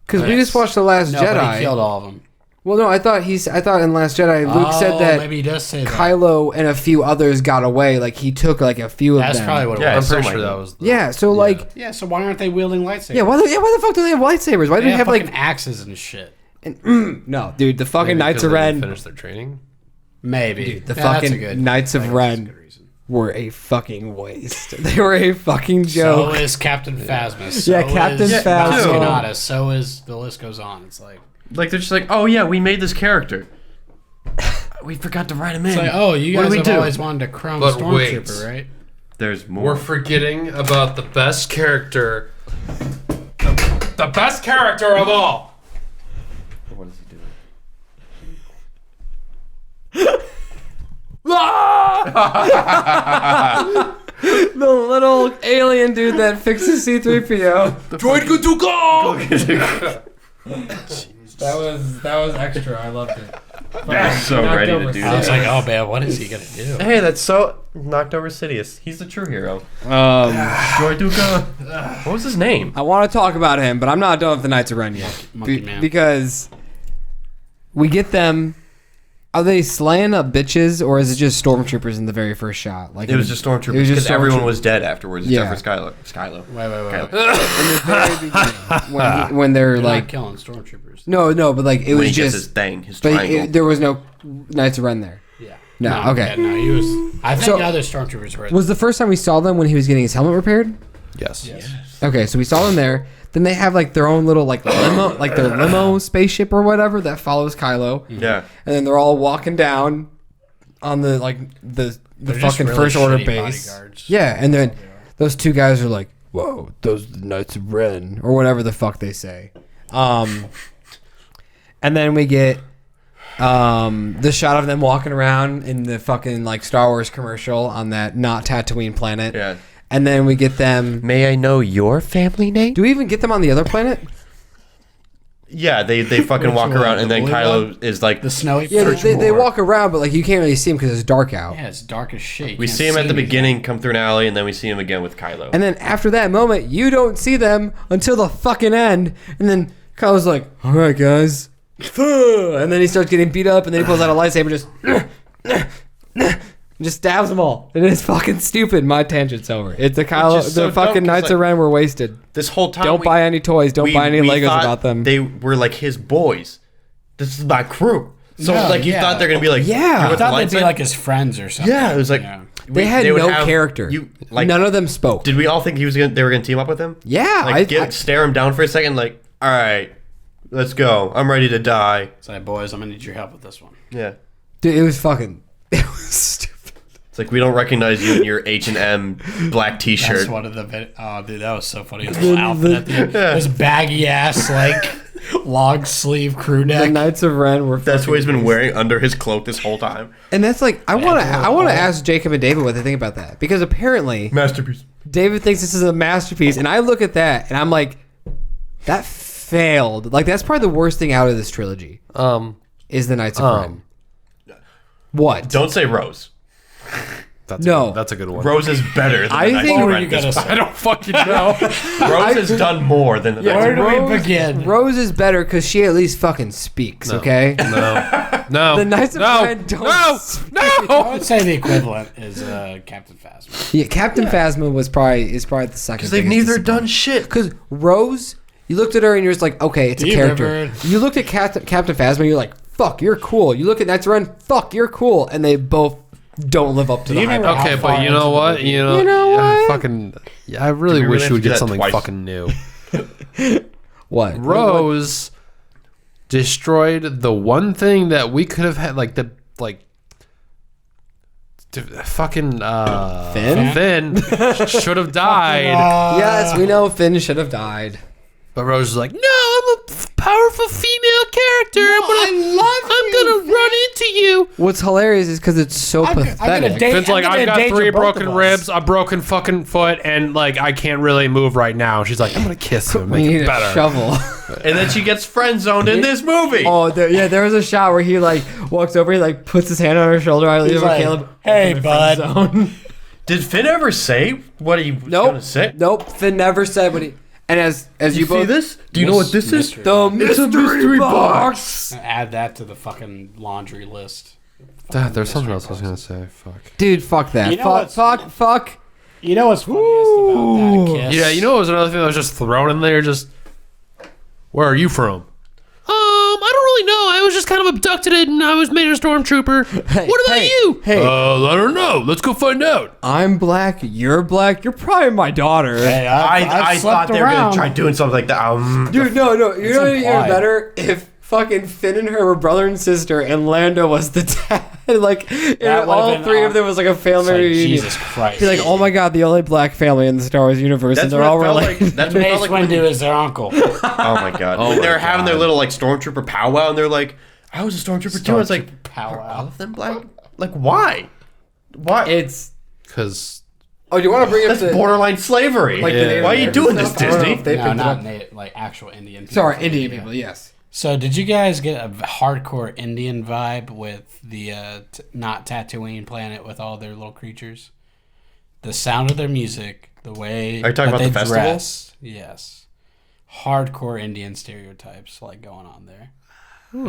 [SPEAKER 1] Because we just watched The Last
[SPEAKER 2] No, but
[SPEAKER 1] Jedi.
[SPEAKER 2] he killed all of them.
[SPEAKER 1] Well, no, I thought in Last Jedi, Luke said that
[SPEAKER 2] maybe he does say that.
[SPEAKER 1] Kylo and a few others got away. Like he took like a few of
[SPEAKER 2] That's
[SPEAKER 1] them.
[SPEAKER 2] probably what it
[SPEAKER 4] Yeah,
[SPEAKER 2] was.
[SPEAKER 3] I'm pretty
[SPEAKER 4] something
[SPEAKER 3] sure
[SPEAKER 4] like
[SPEAKER 3] that was.
[SPEAKER 1] Yeah. So like,
[SPEAKER 2] Yeah, so why aren't they wielding lightsabers?
[SPEAKER 1] yeah, why the fuck do they have lightsabers? Why do
[SPEAKER 2] They
[SPEAKER 1] they
[SPEAKER 2] have
[SPEAKER 1] have like?
[SPEAKER 2] fucking axes and shit.
[SPEAKER 1] No, dude, the fucking
[SPEAKER 3] Maybe
[SPEAKER 1] Knights of
[SPEAKER 3] because they
[SPEAKER 1] Ren.
[SPEAKER 3] finished their training.
[SPEAKER 2] Maybe.
[SPEAKER 1] Dude, the
[SPEAKER 2] Yeah, that's
[SPEAKER 1] fucking
[SPEAKER 2] a good-
[SPEAKER 1] Knights of
[SPEAKER 2] that's a
[SPEAKER 1] Ren
[SPEAKER 2] good reason.
[SPEAKER 1] were a fucking waste. They were a fucking
[SPEAKER 2] So
[SPEAKER 1] joke.
[SPEAKER 2] is Captain Phasma. So
[SPEAKER 1] Yeah, Captain
[SPEAKER 2] is
[SPEAKER 1] Phasma.
[SPEAKER 2] Mascanata. So is the list goes on. It's like
[SPEAKER 4] They're just like, oh yeah, we made this character. We forgot to write him in.
[SPEAKER 2] it's like, oh, you
[SPEAKER 4] What
[SPEAKER 2] guys
[SPEAKER 4] do we
[SPEAKER 2] have
[SPEAKER 4] do?
[SPEAKER 2] always wanted to crown
[SPEAKER 3] But
[SPEAKER 2] Stormtrooper, right?
[SPEAKER 4] There's more.
[SPEAKER 3] We're forgetting about the best character. The best character of all.
[SPEAKER 4] What is he doing?
[SPEAKER 1] The little alien dude that fixes C-3PO.
[SPEAKER 3] Droid good to go.
[SPEAKER 1] That was extra. I loved it.
[SPEAKER 4] So ready to do
[SPEAKER 2] I was
[SPEAKER 4] this.
[SPEAKER 2] like, oh man, what is he gonna do?
[SPEAKER 4] Hey, that's so knocked over Sidious. He's the true hero. Joy Duca. What was his name?
[SPEAKER 1] I want to talk about him, but I'm not done with the Knights of Ren yet.
[SPEAKER 2] Monkey Man.
[SPEAKER 1] Because we get them. Are they slaying up bitches, or is it just stormtroopers in the very first shot? Like
[SPEAKER 4] It was just
[SPEAKER 1] It
[SPEAKER 4] stormtroopers
[SPEAKER 1] was just
[SPEAKER 4] because everyone
[SPEAKER 1] stormtroopers.
[SPEAKER 4] was dead afterwards
[SPEAKER 1] Yeah.
[SPEAKER 4] except for Skylo.
[SPEAKER 2] Wait.
[SPEAKER 1] in the very beginning when they're
[SPEAKER 2] They're
[SPEAKER 1] like
[SPEAKER 2] not killing stormtroopers.
[SPEAKER 1] no, but like it
[SPEAKER 4] When
[SPEAKER 1] was
[SPEAKER 4] he gets his
[SPEAKER 1] just
[SPEAKER 4] thing, his
[SPEAKER 1] but
[SPEAKER 4] triangle.
[SPEAKER 1] there was no Knights of Ren there.
[SPEAKER 2] Yeah.
[SPEAKER 1] No, okay.
[SPEAKER 2] Yeah, no, he was. I think
[SPEAKER 1] So-
[SPEAKER 2] the other stormtroopers were.
[SPEAKER 1] Was the first time we saw them when he was getting his helmet repaired?
[SPEAKER 3] Yes.
[SPEAKER 1] Okay, so we saw them there. Then they have like their own little like limo, like their limo spaceship or whatever that follows Kylo.
[SPEAKER 4] Yeah.
[SPEAKER 1] And then they're all walking down on the like the
[SPEAKER 2] They're just
[SPEAKER 1] fucking
[SPEAKER 2] really
[SPEAKER 1] first order
[SPEAKER 2] shitty
[SPEAKER 1] base.
[SPEAKER 2] bodyguards.
[SPEAKER 1] Yeah, and then those two guys are like, "Whoa, those are the Knights of Ren," or whatever the fuck they say. And then we get the shot of them walking around in the fucking like Star Wars commercial on that not Tatooine planet.
[SPEAKER 4] Yeah.
[SPEAKER 1] And then we get them.
[SPEAKER 4] May I know your family name?
[SPEAKER 1] Do we even get them on the other planet?
[SPEAKER 4] Yeah, they fucking
[SPEAKER 2] Which
[SPEAKER 4] walk
[SPEAKER 2] one?
[SPEAKER 4] around and
[SPEAKER 2] The
[SPEAKER 4] then
[SPEAKER 2] blue
[SPEAKER 4] Kylo is like
[SPEAKER 2] The snowy.
[SPEAKER 1] Yeah,
[SPEAKER 2] Search
[SPEAKER 1] they
[SPEAKER 2] more.
[SPEAKER 1] walk around, but like you can't really see them because it's dark out.
[SPEAKER 2] Yeah, it's dark as shit. You
[SPEAKER 4] we
[SPEAKER 2] can't
[SPEAKER 4] see him at the
[SPEAKER 2] anything.
[SPEAKER 4] beginning come through an alley and then we see him again with Kylo.
[SPEAKER 1] And then after that moment, you don't see them until the fucking end. And then Kylo's like, "All right, guys," and then he starts getting beat up, and then he pulls out a lightsaber, just stabs them all. And it's fucking stupid. My tangent's over. It's the Kylo,
[SPEAKER 4] Which is so
[SPEAKER 1] the fucking
[SPEAKER 4] dumb, 'cause,
[SPEAKER 1] Knights of
[SPEAKER 4] like,
[SPEAKER 1] Ren were wasted.
[SPEAKER 4] this whole time
[SPEAKER 1] Don't buy any toys. Don't buy any Legos
[SPEAKER 4] thought
[SPEAKER 1] about them.
[SPEAKER 4] They were like his boys. This is my crew. So
[SPEAKER 2] No,
[SPEAKER 4] like you
[SPEAKER 2] yeah.
[SPEAKER 4] thought they're gonna be like
[SPEAKER 1] Yeah.
[SPEAKER 4] "You
[SPEAKER 1] I
[SPEAKER 4] with
[SPEAKER 2] I thought
[SPEAKER 4] the
[SPEAKER 2] they'd be
[SPEAKER 4] lightsaber?"
[SPEAKER 2] like his friends or something.
[SPEAKER 4] Yeah, it was like
[SPEAKER 2] Yeah.
[SPEAKER 1] They had
[SPEAKER 4] would
[SPEAKER 1] no
[SPEAKER 4] have-
[SPEAKER 1] character.
[SPEAKER 4] You like
[SPEAKER 1] None of them spoke.
[SPEAKER 4] Did we all think they were gonna team up with him?
[SPEAKER 1] Yeah,
[SPEAKER 4] Like stare him down for a second, like, all right, let's go. I'm ready to die.
[SPEAKER 2] It's like, boys, I'm gonna need your help with this one.
[SPEAKER 4] Yeah.
[SPEAKER 1] Dude, it was fucking. It was stupid.
[SPEAKER 4] It's like we don't recognize you in your H&M black
[SPEAKER 2] That's
[SPEAKER 4] T-shirt.
[SPEAKER 2] one of the. Oh, dude, that was so funny. His little outfit at the end. This baggy ass like long sleeve crew
[SPEAKER 1] The
[SPEAKER 2] neck.
[SPEAKER 1] Knights of Ren were.
[SPEAKER 4] That's what he's been wearing under his cloak this whole time.
[SPEAKER 1] And that's like I want to ask Jacob and David what they think about that, because apparently
[SPEAKER 4] Masterpiece.
[SPEAKER 1] David thinks this is a masterpiece, and I look at that and I'm like, that failed. Like that's probably the worst thing out of this trilogy is the Knights of Ren. What?
[SPEAKER 4] Don't say Rose.
[SPEAKER 3] That's a good one.
[SPEAKER 4] Rose is better than
[SPEAKER 1] I
[SPEAKER 4] the Knights
[SPEAKER 1] think-
[SPEAKER 4] of
[SPEAKER 1] What
[SPEAKER 2] were
[SPEAKER 4] Ren
[SPEAKER 2] you
[SPEAKER 4] this
[SPEAKER 2] gonna
[SPEAKER 4] time.
[SPEAKER 2] say?
[SPEAKER 3] I don't fucking know.
[SPEAKER 4] Rose has done more than the Knights
[SPEAKER 2] Where
[SPEAKER 4] of
[SPEAKER 2] do
[SPEAKER 4] Ren.
[SPEAKER 2] we begin?
[SPEAKER 1] Rose is better because she at least fucking speaks. Okay.
[SPEAKER 3] No.
[SPEAKER 1] The Knights of Ren don't.
[SPEAKER 2] I would say the equivalent is Captain Phasma.
[SPEAKER 1] Yeah, Captain Phasma is probably the second.
[SPEAKER 4] Because they've neither done shit.
[SPEAKER 1] Because Rose, you looked at her and you're just like, okay, it's a
[SPEAKER 2] You
[SPEAKER 1] character.
[SPEAKER 2] remember-
[SPEAKER 1] You looked at Captain Phasma, you're like, fuck, you're cool. You look at Knights of Ren, fuck, you're cool, and they both don't live up to
[SPEAKER 2] Do
[SPEAKER 1] the
[SPEAKER 2] you
[SPEAKER 1] hype.
[SPEAKER 2] remember
[SPEAKER 3] Okay,
[SPEAKER 2] how far
[SPEAKER 3] but you know
[SPEAKER 2] into the
[SPEAKER 3] what?
[SPEAKER 2] movie-
[SPEAKER 3] You know
[SPEAKER 1] what?
[SPEAKER 3] Fucking. I really
[SPEAKER 4] Did we
[SPEAKER 3] wish
[SPEAKER 4] really
[SPEAKER 3] you would
[SPEAKER 4] have to do
[SPEAKER 3] get
[SPEAKER 4] that
[SPEAKER 3] something
[SPEAKER 4] twice?
[SPEAKER 3] fucking new.
[SPEAKER 1] What?
[SPEAKER 3] Rose destroyed the one thing that we could have had, like fucking
[SPEAKER 1] Finn?
[SPEAKER 3] Finn should have died.
[SPEAKER 1] Yes, we know Finn should have died.
[SPEAKER 3] But Rose is like, no, I'm a powerful female character. I'm gonna run into you.
[SPEAKER 1] What's hilarious is because it's so pathetic.
[SPEAKER 3] Finn's like,
[SPEAKER 2] I'm
[SPEAKER 3] I've
[SPEAKER 2] gonna
[SPEAKER 3] got 3
[SPEAKER 2] endanger both
[SPEAKER 3] broken
[SPEAKER 2] of us.
[SPEAKER 3] ribs, a broken fucking foot, and like I can't really move right now. She's like, I'm gonna kiss him,
[SPEAKER 1] we
[SPEAKER 3] make
[SPEAKER 1] need
[SPEAKER 3] it
[SPEAKER 1] a
[SPEAKER 3] better.
[SPEAKER 1] shovel.
[SPEAKER 4] and then she gets friend zoned in this movie.
[SPEAKER 1] Oh, there was a shot where he like walks over, he like puts his hand on her shoulder. I leave
[SPEAKER 2] like,
[SPEAKER 1] Caleb.
[SPEAKER 2] "Hey, bud."
[SPEAKER 4] Did Finn ever say what he was going to say?
[SPEAKER 1] Nope. Finn never said what he. And as you both
[SPEAKER 4] see this? Do you know what this is?
[SPEAKER 2] Mystery
[SPEAKER 1] the
[SPEAKER 2] box.
[SPEAKER 1] mystery box.
[SPEAKER 2] Add that to the fucking laundry list.
[SPEAKER 3] There's something else I was gonna say. Fuck.
[SPEAKER 1] Dude, fuck that.
[SPEAKER 2] You know
[SPEAKER 1] Fuck.
[SPEAKER 2] You know what's funniest about that kiss?
[SPEAKER 3] Yeah, you know what was another thing that was just thrown in there? Just, where are you from? I don't really know. I was just kind of abducted and I was made a stormtrooper. What about you?
[SPEAKER 1] Hey,
[SPEAKER 3] I don't know. Let's go find out.
[SPEAKER 1] I'm black. You're black. You're probably my daughter.
[SPEAKER 2] Hey,
[SPEAKER 4] I thought they were going to try doing something like that.
[SPEAKER 1] Dude, no. You know what would be even
[SPEAKER 2] implied.
[SPEAKER 1] better if fucking Finn and her were brother and sister, and Lando was the dad. Like,
[SPEAKER 2] That would've
[SPEAKER 1] all
[SPEAKER 2] been
[SPEAKER 1] three of them was like a family
[SPEAKER 2] Like,
[SPEAKER 1] reunion.
[SPEAKER 2] Jesus Christ.
[SPEAKER 1] Be like, oh my god, the only black family in the Star Wars universe, and
[SPEAKER 4] That's
[SPEAKER 1] they're
[SPEAKER 4] what
[SPEAKER 1] all
[SPEAKER 4] it felt like.
[SPEAKER 1] related.
[SPEAKER 4] That's what it
[SPEAKER 2] Mace
[SPEAKER 4] felt like. when
[SPEAKER 2] Windu is their uncle.
[SPEAKER 4] Oh my god!
[SPEAKER 3] Oh
[SPEAKER 4] When they
[SPEAKER 3] my
[SPEAKER 4] were having their
[SPEAKER 3] God.
[SPEAKER 4] little like stormtrooper powwow, and they're like, "I was a stormtrooper too." I was like,
[SPEAKER 2] Powwow.
[SPEAKER 4] "Are all of them black? Like, why? Why?
[SPEAKER 1] It's.
[SPEAKER 3] Because
[SPEAKER 1] Oh, do you want to bring up
[SPEAKER 4] That's
[SPEAKER 1] the
[SPEAKER 4] borderline slavery.
[SPEAKER 1] like the
[SPEAKER 3] Yeah.
[SPEAKER 1] Native
[SPEAKER 4] Why are you
[SPEAKER 1] American
[SPEAKER 4] doing this,
[SPEAKER 1] stuff? I don't know
[SPEAKER 4] Disney?
[SPEAKER 1] if they
[SPEAKER 2] No,
[SPEAKER 1] picked it
[SPEAKER 2] not
[SPEAKER 1] up.
[SPEAKER 2] native, like actual Indian people.
[SPEAKER 1] Sorry,
[SPEAKER 2] from
[SPEAKER 1] Indian
[SPEAKER 2] India.
[SPEAKER 1] people. Yes.
[SPEAKER 2] So, did you guys get a hardcore Indian vibe with the not Tatooine planet with all their little creatures? The sound of their music, the way
[SPEAKER 4] Are you talking
[SPEAKER 2] that
[SPEAKER 4] about the
[SPEAKER 2] they
[SPEAKER 4] festival?
[SPEAKER 2] dress. Yes. Hardcore Indian stereotypes like going on there.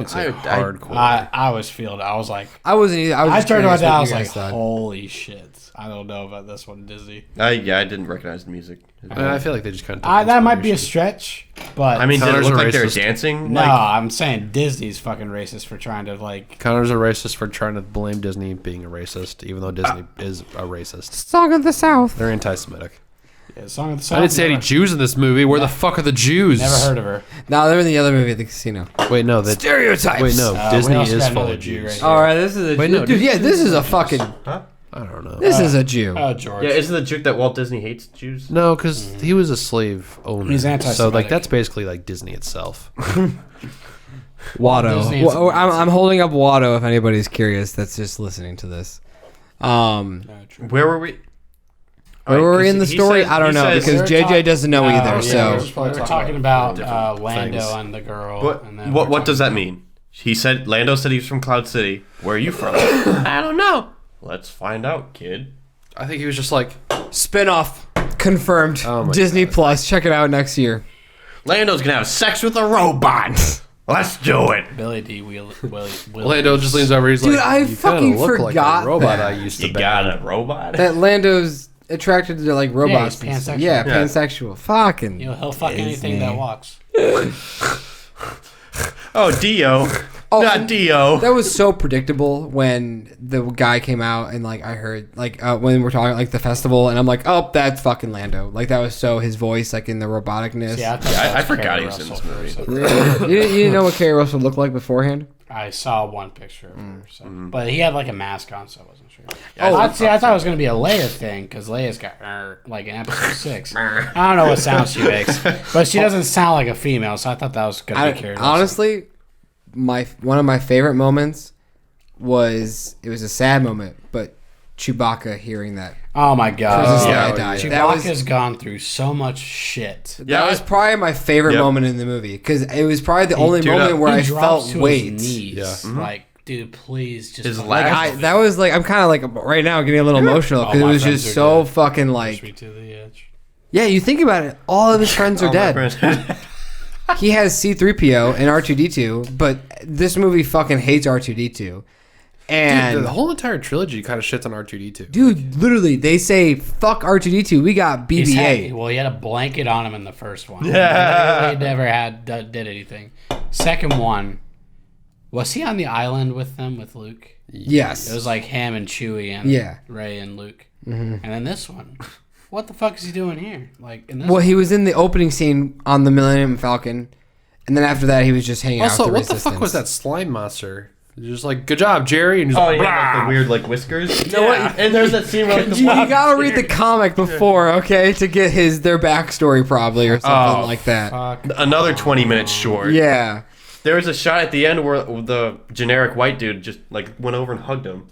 [SPEAKER 3] it's
[SPEAKER 4] I-
[SPEAKER 3] hardcore.
[SPEAKER 2] I was feeling it. I was like,
[SPEAKER 1] I wasn't. Either. I was.
[SPEAKER 2] I
[SPEAKER 1] just
[SPEAKER 2] turned
[SPEAKER 1] curious
[SPEAKER 2] it down. I
[SPEAKER 1] what
[SPEAKER 2] was
[SPEAKER 1] you
[SPEAKER 2] like,
[SPEAKER 1] guys thought.
[SPEAKER 2] holy shit. I don't know about this one, Disney.
[SPEAKER 4] Yeah, I didn't recognize the music.
[SPEAKER 3] I feel like they just kind of.
[SPEAKER 2] That might be a stretch, but
[SPEAKER 4] I mean, did it
[SPEAKER 3] Connor's
[SPEAKER 4] look
[SPEAKER 3] a
[SPEAKER 4] like they were
[SPEAKER 3] racist.
[SPEAKER 4] dancing?
[SPEAKER 2] no,
[SPEAKER 4] Like,
[SPEAKER 2] I'm saying Disney's fucking racist for trying to like.
[SPEAKER 3] Connor's a racist for trying to blame Disney being a racist, even though Disney is a racist.
[SPEAKER 1] Song of the South.
[SPEAKER 3] They're anti-Semitic.
[SPEAKER 2] Yeah, Song of the South.
[SPEAKER 3] I didn't see any Jews in this movie. Where the fuck are the Jews?
[SPEAKER 2] Never heard of her.
[SPEAKER 1] No, they're in the other movie at the casino.
[SPEAKER 3] Wait, no.
[SPEAKER 1] Stereotypes.
[SPEAKER 3] Wait, no.
[SPEAKER 2] we
[SPEAKER 3] Disney
[SPEAKER 2] also
[SPEAKER 3] is
[SPEAKER 2] got
[SPEAKER 3] full
[SPEAKER 2] another
[SPEAKER 3] of
[SPEAKER 2] Jew
[SPEAKER 3] Jews.
[SPEAKER 2] right
[SPEAKER 1] All right, this is a
[SPEAKER 3] Wait, no,
[SPEAKER 1] dude. Yeah, this is a fucking.
[SPEAKER 3] I don't know.
[SPEAKER 1] This is a Jew.
[SPEAKER 2] Oh, George.
[SPEAKER 4] yeah, isn't the joke that Walt Disney hates Jews?
[SPEAKER 3] No, because he was a slave owner.
[SPEAKER 2] He's
[SPEAKER 3] So,
[SPEAKER 2] anti-Semitic.
[SPEAKER 3] like, that's basically, like, Disney itself.
[SPEAKER 1] Watto.
[SPEAKER 2] Disney is-
[SPEAKER 1] I'm holding up Watto if anybody's curious that's just listening to this.
[SPEAKER 2] No, true.
[SPEAKER 4] Where were we?
[SPEAKER 1] Where were we in the
[SPEAKER 4] He
[SPEAKER 1] story?
[SPEAKER 4] says-
[SPEAKER 1] I don't
[SPEAKER 4] he
[SPEAKER 1] know
[SPEAKER 4] says-
[SPEAKER 1] because
[SPEAKER 2] We're
[SPEAKER 1] JJ
[SPEAKER 2] talk-
[SPEAKER 1] doesn't know either.
[SPEAKER 2] yeah,
[SPEAKER 1] So
[SPEAKER 2] we're talking about
[SPEAKER 4] different
[SPEAKER 2] Lando
[SPEAKER 3] things.
[SPEAKER 2] and the girl.
[SPEAKER 4] What?
[SPEAKER 2] and then
[SPEAKER 4] What?
[SPEAKER 2] we're
[SPEAKER 4] What does that mean? Lando said he was from Cloud City. Where are you from? I don't know. Let's find out, kid.
[SPEAKER 3] I think he was just like,
[SPEAKER 1] spin-off confirmed.
[SPEAKER 3] Oh my
[SPEAKER 1] Disney
[SPEAKER 3] God.
[SPEAKER 1] Plus. Check it out next year.
[SPEAKER 4] Lando's gonna have sex with a robot. Let's do it.
[SPEAKER 2] Billy D. Willie.
[SPEAKER 3] Lando just leans over. He's
[SPEAKER 1] Dude,
[SPEAKER 3] like,
[SPEAKER 1] I
[SPEAKER 3] you kinda
[SPEAKER 1] fucking
[SPEAKER 3] look
[SPEAKER 1] forgot
[SPEAKER 3] like a robot
[SPEAKER 1] that.
[SPEAKER 3] I used to
[SPEAKER 4] You
[SPEAKER 3] bang.
[SPEAKER 4] got a robot?
[SPEAKER 1] That Lando's attracted to like robots.
[SPEAKER 2] he's pansexual.
[SPEAKER 1] Yeah,
[SPEAKER 4] Yeah.
[SPEAKER 1] pansexual. Fucking.
[SPEAKER 2] He'll fuck anything that walks.
[SPEAKER 4] Oh, Dio.
[SPEAKER 1] Oh,
[SPEAKER 4] Not Dio.
[SPEAKER 1] That was so predictable when the guy came out and like I heard like when we're talking like the festival and I'm like, oh, that's fucking Lando. Like that was so his voice like in the roboticness.
[SPEAKER 2] Yeah, thought that
[SPEAKER 4] I
[SPEAKER 2] was
[SPEAKER 4] forgot
[SPEAKER 2] Carrie
[SPEAKER 4] he was in
[SPEAKER 2] Russell
[SPEAKER 4] this
[SPEAKER 2] for
[SPEAKER 4] movie.
[SPEAKER 2] a second.
[SPEAKER 1] you didn't know what Carrie Russell looked like beforehand?
[SPEAKER 2] I saw one picture of her, so. But he had like a mask on, so I wasn't sure.
[SPEAKER 4] Yeah,
[SPEAKER 2] I thought it was gonna be a Leia thing because Leia's got like in episode 6. I don't know what sound she makes, but she doesn't sound like a female, so I thought that was gonna be Carrie Russell.
[SPEAKER 1] Honestly, one of my favorite moments was it was a sad moment, but Chewbacca hearing that.
[SPEAKER 2] Oh my god,
[SPEAKER 1] Princess
[SPEAKER 4] yeah.
[SPEAKER 1] Leia died.
[SPEAKER 2] Chewbacca's gone through so much shit.
[SPEAKER 1] That was probably my favorite
[SPEAKER 4] Yep.
[SPEAKER 1] moment in the movie because it was probably the only
[SPEAKER 4] dude,
[SPEAKER 1] moment where
[SPEAKER 2] He
[SPEAKER 1] I
[SPEAKER 2] drops
[SPEAKER 1] felt
[SPEAKER 2] to
[SPEAKER 1] weight.
[SPEAKER 2] his knees.
[SPEAKER 3] Yeah.
[SPEAKER 2] Like, dude, please just
[SPEAKER 4] His
[SPEAKER 1] Like
[SPEAKER 4] last-
[SPEAKER 1] that was like I'm kind of like right now getting a little emotional because
[SPEAKER 2] All
[SPEAKER 1] it
[SPEAKER 2] my
[SPEAKER 1] was
[SPEAKER 2] friends
[SPEAKER 1] just
[SPEAKER 2] are
[SPEAKER 1] so
[SPEAKER 2] dead.
[SPEAKER 1] fucking
[SPEAKER 2] push
[SPEAKER 1] like
[SPEAKER 2] me to the edge.
[SPEAKER 1] yeah. You think about it, all of his friends are
[SPEAKER 4] Oh, my
[SPEAKER 1] dead.
[SPEAKER 4] friend.
[SPEAKER 1] He has C-3PO and R2-D2, but this movie fucking hates R2-D2. And
[SPEAKER 3] Dude, the whole entire trilogy kind of shits on R2D2.
[SPEAKER 1] dude, literally, they say fuck R2-D2. We got
[SPEAKER 2] He's had-
[SPEAKER 1] BB-8.
[SPEAKER 2] well, he had a blanket on him in the first one.
[SPEAKER 4] Yeah.
[SPEAKER 2] He never did anything. Second one, was he on the island with them with Luke?
[SPEAKER 1] Yes.
[SPEAKER 2] It was like him and Chewie and
[SPEAKER 1] Yeah.
[SPEAKER 2] Ray and Luke. And then this one, what the fuck is he doing here? Like in this
[SPEAKER 1] Well, he was in the opening scene on the Millennium Falcon, and then after that, he was just hanging out
[SPEAKER 3] Also,
[SPEAKER 1] with the
[SPEAKER 3] what the fuck was that
[SPEAKER 1] Resistance.
[SPEAKER 3] slime monster? Just like, good job, Jerry. And he's
[SPEAKER 4] Oh,
[SPEAKER 3] like,
[SPEAKER 4] yeah, like
[SPEAKER 3] "Blah."
[SPEAKER 4] the weird like whiskers.
[SPEAKER 1] know what?
[SPEAKER 4] And there's that scene where like, the
[SPEAKER 1] You
[SPEAKER 4] black
[SPEAKER 1] gotta read the
[SPEAKER 4] beard.
[SPEAKER 1] comic before, okay, to get their backstory probably or something
[SPEAKER 4] Oh,
[SPEAKER 1] like that.
[SPEAKER 2] fuck.
[SPEAKER 4] Another 20 minutes short.
[SPEAKER 1] Yeah.
[SPEAKER 4] There was a shot at the end where the generic white dude just like went over and hugged him.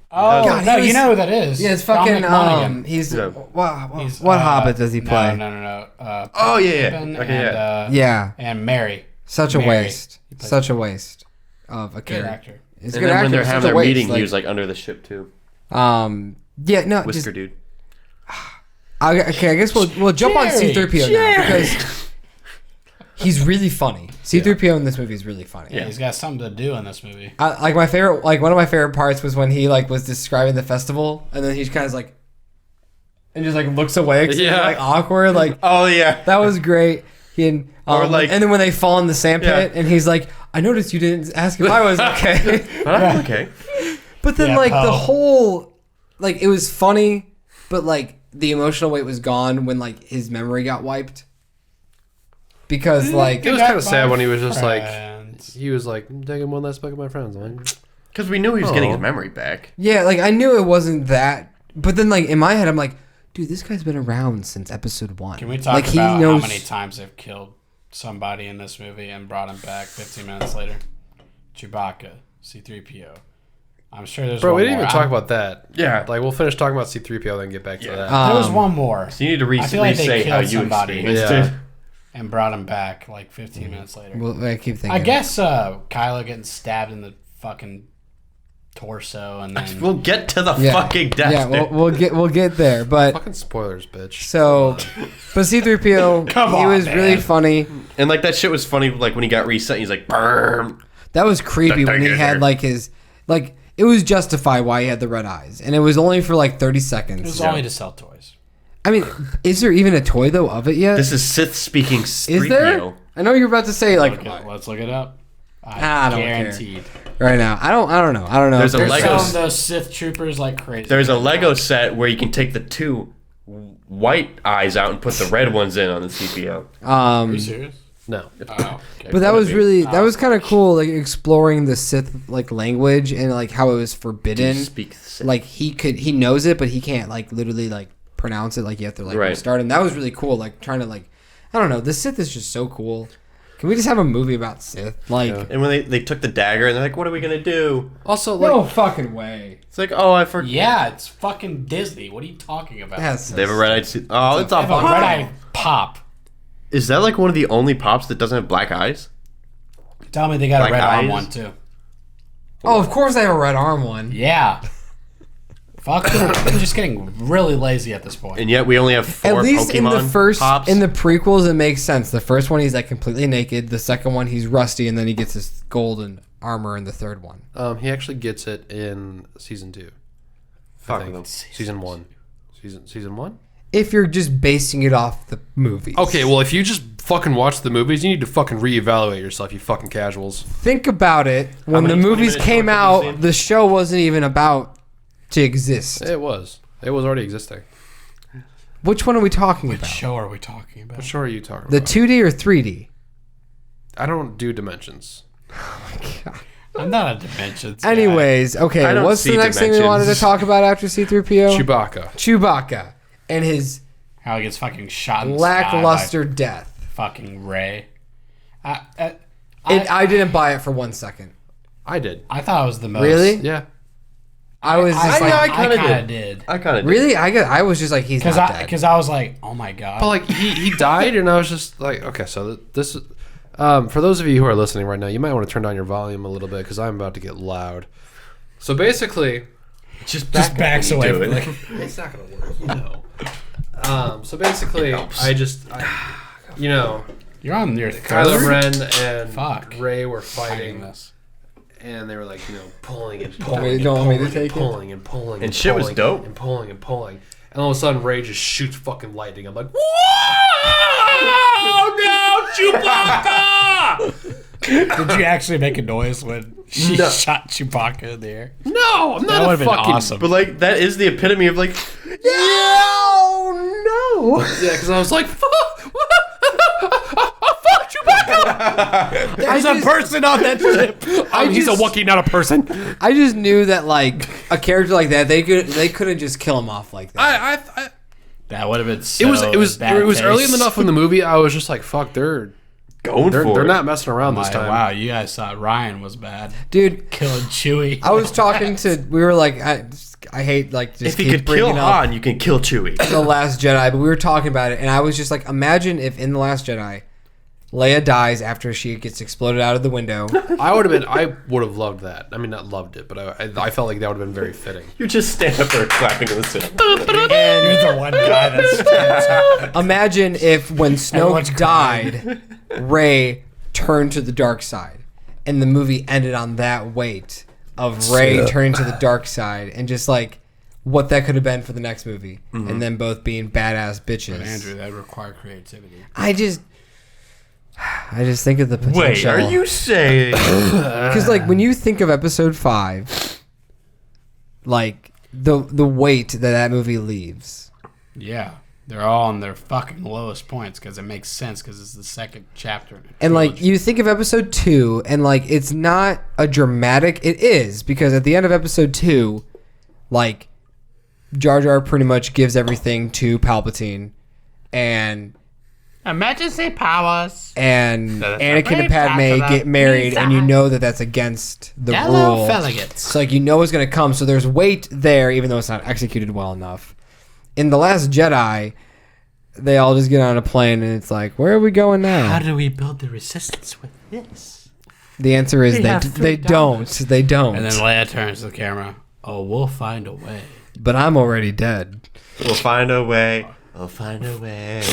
[SPEAKER 2] Oh,
[SPEAKER 1] God,
[SPEAKER 2] no,
[SPEAKER 1] he was-
[SPEAKER 2] you know who that is.
[SPEAKER 1] Yeah, it's fucking.
[SPEAKER 2] Dominic Monaghan.
[SPEAKER 1] He's
[SPEAKER 4] Yeah.
[SPEAKER 1] what Hobbit does he play?
[SPEAKER 2] No.
[SPEAKER 4] Oh, yeah.
[SPEAKER 2] Pippin
[SPEAKER 4] Okay,
[SPEAKER 2] and,
[SPEAKER 1] Yeah,
[SPEAKER 2] and Mary.
[SPEAKER 1] such a
[SPEAKER 2] Mary.
[SPEAKER 1] waste. Such a waste of a
[SPEAKER 2] Good
[SPEAKER 1] character.
[SPEAKER 2] actor.
[SPEAKER 1] He's a
[SPEAKER 4] And
[SPEAKER 1] good
[SPEAKER 4] then
[SPEAKER 1] actor.
[SPEAKER 4] when they're
[SPEAKER 1] Such
[SPEAKER 4] having
[SPEAKER 1] a
[SPEAKER 4] their
[SPEAKER 1] waste,
[SPEAKER 4] meeting,
[SPEAKER 1] like,
[SPEAKER 4] he was like under the ship too.
[SPEAKER 1] yeah, no,
[SPEAKER 4] Whisker
[SPEAKER 1] just,
[SPEAKER 4] dude.
[SPEAKER 1] okay. I guess we'll jump on
[SPEAKER 2] Jerry,
[SPEAKER 1] C-3PO now because he's really funny. C-3PO in this movie is really funny.
[SPEAKER 2] Yeah, he's got something to do in this movie.
[SPEAKER 1] Like my favorite, like one of my favorite parts was when he like was describing the festival, and then he's kind of like, and just like looks away, 'cause he's,
[SPEAKER 3] Yeah.
[SPEAKER 1] like awkward. Like
[SPEAKER 4] Oh yeah.
[SPEAKER 1] that was great. He and
[SPEAKER 4] like-
[SPEAKER 1] and then when they fall in the sandpit,
[SPEAKER 4] Yeah.
[SPEAKER 1] and he's like, I noticed you didn't ask if I was okay.
[SPEAKER 4] Okay.
[SPEAKER 1] But then
[SPEAKER 2] Yeah,
[SPEAKER 1] like the
[SPEAKER 2] Poe.
[SPEAKER 1] whole, like it was funny, but like the emotional weight was gone when like his memory got wiped. Because like
[SPEAKER 3] It was kind of sad when he was just like,
[SPEAKER 2] Friends.
[SPEAKER 3] he was like, taking one last look at my friends. I'm like,
[SPEAKER 4] Because we knew he was getting his memory back.
[SPEAKER 1] yeah, like I knew it wasn't that, but then like in my head I'm like, dude, this guy's been around since episode 1.
[SPEAKER 2] Can we talk
[SPEAKER 1] like,
[SPEAKER 2] about how many times they've killed somebody in this movie and brought him back 15 minutes later? Chewbacca, C-3PO. I'm sure there's
[SPEAKER 3] bro,
[SPEAKER 2] one
[SPEAKER 3] we didn't
[SPEAKER 2] more.
[SPEAKER 3] even talk about that.
[SPEAKER 4] Yeah.
[SPEAKER 3] Like, we'll finish talking about C-3PO, then get back to that.
[SPEAKER 2] There was
[SPEAKER 1] Um,
[SPEAKER 2] one more.
[SPEAKER 4] So you need to
[SPEAKER 2] I feel like they
[SPEAKER 4] say how
[SPEAKER 2] killed
[SPEAKER 4] you
[SPEAKER 2] somebody.
[SPEAKER 4] experienced
[SPEAKER 3] Yeah.
[SPEAKER 4] it.
[SPEAKER 2] And brought him back like 15 minutes later.
[SPEAKER 1] Well, I keep thinking.
[SPEAKER 2] I guess Kylo getting stabbed in the fucking torso and then...
[SPEAKER 4] We'll get to the
[SPEAKER 1] Yeah.
[SPEAKER 4] fucking death.
[SPEAKER 1] Yeah, we'll get there, but
[SPEAKER 3] Fucking spoilers, bitch.
[SPEAKER 1] so, but C-3PO,
[SPEAKER 2] Come
[SPEAKER 1] he
[SPEAKER 2] on,
[SPEAKER 1] was really
[SPEAKER 2] man.
[SPEAKER 1] funny.
[SPEAKER 4] And like that shit was funny. Like when he got reset, he's like, "Burn."
[SPEAKER 1] That was creepy when he had like his like. It was justified why he had the red eyes, and it was only for like 30
[SPEAKER 2] It
[SPEAKER 1] seconds.
[SPEAKER 2] was only to sell toys.
[SPEAKER 1] I mean, is there even a toy though of it yet?
[SPEAKER 4] This is Sith speaking.
[SPEAKER 1] Is there? I know you're about to say like
[SPEAKER 2] Okay, let's look it up.
[SPEAKER 1] I don't care.
[SPEAKER 2] Guaranteed.
[SPEAKER 1] right now. I don't know.
[SPEAKER 4] There's a
[SPEAKER 2] They're
[SPEAKER 4] Lego.
[SPEAKER 2] selling those Sith troopers like crazy.
[SPEAKER 4] There's a Lego set where you can take the two white eyes out and put the red ones in on the CPO.
[SPEAKER 2] Are you serious?
[SPEAKER 3] No.
[SPEAKER 2] Oh, okay.
[SPEAKER 1] But that was
[SPEAKER 4] be.
[SPEAKER 1] really that was kind of cool, like exploring the Sith like language and like how it was forbidden.
[SPEAKER 4] Speak Sith.
[SPEAKER 1] Like he knows it, but he can't like literally like pronounce it. Like you have to like
[SPEAKER 4] Right.
[SPEAKER 1] restart. And that was really cool. Like trying to like, I don't know. The Sith is just so cool. Can we just have a movie about Sith? Like,
[SPEAKER 4] And when they took the dagger and they're like, "What are we gonna do?"
[SPEAKER 3] Also, like,
[SPEAKER 1] no fucking way.
[SPEAKER 4] It's like, "Oh, I forgot."
[SPEAKER 2] Yeah, it's fucking Disney. What are you talking about?
[SPEAKER 1] That's so
[SPEAKER 4] They have a red-eyed. Oh, it's
[SPEAKER 2] They
[SPEAKER 4] a
[SPEAKER 2] have a red eye pop.
[SPEAKER 4] Is that like one of the only pops that doesn't have black eyes?
[SPEAKER 2] Tell me they got
[SPEAKER 4] Black
[SPEAKER 2] a red arm
[SPEAKER 4] eyes?
[SPEAKER 2] one too.
[SPEAKER 1] Oh, of course they have a red arm one.
[SPEAKER 2] Yeah. Fuck them. I'm just getting really lazy at this point.
[SPEAKER 4] And yet we only have four
[SPEAKER 1] At least
[SPEAKER 4] Pokemon
[SPEAKER 1] in the first,
[SPEAKER 4] pops.
[SPEAKER 1] in the prequels, it makes sense. The first one, he's like completely naked. The second one, he's rusty, and then he gets his golden armor in the third one.
[SPEAKER 3] he actually gets it in season 2.
[SPEAKER 4] Fuck
[SPEAKER 3] I think.
[SPEAKER 4] them.
[SPEAKER 3] Season 1. Season 1?
[SPEAKER 1] If you're just basing it off the movies.
[SPEAKER 3] Okay, well, if you just fucking watch the movies, you need to fucking reevaluate yourself, you fucking casuals.
[SPEAKER 1] Think about it. When the
[SPEAKER 4] many
[SPEAKER 1] movies
[SPEAKER 4] 20-minute
[SPEAKER 1] came
[SPEAKER 4] shorts have you
[SPEAKER 1] out,
[SPEAKER 4] seen?
[SPEAKER 1] the show wasn't even about to exist.
[SPEAKER 3] It was. It was already existing.
[SPEAKER 1] Which one are we talking
[SPEAKER 2] What
[SPEAKER 1] about?
[SPEAKER 2] show are we talking about?
[SPEAKER 3] What show are you talking
[SPEAKER 1] The
[SPEAKER 3] about?
[SPEAKER 1] 2D or 3D?
[SPEAKER 3] I don't do dimensions.
[SPEAKER 2] I'm not a Dimensions guy.
[SPEAKER 1] Anyways, okay,
[SPEAKER 4] I don't
[SPEAKER 1] what's the
[SPEAKER 4] see
[SPEAKER 1] next thing we wanted to
[SPEAKER 4] dimensions.
[SPEAKER 1] talk about after C-3PO?
[SPEAKER 3] Chewbacca.
[SPEAKER 1] Chewbacca and his
[SPEAKER 2] How he gets fucking shot in the sky
[SPEAKER 1] lackluster
[SPEAKER 2] by
[SPEAKER 1] death.
[SPEAKER 2] fucking Ray. I
[SPEAKER 1] I didn't buy it for 1 second.
[SPEAKER 3] I did.
[SPEAKER 2] thought it was the most.
[SPEAKER 1] Really?
[SPEAKER 3] Yeah.
[SPEAKER 1] I was just like,
[SPEAKER 4] I kinda
[SPEAKER 2] kinda
[SPEAKER 4] did.
[SPEAKER 2] did.
[SPEAKER 4] I kind of
[SPEAKER 1] really? I was just like, he's not dead.
[SPEAKER 2] Because I was like, oh my god.
[SPEAKER 3] But, like, he died, and I was just like, okay, so this is... for those of you who are listening right now, you might want to turn down your volume a little bit, because I'm about to get loud. So, basically...
[SPEAKER 4] just
[SPEAKER 2] backs away
[SPEAKER 4] do
[SPEAKER 2] from
[SPEAKER 4] it.
[SPEAKER 3] It's not going to work, you know. So, basically, you know...
[SPEAKER 2] You're on your
[SPEAKER 3] Kylo
[SPEAKER 2] third
[SPEAKER 3] Ren and
[SPEAKER 2] Fuck.
[SPEAKER 3] Ray were
[SPEAKER 2] fighting
[SPEAKER 3] fighting,
[SPEAKER 2] this.
[SPEAKER 3] and they were like, you know, pulling and
[SPEAKER 1] want me-
[SPEAKER 3] pulling and
[SPEAKER 1] don't want me to
[SPEAKER 3] pulling and
[SPEAKER 1] take it?
[SPEAKER 3] pulling and pulling
[SPEAKER 4] And shit was
[SPEAKER 3] pulling
[SPEAKER 4] dope.
[SPEAKER 3] and pulling and pulling, and all of a sudden Ray just shoots fucking lightning. I'm like, whoa, no, Chewbacca!
[SPEAKER 2] Did you actually make a noise when she shot Chewbacca in the air?
[SPEAKER 3] No, I'm
[SPEAKER 2] That
[SPEAKER 3] not a
[SPEAKER 2] would have been
[SPEAKER 3] fucking.
[SPEAKER 2] awesome.
[SPEAKER 4] But like that is the epitome of like,
[SPEAKER 1] no.
[SPEAKER 3] Yeah, because I was like, fuck Chewbacca!
[SPEAKER 2] There's a person on that ship.
[SPEAKER 3] He's a Wookiee, not a person.
[SPEAKER 1] I just knew that like a character like that, they couldn't just kill him off like that.
[SPEAKER 3] I
[SPEAKER 2] That would have been so
[SPEAKER 3] it was
[SPEAKER 2] bad
[SPEAKER 3] early
[SPEAKER 2] taste.
[SPEAKER 3] enough in the movie. I was just like, fuck, they're
[SPEAKER 4] going for
[SPEAKER 3] They're
[SPEAKER 4] it.
[SPEAKER 3] not messing around this time.
[SPEAKER 2] Wow, you guys thought Ryan was bad.
[SPEAKER 1] Dude,
[SPEAKER 2] Killing Chewie.
[SPEAKER 1] I was talking to. We were like, I hate like just
[SPEAKER 4] If you
[SPEAKER 1] keep
[SPEAKER 4] could kill
[SPEAKER 1] bringing up
[SPEAKER 4] Han, you can kill Chewie.
[SPEAKER 1] The Last Jedi, but we were talking about it, and I was just like, imagine if in The Last Jedi, Leia dies after she gets exploded out of the window.
[SPEAKER 3] I would have loved that. I mean, not loved it, but I felt like that would have been very fitting.
[SPEAKER 4] You just stand up there clapping in the cinema.
[SPEAKER 2] You're the one guy that's
[SPEAKER 1] Imagine if when
[SPEAKER 2] Everyone's
[SPEAKER 1] Snoke died, Rey turned to the dark side, and the movie ended on that weight of Rey turning to the dark side, and just like what that could have been for the next movie, and then both being badass bitches.
[SPEAKER 2] But Andrew, that require creativity.
[SPEAKER 1] I just think of the potential.
[SPEAKER 4] Wait, are you saying?
[SPEAKER 1] Because like when you think of Episode 5, like the weight that movie leaves.
[SPEAKER 2] Yeah. They're all on their fucking lowest points because it makes sense because it's the second chapter. In a
[SPEAKER 1] And like
[SPEAKER 2] trilogy.
[SPEAKER 1] you think of Episode 2, and like it's not a dramatic. It is, because at the end of Episode 2, like Jar Jar pretty much gives everything to Palpatine, and
[SPEAKER 2] emergency powers.
[SPEAKER 1] and
[SPEAKER 2] That's
[SPEAKER 1] Anakin
[SPEAKER 2] a
[SPEAKER 1] and Padme
[SPEAKER 2] great
[SPEAKER 1] get married, and you
[SPEAKER 2] design.
[SPEAKER 1] know that that's against the
[SPEAKER 2] Yellow
[SPEAKER 1] rule.
[SPEAKER 2] Feligates.
[SPEAKER 1] So like you know it's gonna come. So there's weight there, even though it's not executed well enough. In The Last Jedi, they all just get on a plane, and it's like, where are we going now?
[SPEAKER 2] How do we build the resistance with this?
[SPEAKER 1] The answer is they
[SPEAKER 2] $3.
[SPEAKER 1] don't. They don't.
[SPEAKER 2] And then Leia turns to the camera. Oh, we'll find a way.
[SPEAKER 1] But I'm already dead.
[SPEAKER 4] We'll find a way. We'll find a way.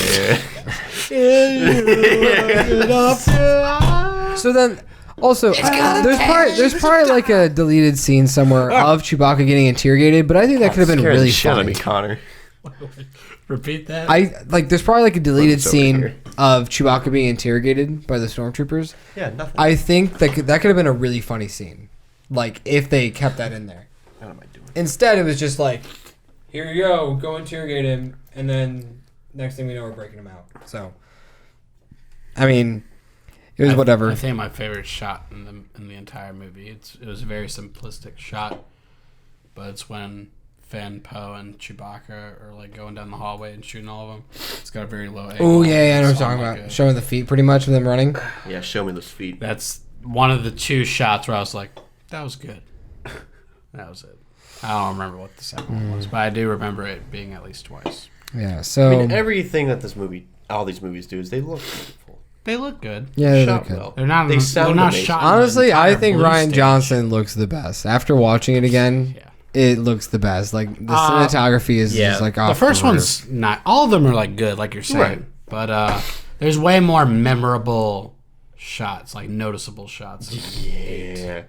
[SPEAKER 1] So then, also, there's probably like a deleted scene somewhere of Chewbacca getting interrogated, but I think that could have been
[SPEAKER 4] Scared the
[SPEAKER 1] really
[SPEAKER 4] shit out of
[SPEAKER 1] funny.
[SPEAKER 4] me, Connor.
[SPEAKER 2] Repeat that.
[SPEAKER 1] There's probably like a deleted
[SPEAKER 4] What's over
[SPEAKER 1] scene
[SPEAKER 4] here?
[SPEAKER 1] of Chewbacca being interrogated by the stormtroopers.
[SPEAKER 4] Yeah, nothing.
[SPEAKER 1] I think that could have been a really funny scene, like if they kept that in there.
[SPEAKER 4] What am I doing?
[SPEAKER 1] Instead, it was just like, here you go interrogate him, and then next thing we know, we're breaking him out. So, I mean, it was whatever.
[SPEAKER 2] I think my favorite shot in the entire movie. It was a very simplistic shot, but it's when Finn, Poe, and Chewbacca are like going down the hallway and shooting all of them. It's got a very low angle.
[SPEAKER 1] Oh yeah, I know what
[SPEAKER 2] It's
[SPEAKER 1] you're
[SPEAKER 2] on,
[SPEAKER 1] talking
[SPEAKER 2] like,
[SPEAKER 1] about. Showing the feet, pretty much, of them running.
[SPEAKER 4] Yeah, show me those feet.
[SPEAKER 2] That's one of the two shots where I was like, that was good. That was it. I don't remember what the second one was, but I do remember it being at least twice.
[SPEAKER 1] Yeah. So.
[SPEAKER 4] I mean, everything that all these movies do is they look beautiful.
[SPEAKER 2] They look good.
[SPEAKER 1] yeah, they
[SPEAKER 4] Shot
[SPEAKER 1] look good.
[SPEAKER 4] well.
[SPEAKER 2] They're not.
[SPEAKER 4] They
[SPEAKER 2] They're
[SPEAKER 4] sound
[SPEAKER 2] not
[SPEAKER 4] amazing.
[SPEAKER 2] shot. in the
[SPEAKER 1] Honestly, I
[SPEAKER 2] entire
[SPEAKER 1] think
[SPEAKER 2] blue
[SPEAKER 1] Ryan
[SPEAKER 2] stage.
[SPEAKER 1] Johnson looks the best. After watching it again,
[SPEAKER 2] Yeah.
[SPEAKER 1] it looks the best. Like the cinematography is just like off
[SPEAKER 2] The first
[SPEAKER 1] roof.
[SPEAKER 2] one's not. All of them are like good, like you're saying.
[SPEAKER 4] Right.
[SPEAKER 2] But there's way more memorable shots, like noticeable shots.
[SPEAKER 4] Yeah.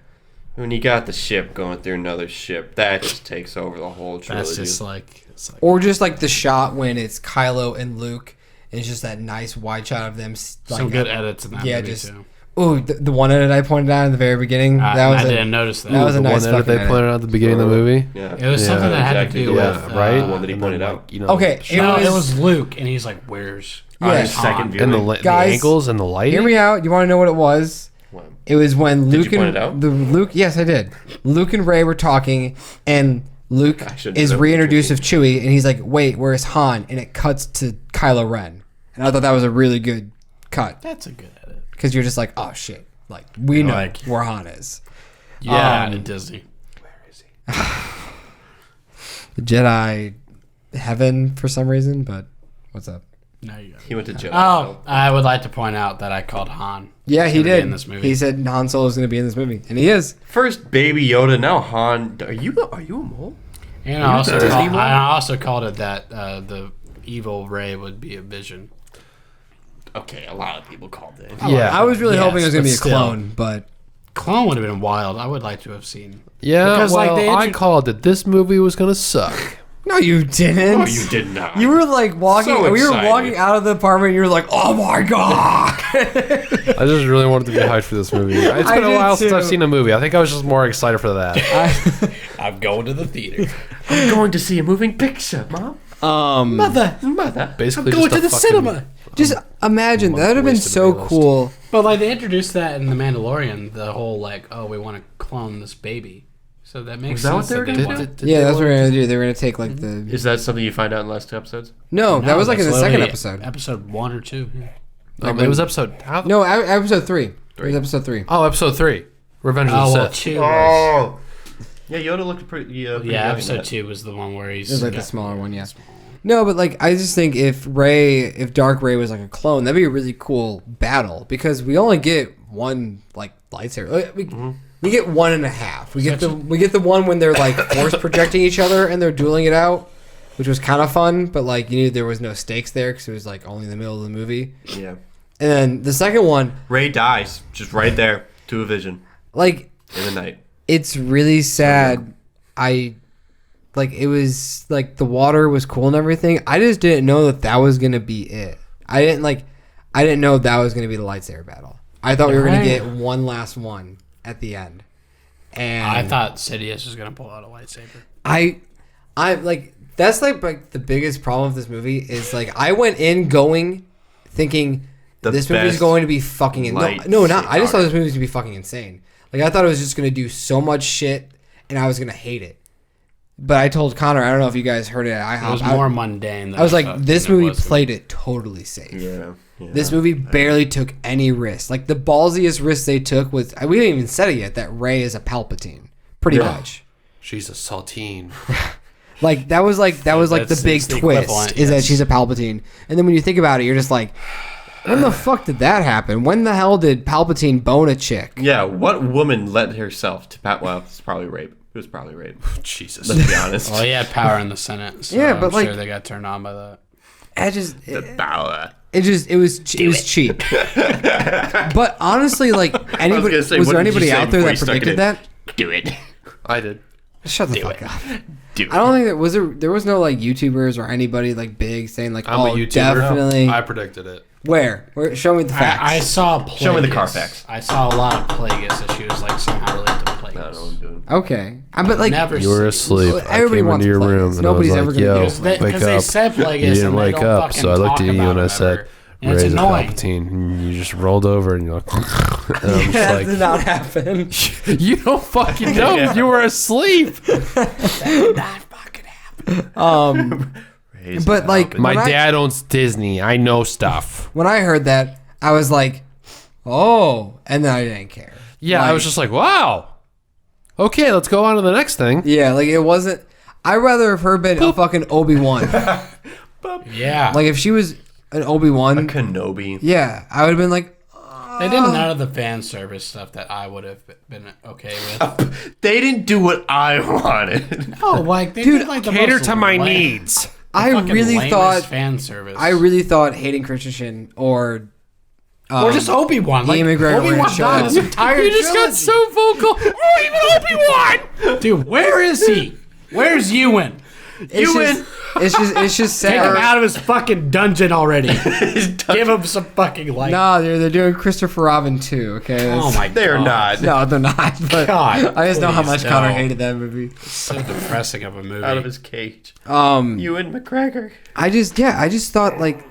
[SPEAKER 4] When you got the ship going through another ship, that just takes over the whole trilogy.
[SPEAKER 2] That's just like. It's like
[SPEAKER 1] Or just like the shot when it's Kylo and Luke. And it's just that nice wide shot of them. Like,
[SPEAKER 2] some good edits in that
[SPEAKER 1] yeah,
[SPEAKER 2] movie
[SPEAKER 1] just
[SPEAKER 2] too.
[SPEAKER 1] oh, the one edit I pointed out in the very beginning. That was
[SPEAKER 2] I
[SPEAKER 1] a,
[SPEAKER 2] didn't notice that.
[SPEAKER 1] that was a
[SPEAKER 3] The
[SPEAKER 1] nice
[SPEAKER 3] one edit
[SPEAKER 1] fucking
[SPEAKER 3] they
[SPEAKER 1] edit.
[SPEAKER 3] pointed out at the beginning of the movie.
[SPEAKER 4] Yeah.
[SPEAKER 2] It was
[SPEAKER 3] Yeah,
[SPEAKER 2] something that had
[SPEAKER 4] exactly
[SPEAKER 2] to do
[SPEAKER 4] the
[SPEAKER 2] with
[SPEAKER 4] one-
[SPEAKER 3] right?
[SPEAKER 4] the one that he
[SPEAKER 3] And
[SPEAKER 4] pointed
[SPEAKER 3] then,
[SPEAKER 4] out.
[SPEAKER 3] like, you know,
[SPEAKER 1] Okay,
[SPEAKER 2] No, it was Luke, and he's like, "Where's
[SPEAKER 4] On
[SPEAKER 1] Yeah.
[SPEAKER 4] his second viewing.
[SPEAKER 3] and the
[SPEAKER 1] Guys,
[SPEAKER 3] angles and the light.
[SPEAKER 1] Hear me out. You want to know what it was?
[SPEAKER 4] What?
[SPEAKER 1] It was when Luke
[SPEAKER 4] you point
[SPEAKER 1] and
[SPEAKER 4] it out?
[SPEAKER 1] the Luke. Yes, I did. Luke and Ray were talking, and Luke
[SPEAKER 4] I shouldn't
[SPEAKER 1] is
[SPEAKER 4] have
[SPEAKER 1] reintroduced of Chewie, and he's like, "Wait, where's Han?" And it cuts to Kylo Ren, and I thought that was a really good cut
[SPEAKER 2] That's a good edit.
[SPEAKER 1] because you're just like, "Oh shit!" Like we know
[SPEAKER 2] Like-
[SPEAKER 1] where Han is.
[SPEAKER 2] Yeah, in Disney.
[SPEAKER 1] The Jedi heaven for some reason, but what's up?
[SPEAKER 2] No, you got it.
[SPEAKER 4] He went to Jedi.
[SPEAKER 2] Oh, I would like to point out that I called Han.
[SPEAKER 1] Yeah, he
[SPEAKER 2] gonna be
[SPEAKER 1] did.
[SPEAKER 2] in this movie.
[SPEAKER 1] He said Han Solo is going to be in this movie, and he is.
[SPEAKER 4] First Baby Yoda, now Han. Are you a mole?
[SPEAKER 2] And I also,
[SPEAKER 4] Disney
[SPEAKER 2] called,
[SPEAKER 4] one?
[SPEAKER 2] I also called it that the evil Rey would be a vision.
[SPEAKER 4] Okay, a lot of people called it.
[SPEAKER 3] Yeah,
[SPEAKER 1] I was really
[SPEAKER 2] Yes,
[SPEAKER 1] hoping it was going to
[SPEAKER 2] but
[SPEAKER 1] be a
[SPEAKER 2] still.
[SPEAKER 1] clone, but
[SPEAKER 2] Clone would have been wild. I would like to have seen.
[SPEAKER 3] yeah.
[SPEAKER 2] Because, like,
[SPEAKER 3] Well,
[SPEAKER 2] they
[SPEAKER 3] I
[SPEAKER 2] intro-
[SPEAKER 3] called it. This movie was gonna suck.
[SPEAKER 1] no, you didn't.
[SPEAKER 4] No, you did not.
[SPEAKER 1] You were like walking.
[SPEAKER 4] So
[SPEAKER 1] we were
[SPEAKER 4] excited.
[SPEAKER 1] walking out of the apartment. And you were like, "Oh my god!"
[SPEAKER 3] I just really wanted to be hyped for this movie. It's
[SPEAKER 1] I
[SPEAKER 3] been a
[SPEAKER 1] did
[SPEAKER 3] while since I've
[SPEAKER 1] too.
[SPEAKER 3] seen a movie. I think I was just more excited for that.
[SPEAKER 2] I'm going to the theater.
[SPEAKER 4] I'm going to see a moving picture, Mom.
[SPEAKER 2] Mother,
[SPEAKER 3] Basically,
[SPEAKER 2] I'm going
[SPEAKER 3] just
[SPEAKER 2] to
[SPEAKER 3] a
[SPEAKER 2] the
[SPEAKER 3] fucking-
[SPEAKER 2] cinema.
[SPEAKER 1] Just imagine that would have been
[SPEAKER 3] wasted
[SPEAKER 1] so
[SPEAKER 3] playlist.
[SPEAKER 1] cool.
[SPEAKER 2] But like they introduced that in The Mandalorian, the whole like, oh, we want to clone this baby. So that makes
[SPEAKER 4] Was that
[SPEAKER 2] sense.
[SPEAKER 4] what they were
[SPEAKER 2] that
[SPEAKER 4] gonna
[SPEAKER 2] want-
[SPEAKER 4] do?
[SPEAKER 1] Yeah, that's what we're gonna do. They were gonna take like the.
[SPEAKER 4] Is that something you find out in the last two episodes?
[SPEAKER 1] No, that was like in
[SPEAKER 2] that's
[SPEAKER 1] the second
[SPEAKER 2] literally
[SPEAKER 1] episode.
[SPEAKER 2] Episode 1 or 2. Yeah.
[SPEAKER 3] It was episode.
[SPEAKER 1] No, episode 3. It was episode 3.
[SPEAKER 3] Oh, episode 3. Revenge of the Sith.
[SPEAKER 2] 2 was,
[SPEAKER 4] Yeah, Yoda looked pretty. Pretty young
[SPEAKER 2] episode
[SPEAKER 4] in that.
[SPEAKER 2] 2 was the one where he's.
[SPEAKER 1] It was like the smaller one, yeah. No, but like I just think if Dark Rey was like a clone, that'd be a really cool battle because we only get one like lightsaber. We get 1.5. We get the one when they're like force projecting each other and they're dueling it out, which was kind of fun. But like you knew there was no stakes there because it was like only in the middle of the movie.
[SPEAKER 4] Yeah.
[SPEAKER 1] And then the second one,
[SPEAKER 4] Rey dies just right there to a vision
[SPEAKER 1] like
[SPEAKER 4] in the night.
[SPEAKER 1] It's really sad. It was like the water was cool and everything. I just didn't know that was gonna be it. I didn't know that was gonna be the lightsaber battle. I thought we were gonna get one last one at the end. And
[SPEAKER 2] I thought Sidious was gonna pull out a lightsaber.
[SPEAKER 1] I like that's like the biggest problem with this movie is like I went in going thinking this movie is going to be fucking no, not. I just thought this movie was gonna be fucking insane. Like I thought it was just gonna do so much shit and I was gonna hate it. But I told Connor, I don't know if you guys heard it.
[SPEAKER 2] It was more mundane.
[SPEAKER 1] I was like, this movie played it totally safe.
[SPEAKER 4] Yeah.
[SPEAKER 1] This movie barely took any risks. Like the ballsiest risk they took was we didn't even said it yet that Rey is a Palpatine, pretty much.
[SPEAKER 3] She's a saltine.
[SPEAKER 1] Like that was like the big twist is that she's a Palpatine. And then when you think about it, you're just like, when the fuck did that happen? When the hell did Palpatine bone a chick?
[SPEAKER 4] Yeah, what woman led herself to well, it's probably rape. It was probably rape.
[SPEAKER 3] Jesus.
[SPEAKER 4] Let's be honest.
[SPEAKER 2] Well, he had power in the Senate. So
[SPEAKER 1] Yeah, but
[SPEAKER 2] I'm
[SPEAKER 1] like-
[SPEAKER 2] sure they got turned on by that.
[SPEAKER 4] The power.
[SPEAKER 1] It was cheap. But honestly, like anybody
[SPEAKER 4] gonna say,
[SPEAKER 1] was
[SPEAKER 4] what
[SPEAKER 1] there
[SPEAKER 4] did you
[SPEAKER 1] anybody
[SPEAKER 4] say
[SPEAKER 1] out there
[SPEAKER 4] before
[SPEAKER 1] that
[SPEAKER 4] you stuck it
[SPEAKER 1] predicted
[SPEAKER 4] in?
[SPEAKER 1] that?
[SPEAKER 4] Do it.
[SPEAKER 3] I did.
[SPEAKER 1] Shut the fuck up.
[SPEAKER 4] Do it.
[SPEAKER 1] I don't think there was no like YouTubers or anybody like big saying like
[SPEAKER 3] I'm a YouTuber.
[SPEAKER 1] definitely
[SPEAKER 3] I predicted it.
[SPEAKER 1] where show me the facts.
[SPEAKER 2] I saw Plagueis.
[SPEAKER 4] Show me the Carfax.
[SPEAKER 2] I saw a lot of Plagueis that she was like somehow related to Plagueis.
[SPEAKER 4] I don't know what I'm doing.
[SPEAKER 1] Okay, but like
[SPEAKER 2] Never
[SPEAKER 3] You were
[SPEAKER 2] seen it.
[SPEAKER 3] asleep.
[SPEAKER 1] Well,
[SPEAKER 3] I
[SPEAKER 1] everybody
[SPEAKER 3] came
[SPEAKER 1] wants
[SPEAKER 3] into your
[SPEAKER 1] Plagueis.
[SPEAKER 3] room and
[SPEAKER 1] Nobody's
[SPEAKER 3] I
[SPEAKER 1] ever
[SPEAKER 3] was like,
[SPEAKER 1] gonna
[SPEAKER 3] yo,
[SPEAKER 1] do it.
[SPEAKER 3] wake
[SPEAKER 2] Because they
[SPEAKER 3] up.
[SPEAKER 2] said Plagueis
[SPEAKER 3] You didn't
[SPEAKER 2] and they
[SPEAKER 3] wake
[SPEAKER 2] don't
[SPEAKER 3] up,
[SPEAKER 2] fucking
[SPEAKER 3] so I looked at
[SPEAKER 2] talk
[SPEAKER 3] you
[SPEAKER 2] about
[SPEAKER 3] and I
[SPEAKER 2] it
[SPEAKER 3] said,
[SPEAKER 2] ever. And it's
[SPEAKER 3] Rey's a
[SPEAKER 2] annoying.
[SPEAKER 3] Palpatine. And you just rolled over and you're like, and I'm
[SPEAKER 1] that
[SPEAKER 3] just
[SPEAKER 1] did not happen.
[SPEAKER 3] like, you don't fucking know.
[SPEAKER 4] Yeah.
[SPEAKER 3] You were asleep.
[SPEAKER 2] Not fucking happen.
[SPEAKER 1] But like
[SPEAKER 3] My
[SPEAKER 1] when I-
[SPEAKER 3] dad owns Disney. I know stuff.
[SPEAKER 1] when I heard that, I was like, oh, and then I didn't care.
[SPEAKER 3] Yeah,
[SPEAKER 1] Like,
[SPEAKER 3] I was just like, wow. Okay, let's go on to the next thing.
[SPEAKER 1] yeah, like it wasn't. I'd rather have her been a fucking Obi-Wan.
[SPEAKER 2] Yeah.
[SPEAKER 1] Like if she was an Obi-Wan,
[SPEAKER 4] Kenobi.
[SPEAKER 1] yeah, I would have been like,
[SPEAKER 2] they did none of the fan service stuff that I would have been okay with.
[SPEAKER 4] They didn't do what I wanted.
[SPEAKER 2] No, like they
[SPEAKER 1] Dude,
[SPEAKER 2] did like the
[SPEAKER 3] Cater
[SPEAKER 2] most
[SPEAKER 3] to my
[SPEAKER 2] lame-
[SPEAKER 3] needs.
[SPEAKER 1] I
[SPEAKER 2] fucking
[SPEAKER 1] really
[SPEAKER 2] lamest
[SPEAKER 1] thought
[SPEAKER 2] fan service.
[SPEAKER 1] Hayden Christensen or
[SPEAKER 2] or just Obi-Wan. Like,
[SPEAKER 1] Ian McGregor
[SPEAKER 2] Obi-Wan
[SPEAKER 1] wouldn't show
[SPEAKER 2] died
[SPEAKER 1] up.
[SPEAKER 2] this entire
[SPEAKER 3] You just got
[SPEAKER 2] trilogy.
[SPEAKER 3] so vocal. Oh, even Obi-Wan.
[SPEAKER 2] Dude, where is he? Where's Ewan?
[SPEAKER 1] It's just
[SPEAKER 2] Take him
[SPEAKER 1] sad.
[SPEAKER 2] out of his fucking dungeon already. Give him some fucking light.
[SPEAKER 1] No, they're doing Christopher Robin too. Okay.
[SPEAKER 2] Oh my
[SPEAKER 4] They're
[SPEAKER 2] god.
[SPEAKER 4] not.
[SPEAKER 1] No, they're not. But
[SPEAKER 2] God,
[SPEAKER 1] I just know how
[SPEAKER 2] please,
[SPEAKER 1] much
[SPEAKER 2] no.
[SPEAKER 1] Connor hated that movie.
[SPEAKER 2] So depressing of a movie.
[SPEAKER 4] Out of his cage.
[SPEAKER 1] Um,
[SPEAKER 4] Ewan McGregor.
[SPEAKER 1] I just thought like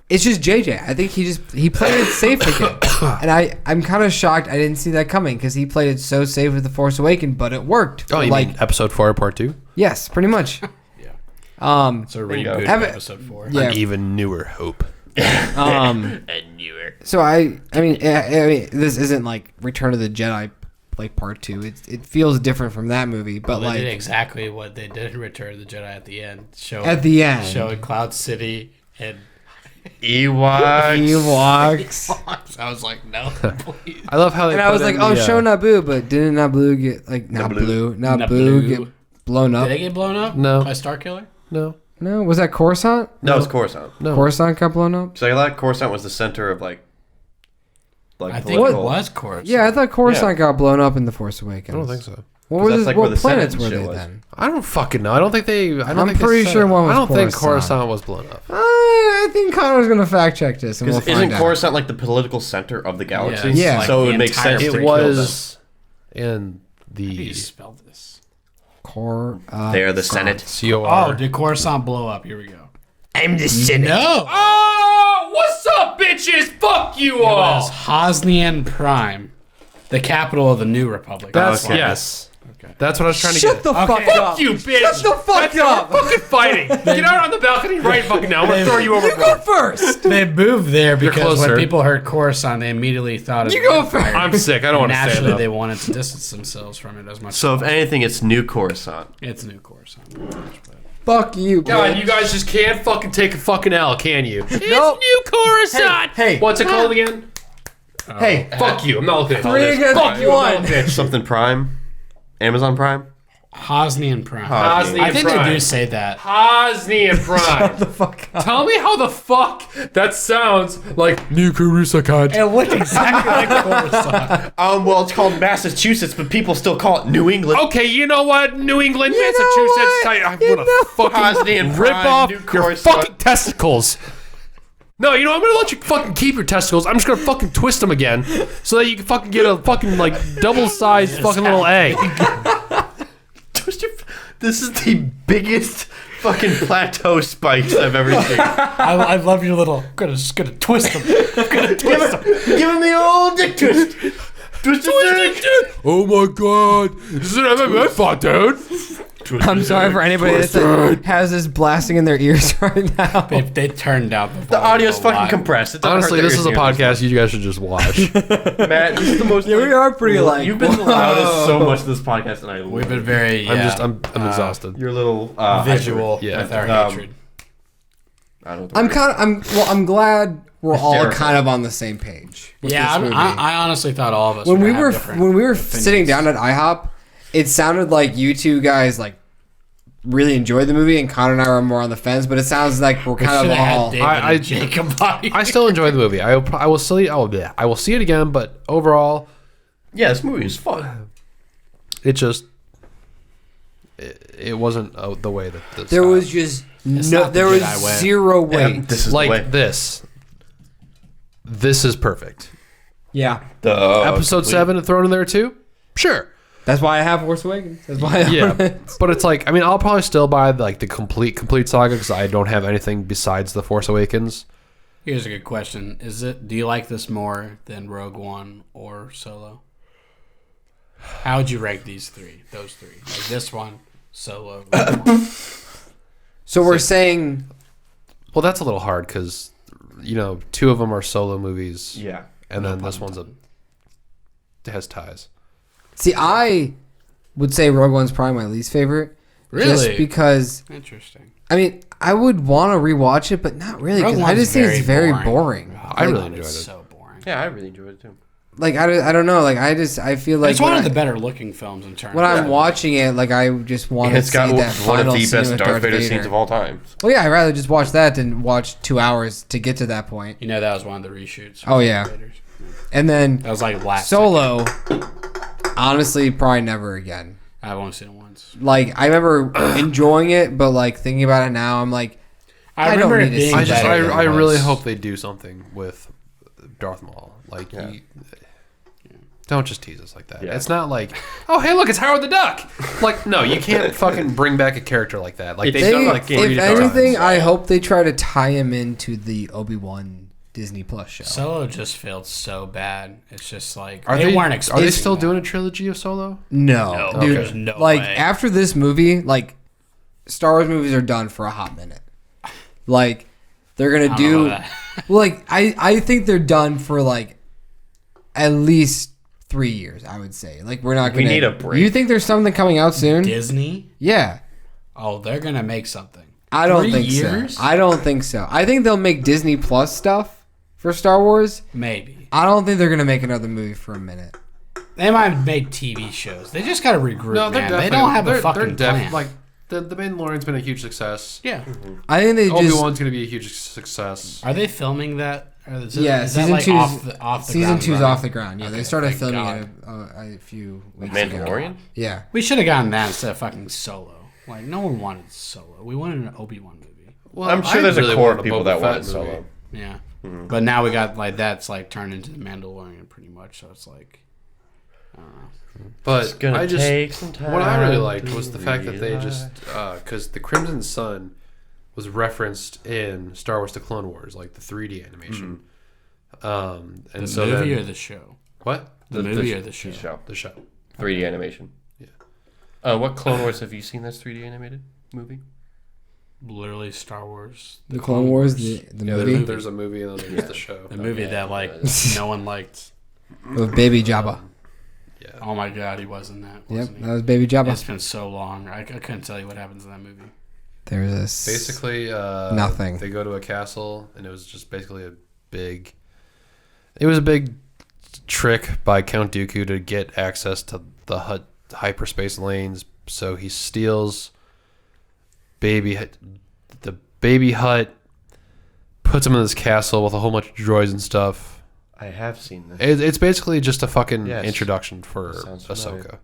[SPEAKER 1] it's just JJ. I think he played it safe again, and I'm kind of shocked I didn't see that coming because he played it so safe with The Force Awakens, but it worked.
[SPEAKER 3] Oh, you
[SPEAKER 1] like
[SPEAKER 3] mean episode 4, part 2?
[SPEAKER 1] yes, pretty much.
[SPEAKER 2] It's a
[SPEAKER 4] you go.
[SPEAKER 2] reboot of
[SPEAKER 1] Have it-
[SPEAKER 2] episode 4.
[SPEAKER 1] Yeah.
[SPEAKER 3] An even newer hope.
[SPEAKER 4] And newer.
[SPEAKER 1] So I mean, this isn't like Return of the Jedi, like part 2. It feels different from that movie, but
[SPEAKER 2] Well, they did
[SPEAKER 1] like
[SPEAKER 2] exactly what they did in Return of the Jedi at the end.
[SPEAKER 1] at the end,
[SPEAKER 2] Showing Cloud City and
[SPEAKER 4] Ewoks.
[SPEAKER 2] I was like, no, please.
[SPEAKER 3] I love how they
[SPEAKER 1] and I
[SPEAKER 3] put
[SPEAKER 1] was like,
[SPEAKER 3] in
[SPEAKER 1] oh,
[SPEAKER 3] the,
[SPEAKER 1] show Naboo, but didn't Naboo get like Naboo
[SPEAKER 2] Naboo.
[SPEAKER 1] get blown up?
[SPEAKER 2] Did they get blown up?
[SPEAKER 3] No.
[SPEAKER 2] By Starkiller?
[SPEAKER 3] No.
[SPEAKER 1] No, was that Coruscant?
[SPEAKER 4] No, it's Coruscant.
[SPEAKER 3] No.
[SPEAKER 1] Coruscant got blown up.
[SPEAKER 4] So I thought Coruscant was the center of like
[SPEAKER 2] I think
[SPEAKER 4] political.
[SPEAKER 2] it was Coruscant.
[SPEAKER 1] Yeah, I thought Coruscant
[SPEAKER 4] Yeah.
[SPEAKER 1] got blown up in The Force Awakens.
[SPEAKER 3] I don't think so.
[SPEAKER 1] What,
[SPEAKER 4] that's like where
[SPEAKER 1] what
[SPEAKER 4] the Senate
[SPEAKER 1] planets
[SPEAKER 4] and
[SPEAKER 1] were
[SPEAKER 4] shit
[SPEAKER 1] they
[SPEAKER 4] was.
[SPEAKER 1] then?
[SPEAKER 3] I don't fucking know. I don't think they. I don't
[SPEAKER 1] I'm
[SPEAKER 3] think they
[SPEAKER 1] pretty
[SPEAKER 3] said
[SPEAKER 1] sure
[SPEAKER 3] it.
[SPEAKER 1] one was
[SPEAKER 3] I don't think
[SPEAKER 1] Coruscant.
[SPEAKER 3] Coruscant was blown up.
[SPEAKER 1] I think Connor's gonna fact check this, and we'll
[SPEAKER 4] Because
[SPEAKER 1] find
[SPEAKER 4] isn't
[SPEAKER 1] out.
[SPEAKER 4] Coruscant like the political center of the galaxy?
[SPEAKER 2] it's
[SPEAKER 1] Yeah.
[SPEAKER 2] like
[SPEAKER 4] So it
[SPEAKER 2] the
[SPEAKER 4] would make
[SPEAKER 2] entire-
[SPEAKER 4] sense to
[SPEAKER 3] It
[SPEAKER 4] kill
[SPEAKER 3] was in
[SPEAKER 2] How do you
[SPEAKER 3] the
[SPEAKER 2] spell this?
[SPEAKER 4] They are the Senate.
[SPEAKER 3] COR.
[SPEAKER 2] Oh, did Coruscant blow up? Here we go.
[SPEAKER 1] I'm the Senate.
[SPEAKER 2] No.
[SPEAKER 3] Oh, what's up, bitches? Fuck you
[SPEAKER 2] It was Hosnian Prime, the capital of the New Republic.
[SPEAKER 3] That's
[SPEAKER 4] Okay.
[SPEAKER 3] yes. That's what I was trying to
[SPEAKER 1] Shut
[SPEAKER 3] get.
[SPEAKER 1] the fuck
[SPEAKER 3] Fuck
[SPEAKER 1] up.
[SPEAKER 3] you, bitch.
[SPEAKER 1] Shut the fuck up.
[SPEAKER 3] We're fucking fighting. Get out on the balcony right fucking now. I'm gonna throw you
[SPEAKER 1] You go
[SPEAKER 3] overboard.
[SPEAKER 1] first.
[SPEAKER 2] They moved there because
[SPEAKER 3] closer.
[SPEAKER 2] when people heard Coruscant, they immediately thought of
[SPEAKER 1] You go first.
[SPEAKER 3] I'm sick. I don't want to say
[SPEAKER 2] Naturally,
[SPEAKER 3] that.
[SPEAKER 2] they wanted to distance themselves from it as much.
[SPEAKER 4] So if anything, it's New Coruscant.
[SPEAKER 2] It's new Coruscant.
[SPEAKER 1] Fuck you,
[SPEAKER 3] God,
[SPEAKER 1] bitch.
[SPEAKER 3] you guys just can't fucking take a fucking L, can you? It's
[SPEAKER 1] Nope.
[SPEAKER 3] New Coruscant.
[SPEAKER 1] Hey,
[SPEAKER 3] What's it called again?
[SPEAKER 1] hey.
[SPEAKER 3] Fuck you. I'm not looking at all
[SPEAKER 1] 3
[SPEAKER 3] this.
[SPEAKER 1] against
[SPEAKER 3] Fuck you. I'm not
[SPEAKER 1] 1.
[SPEAKER 3] looking at
[SPEAKER 4] Something Prime? Amazon Prime?
[SPEAKER 2] Hosnian Prime.
[SPEAKER 3] Hosnian
[SPEAKER 2] I think
[SPEAKER 3] Prime.
[SPEAKER 2] they do say that.
[SPEAKER 3] Hosnian Prime.
[SPEAKER 1] The fuck up.
[SPEAKER 3] Tell me how the fuck that sounds like New Coruscant.
[SPEAKER 2] It looked exactly like Coruscant.
[SPEAKER 4] Well, it's called Massachusetts, but people still call it New England.
[SPEAKER 3] Okay, you know what? New England,
[SPEAKER 1] know
[SPEAKER 3] Massachusetts.
[SPEAKER 1] what?
[SPEAKER 3] I'm
[SPEAKER 1] You
[SPEAKER 3] gonna
[SPEAKER 1] know
[SPEAKER 3] fucking
[SPEAKER 4] Hosnian
[SPEAKER 3] rip
[SPEAKER 4] Prime,
[SPEAKER 3] off
[SPEAKER 4] New
[SPEAKER 3] your
[SPEAKER 4] Coruscant.
[SPEAKER 3] fucking testicles. No, you know, I'm gonna let you fucking keep your testicles. I'm just gonna fucking twist them again so that you can fucking get a fucking like double-sized fucking little egg.
[SPEAKER 4] This is the biggest fucking plateau spikes I've ever seen.
[SPEAKER 2] I love your little. Just gonna twist them.
[SPEAKER 4] Give him the old dick twist. Twist it, dick.
[SPEAKER 3] Oh my god, this is an MMA fight, dude.
[SPEAKER 1] I'm sorry for anybody that has this blasting in their ears right now.
[SPEAKER 2] They turned down the volume.
[SPEAKER 4] The audio's
[SPEAKER 2] a
[SPEAKER 4] fucking
[SPEAKER 2] lot.
[SPEAKER 4] compressed. It doesn't
[SPEAKER 3] Honestly,
[SPEAKER 4] hurt
[SPEAKER 3] this is a
[SPEAKER 4] that you're
[SPEAKER 3] podcast you guys should just watch.
[SPEAKER 4] hearing this. Matt, this is the most.
[SPEAKER 1] Yeah, we are pretty like.
[SPEAKER 4] You've been the loudest so much this podcast, and I love
[SPEAKER 2] We've been
[SPEAKER 4] it.
[SPEAKER 2] very.
[SPEAKER 3] I'm exhausted.
[SPEAKER 4] Your little
[SPEAKER 2] visual
[SPEAKER 3] Yeah.
[SPEAKER 2] with our
[SPEAKER 4] Um,
[SPEAKER 2] hatred.
[SPEAKER 4] I don't know.
[SPEAKER 1] I'm glad we're all
[SPEAKER 4] Hysterical.
[SPEAKER 1] kind of on the same page. With
[SPEAKER 2] Yeah,
[SPEAKER 1] this movie.
[SPEAKER 2] I honestly thought all of us
[SPEAKER 1] when
[SPEAKER 2] were
[SPEAKER 1] we
[SPEAKER 2] gonna
[SPEAKER 1] were
[SPEAKER 2] have different
[SPEAKER 1] when we were
[SPEAKER 2] opinions.
[SPEAKER 1] sitting down at IHOP, it sounded like you two guys like really enjoyed the movie, and Connor and I were more on the fence. But it sounds like we're
[SPEAKER 2] We
[SPEAKER 1] kind
[SPEAKER 2] should
[SPEAKER 1] of
[SPEAKER 2] have had
[SPEAKER 1] all.
[SPEAKER 2] David
[SPEAKER 3] I-
[SPEAKER 2] and Jacob on here.
[SPEAKER 3] I still enjoy the movie. I will see. I will see it again, but overall,
[SPEAKER 4] Yeah, this movie is fun.
[SPEAKER 3] it just it wasn't the way that the
[SPEAKER 1] There
[SPEAKER 3] style.
[SPEAKER 1] was just
[SPEAKER 2] It's
[SPEAKER 1] no.
[SPEAKER 2] not the
[SPEAKER 1] There was
[SPEAKER 2] Jedi way.
[SPEAKER 1] zero weight.
[SPEAKER 4] Yeah, this is the way.
[SPEAKER 3] like this. This is perfect.
[SPEAKER 1] Yeah,
[SPEAKER 4] The
[SPEAKER 3] Episode 7 and thrown in there too. Sure.
[SPEAKER 1] that's why I have Force Awakens. That's why. I
[SPEAKER 3] Yeah,
[SPEAKER 1] own it.
[SPEAKER 3] but it's like, I mean, I'll probably still buy like the complete saga because I don't have anything besides the Force Awakens.
[SPEAKER 2] Here's a good question: do you like this more than Rogue One or Solo? How would you rank those three? Like this one, Solo. Rogue One.
[SPEAKER 1] So we're saying
[SPEAKER 3] Well, that's a little hard because, you know, 2 of them are solo movies,
[SPEAKER 4] Yeah.
[SPEAKER 3] and then this one's has ties.
[SPEAKER 1] See, I would say Rogue One's probably my least favorite. Just
[SPEAKER 2] Really?
[SPEAKER 1] because,
[SPEAKER 2] Interesting.
[SPEAKER 1] I mean, I would want to rewatch it, but not really, because
[SPEAKER 2] Rogue
[SPEAKER 1] I
[SPEAKER 2] One's
[SPEAKER 1] just think it's very
[SPEAKER 2] very
[SPEAKER 1] boring.
[SPEAKER 3] I really
[SPEAKER 2] It's
[SPEAKER 3] enjoyed it.
[SPEAKER 2] so boring.
[SPEAKER 4] Yeah, I really enjoyed it too.
[SPEAKER 1] Like, I don't know. Like, I feel like
[SPEAKER 2] It's one
[SPEAKER 1] when
[SPEAKER 2] of the
[SPEAKER 1] I-
[SPEAKER 2] better looking films in terms.
[SPEAKER 1] when
[SPEAKER 2] of
[SPEAKER 1] I'm watching it, like, I just want
[SPEAKER 4] And
[SPEAKER 1] to
[SPEAKER 4] it's
[SPEAKER 1] see
[SPEAKER 4] got
[SPEAKER 1] that
[SPEAKER 4] one of
[SPEAKER 1] final
[SPEAKER 4] the
[SPEAKER 1] scene
[SPEAKER 4] best
[SPEAKER 1] with
[SPEAKER 4] Darth
[SPEAKER 1] Darth
[SPEAKER 4] Vader
[SPEAKER 1] Vader.
[SPEAKER 4] scenes of all time.
[SPEAKER 1] Well, yeah, I'd rather just watch that than watch 2 hours to get to that point.
[SPEAKER 2] You know, that was one of the reshoots.
[SPEAKER 1] Oh, yeah. And then
[SPEAKER 2] That was like last.
[SPEAKER 1] Solo, honestly, probably never again.
[SPEAKER 2] I've only seen it once.
[SPEAKER 1] Like, I remember enjoying it, but, like, thinking about it now, I'm like,
[SPEAKER 2] I
[SPEAKER 1] I don't
[SPEAKER 2] remember it
[SPEAKER 1] need to see
[SPEAKER 2] being
[SPEAKER 3] I just,
[SPEAKER 2] better than
[SPEAKER 3] I
[SPEAKER 2] it
[SPEAKER 3] really
[SPEAKER 2] was.
[SPEAKER 3] hope they do something with Darth Maul. Like,
[SPEAKER 4] Yeah.
[SPEAKER 3] don't just tease us like that.
[SPEAKER 4] Yeah.
[SPEAKER 3] It's not like, oh, hey, look, it's Howard the Duck. Like, no, you can't fucking bring back a character like that. Like, they've
[SPEAKER 1] they,
[SPEAKER 3] done like 3
[SPEAKER 1] if
[SPEAKER 3] different
[SPEAKER 1] anything,
[SPEAKER 3] times.
[SPEAKER 1] I hope they try to tie him into the Obi-Wan Disney Plus show.
[SPEAKER 2] Solo just felt so bad. It's just like
[SPEAKER 3] Are
[SPEAKER 2] they
[SPEAKER 3] they,
[SPEAKER 2] weren't
[SPEAKER 3] are
[SPEAKER 2] expecting.
[SPEAKER 3] they still
[SPEAKER 2] that.
[SPEAKER 3] doing a trilogy of Solo?
[SPEAKER 1] No,
[SPEAKER 2] No,
[SPEAKER 1] dude.
[SPEAKER 2] there's no
[SPEAKER 1] like
[SPEAKER 2] way.
[SPEAKER 1] after this movie, like Star Wars movies are done for a hot minute. Like they're gonna
[SPEAKER 2] I don't
[SPEAKER 1] do.
[SPEAKER 2] know that.
[SPEAKER 1] Well, like I think they're done for like at least 3 years. I would say. Like we're not
[SPEAKER 4] We
[SPEAKER 1] gonna.
[SPEAKER 4] need a break.
[SPEAKER 1] You think there's something coming out soon?
[SPEAKER 2] Disney.
[SPEAKER 1] Yeah.
[SPEAKER 2] Oh, they're gonna make something.
[SPEAKER 1] I don't
[SPEAKER 2] 3
[SPEAKER 1] think
[SPEAKER 2] years?
[SPEAKER 1] so. I don't think so. I think they'll make Disney Plus stuff for Star Wars.
[SPEAKER 2] Maybe
[SPEAKER 1] I don't think they're gonna make another movie for a minute.
[SPEAKER 2] they might make TV shows. They just gotta regroup, man. They don't have a fucking plan.
[SPEAKER 3] Like, the Mandalorian's been a huge success.
[SPEAKER 2] yeah.
[SPEAKER 1] I think they just.
[SPEAKER 3] Obi-Wan's going to be a huge success.
[SPEAKER 2] Are they filming that? Or is
[SPEAKER 1] Yeah,
[SPEAKER 2] is that
[SPEAKER 1] season
[SPEAKER 2] like
[SPEAKER 1] 2's
[SPEAKER 2] off the
[SPEAKER 1] season
[SPEAKER 2] ground
[SPEAKER 1] 2's
[SPEAKER 2] running?
[SPEAKER 1] off the ground. Yeah, they
[SPEAKER 2] Okay,
[SPEAKER 1] started
[SPEAKER 2] thank
[SPEAKER 1] filming
[SPEAKER 2] God.
[SPEAKER 1] it a few weeks ago.
[SPEAKER 4] Mandalorian?
[SPEAKER 1] Yeah.
[SPEAKER 2] We should have gotten that instead of fucking Solo. Like no one wanted Solo. We wanted an Obi-Wan movie.
[SPEAKER 3] Well,
[SPEAKER 4] I'm sure
[SPEAKER 3] I
[SPEAKER 4] there's
[SPEAKER 3] really
[SPEAKER 4] a core
[SPEAKER 3] wanted
[SPEAKER 4] of people
[SPEAKER 3] Boba
[SPEAKER 4] that
[SPEAKER 3] Fett
[SPEAKER 4] want
[SPEAKER 3] movie.
[SPEAKER 4] Solo.
[SPEAKER 2] Yeah. But now we got like that's like turned into the Mandalorian pretty much. So it's like I don't know.
[SPEAKER 3] But
[SPEAKER 4] Gonna
[SPEAKER 3] I just
[SPEAKER 4] take some time.
[SPEAKER 3] what I really liked
[SPEAKER 4] to
[SPEAKER 3] was the fact that they
[SPEAKER 4] realize.
[SPEAKER 3] just because the Crimson Sun was referenced in Star Wars: The Clone Wars, like the 3D animation. And
[SPEAKER 2] The
[SPEAKER 3] so
[SPEAKER 2] movie
[SPEAKER 3] then,
[SPEAKER 2] or the show?
[SPEAKER 3] what
[SPEAKER 2] The movie or the show?
[SPEAKER 3] the show?
[SPEAKER 4] 3D animation. What Clone Wars have you seen that's 3D animated movie?
[SPEAKER 2] Literally Star Wars.
[SPEAKER 1] The Clone Wars, the movie
[SPEAKER 3] There's a movie and then there's the show.
[SPEAKER 2] The movie that no one liked.
[SPEAKER 1] with Baby Jabba.
[SPEAKER 3] Yeah.
[SPEAKER 2] Oh my god, he was in that.
[SPEAKER 1] Yep,
[SPEAKER 2] Wasn't he?
[SPEAKER 1] that was Baby Jabba.
[SPEAKER 2] It's been so long. I couldn't tell you what happens in that movie.
[SPEAKER 1] There's this
[SPEAKER 3] Basically,
[SPEAKER 1] nothing.
[SPEAKER 3] They go to a castle, and it was just basically a big trick by Count Dooku to get access to the hyperspace lanes. So he steals the baby hut, puts him in this castle with a whole bunch of droids and stuff.
[SPEAKER 4] I have seen this.
[SPEAKER 3] It's basically just a fucking
[SPEAKER 4] Yes.
[SPEAKER 3] introduction for
[SPEAKER 4] Sounds familiar.
[SPEAKER 3] Ahsoka.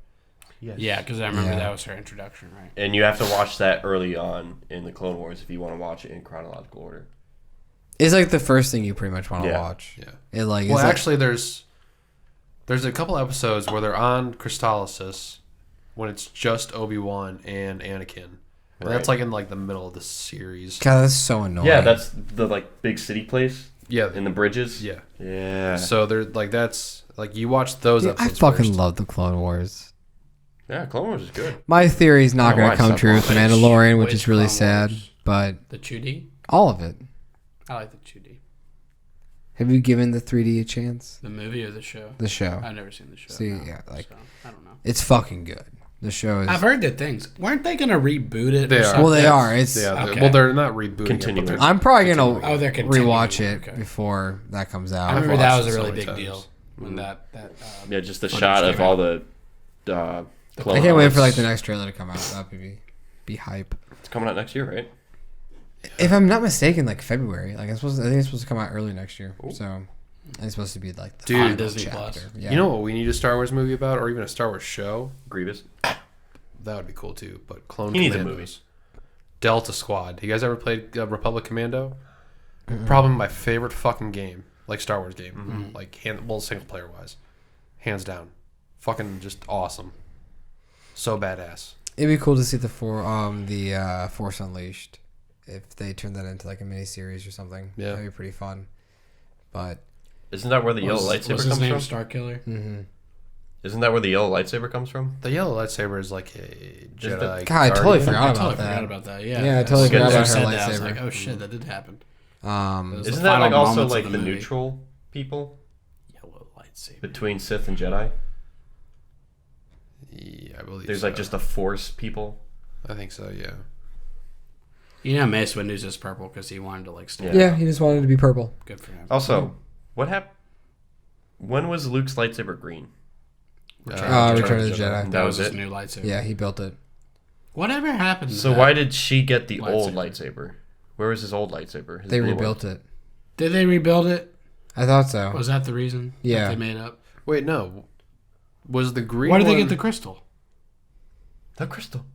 [SPEAKER 4] Yes.
[SPEAKER 2] Yeah, because I remember
[SPEAKER 1] Yeah.
[SPEAKER 2] that was her introduction, right?
[SPEAKER 4] And you have to watch that early on in the Clone Wars if you want to watch it in chronological order.
[SPEAKER 1] It's like the first thing you pretty much want to
[SPEAKER 4] Yeah.
[SPEAKER 1] watch.
[SPEAKER 3] Yeah.
[SPEAKER 1] It like
[SPEAKER 3] Well,
[SPEAKER 1] it's like-
[SPEAKER 3] actually, there's a couple episodes where they're on Crystallisis when it's just Obi-Wan and Anakin. And
[SPEAKER 4] Right.
[SPEAKER 3] that's like in like the middle of the series.
[SPEAKER 1] God, that's so annoying.
[SPEAKER 4] Yeah, that's the like big city place
[SPEAKER 3] Yeah.
[SPEAKER 4] in the bridges.
[SPEAKER 3] Yeah.
[SPEAKER 4] Yeah.
[SPEAKER 3] So they're like that's like you watch those
[SPEAKER 1] Dude, I
[SPEAKER 3] episodes.
[SPEAKER 1] fucking
[SPEAKER 3] first.
[SPEAKER 1] love the Clone Wars.
[SPEAKER 4] Yeah, Clone Wars is good.
[SPEAKER 1] My theory is not
[SPEAKER 4] I
[SPEAKER 1] going to
[SPEAKER 4] watched
[SPEAKER 1] come
[SPEAKER 4] that
[SPEAKER 1] true with The Mandalorian, which is really
[SPEAKER 2] Clone
[SPEAKER 1] sad.
[SPEAKER 2] Wars?
[SPEAKER 1] But
[SPEAKER 2] The 2D?
[SPEAKER 1] all of it.
[SPEAKER 2] I like the 2D.
[SPEAKER 1] Have you given the 3D a chance?
[SPEAKER 2] The movie or the show?
[SPEAKER 1] The show.
[SPEAKER 2] I've never seen the show.
[SPEAKER 1] See,
[SPEAKER 2] no,
[SPEAKER 1] yeah, like
[SPEAKER 2] so, I don't know.
[SPEAKER 1] it's fucking good. The show is.
[SPEAKER 2] I've heard good things. Weren't they going to reboot it?
[SPEAKER 3] They
[SPEAKER 2] or
[SPEAKER 3] are.
[SPEAKER 2] something?
[SPEAKER 1] Well, they are. It's.
[SPEAKER 3] Yeah.
[SPEAKER 2] Okay.
[SPEAKER 3] Well, they're not rebooting
[SPEAKER 4] Continuing.
[SPEAKER 3] it. But
[SPEAKER 1] I'm probably gonna
[SPEAKER 2] Oh, they're continuing.
[SPEAKER 1] rewatch it
[SPEAKER 2] Okay.
[SPEAKER 1] before that comes out.
[SPEAKER 2] I remember
[SPEAKER 3] I've
[SPEAKER 2] that
[SPEAKER 3] watched
[SPEAKER 2] was
[SPEAKER 3] it
[SPEAKER 2] a
[SPEAKER 3] so
[SPEAKER 2] really
[SPEAKER 3] many
[SPEAKER 2] big
[SPEAKER 3] times.
[SPEAKER 2] deal when that
[SPEAKER 4] Yeah, just the
[SPEAKER 2] footage
[SPEAKER 4] shot of
[SPEAKER 2] came
[SPEAKER 4] all
[SPEAKER 2] out.
[SPEAKER 4] the Clone
[SPEAKER 1] I can't wait
[SPEAKER 4] Wars.
[SPEAKER 1] for like the next trailer to come out. That'd be hype.
[SPEAKER 4] It's coming out next year, right?
[SPEAKER 1] If I'm not mistaken, like February. Like I think it's supposed to come out early next year. So it's supposed to be like the
[SPEAKER 3] Dude,
[SPEAKER 1] final
[SPEAKER 2] Disney
[SPEAKER 1] chapter.
[SPEAKER 2] Plus.
[SPEAKER 1] Yeah.
[SPEAKER 3] You know what we need a Star Wars movie about, or even a Star Wars show?
[SPEAKER 4] Grievous.
[SPEAKER 3] That would be cool too. But Clone
[SPEAKER 4] He needs a
[SPEAKER 3] Commandos. Delta Squad. You guys ever played Republic Commando? Probably my favorite fucking game, like Star Wars game, like single player wise, hands down, fucking just awesome, so badass.
[SPEAKER 1] It'd be cool to see the Force Unleashed if they turn that into like a mini series or something.
[SPEAKER 3] Yeah.
[SPEAKER 1] That'd be pretty fun. But
[SPEAKER 4] Isn't that where the yellow lightsaber
[SPEAKER 2] What's his
[SPEAKER 4] comes
[SPEAKER 2] name?
[SPEAKER 4] from?
[SPEAKER 2] Starkiller?
[SPEAKER 4] Isn't that where the yellow lightsaber comes from?
[SPEAKER 3] The yellow lightsaber is like a Jedi.
[SPEAKER 1] God, I totally
[SPEAKER 3] guardian.
[SPEAKER 1] forgot
[SPEAKER 2] I
[SPEAKER 1] about
[SPEAKER 2] totally
[SPEAKER 1] that.
[SPEAKER 2] forgot about that. Yeah,
[SPEAKER 1] Yeah, I totally
[SPEAKER 2] As soon
[SPEAKER 1] forgot
[SPEAKER 2] as
[SPEAKER 1] about
[SPEAKER 2] you
[SPEAKER 1] her
[SPEAKER 2] said that, I was
[SPEAKER 1] lightsaber.
[SPEAKER 2] like, oh shit, that did happen.
[SPEAKER 1] Um,
[SPEAKER 2] Those-
[SPEAKER 4] Isn't
[SPEAKER 2] the
[SPEAKER 4] that like
[SPEAKER 2] final
[SPEAKER 4] also
[SPEAKER 2] moments of
[SPEAKER 4] like
[SPEAKER 2] the
[SPEAKER 4] the
[SPEAKER 2] movie.
[SPEAKER 4] neutral people
[SPEAKER 2] Yellow lightsaber.
[SPEAKER 4] between Sith and Jedi?
[SPEAKER 3] Yeah, I believe
[SPEAKER 4] There's
[SPEAKER 3] so.
[SPEAKER 4] like just the Force people.
[SPEAKER 3] I think so. Yeah.
[SPEAKER 2] You know, Mace Windu is purple because he wanted to like stand.
[SPEAKER 1] yeah, he just wanted to be purple.
[SPEAKER 2] Good for him.
[SPEAKER 4] Also, what happened? When was Luke's lightsaber green?
[SPEAKER 1] Return of the Jedi.
[SPEAKER 2] That was
[SPEAKER 4] was
[SPEAKER 2] his
[SPEAKER 4] it?
[SPEAKER 2] new lightsaber.
[SPEAKER 1] Yeah, he built it.
[SPEAKER 2] Whatever happened? To
[SPEAKER 4] So
[SPEAKER 2] that?
[SPEAKER 4] why did she get the old
[SPEAKER 2] Lightsaber.
[SPEAKER 4] lightsaber? Where was his old lightsaber? His
[SPEAKER 1] They
[SPEAKER 4] blue
[SPEAKER 1] rebuilt
[SPEAKER 4] one?
[SPEAKER 1] it.
[SPEAKER 2] Did they rebuild it?
[SPEAKER 1] I thought so.
[SPEAKER 2] Was that the reason?
[SPEAKER 1] Yeah.
[SPEAKER 2] That they made up.
[SPEAKER 3] Wait, no. Was the green?
[SPEAKER 2] Why did they
[SPEAKER 3] one-
[SPEAKER 2] get the crystal?
[SPEAKER 4] The crystal.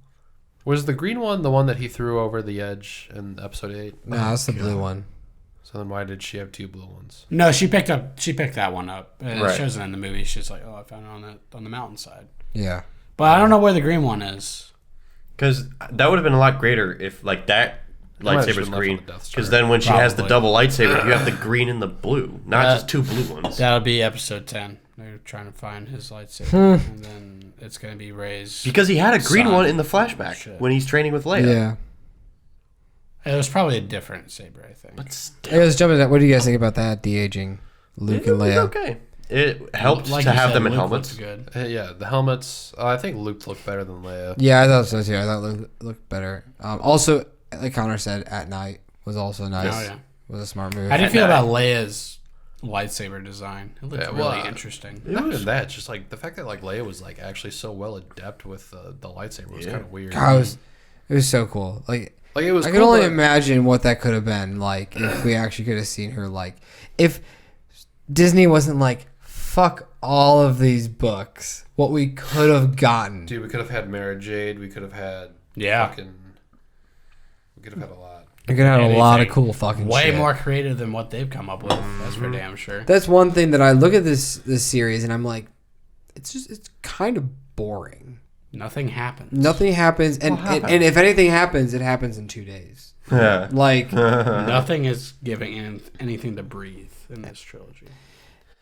[SPEAKER 3] Was the green one the one that he threw over the edge in episode 8?
[SPEAKER 1] No, that's the blue one.
[SPEAKER 3] So then why did she have two blue ones?
[SPEAKER 2] No, she picked that one up. And
[SPEAKER 4] Right.
[SPEAKER 2] It shows it in the movie. She's like, oh, I found it on the mountainside.
[SPEAKER 1] Yeah.
[SPEAKER 2] But I don't know where the green one is.
[SPEAKER 4] Because that would have been a lot greater if like that
[SPEAKER 3] might have just
[SPEAKER 4] lightsaber's
[SPEAKER 3] been left
[SPEAKER 4] green.
[SPEAKER 3] on the Death Star.
[SPEAKER 4] Because then when she has the
[SPEAKER 2] Probably.
[SPEAKER 4] double lightsaber, you have the green and the blue, not just two blue ones.
[SPEAKER 2] That'll be episode 10. They're trying to find his lightsaber. And then it's going to be Rey's.
[SPEAKER 4] Because he had a green
[SPEAKER 2] Son.
[SPEAKER 4] one in the flashback
[SPEAKER 2] Shit.
[SPEAKER 4] when he's training with Leia.
[SPEAKER 1] Yeah.
[SPEAKER 2] It was probably a different saber, I think.
[SPEAKER 4] But
[SPEAKER 1] Hey,
[SPEAKER 4] still,
[SPEAKER 1] let's jump into that. What do you guys think about that de-aging Luke
[SPEAKER 4] it
[SPEAKER 1] and
[SPEAKER 4] was
[SPEAKER 1] Leia?
[SPEAKER 4] okay. It helped
[SPEAKER 2] Like
[SPEAKER 4] to
[SPEAKER 2] you
[SPEAKER 4] have
[SPEAKER 2] said,
[SPEAKER 4] them in
[SPEAKER 2] Luke
[SPEAKER 4] helmets.
[SPEAKER 2] looked good.
[SPEAKER 3] Yeah, the helmets. I think Luke looked better than Leia.
[SPEAKER 1] Yeah, I thought so too. I thought Luke looked better. Also, like Connor said, at night was also nice.
[SPEAKER 2] Oh, yeah.
[SPEAKER 1] Was a smart move.
[SPEAKER 2] How do you
[SPEAKER 4] At
[SPEAKER 2] feel
[SPEAKER 4] night.
[SPEAKER 2] about Leia's lightsaber design? It looked
[SPEAKER 3] Yeah,
[SPEAKER 2] really
[SPEAKER 3] well,
[SPEAKER 2] interesting.
[SPEAKER 3] Not even that, just like the fact that like Leia was like actually so well adept with the lightsaber was
[SPEAKER 4] Yeah.
[SPEAKER 3] kind of weird.
[SPEAKER 1] God, it was so cool. Like
[SPEAKER 3] Like it was.
[SPEAKER 1] I
[SPEAKER 3] cool,
[SPEAKER 1] can only
[SPEAKER 3] but-
[SPEAKER 1] imagine what that could have been like if we actually could have seen her. Like if Disney wasn't like, fuck all of these books, what we could have gotten.
[SPEAKER 3] Dude, we could have had Mara Jade. We could have had.
[SPEAKER 2] Yeah.
[SPEAKER 3] Fucking, we could have had a lot.
[SPEAKER 1] We could have had a lot of
[SPEAKER 2] Anything.
[SPEAKER 1] cool fucking
[SPEAKER 2] Way
[SPEAKER 1] shit.
[SPEAKER 2] more creative than what they've come up with. That's for damn sure.
[SPEAKER 1] That's one thing that I look at this series and I'm like, it's kind of boring.
[SPEAKER 2] Nothing happened.
[SPEAKER 1] Nothing happens, and and if anything happens, it happens in 2 days.
[SPEAKER 4] Yeah.
[SPEAKER 1] Like,
[SPEAKER 2] Nothing is giving anything to breathe in this trilogy.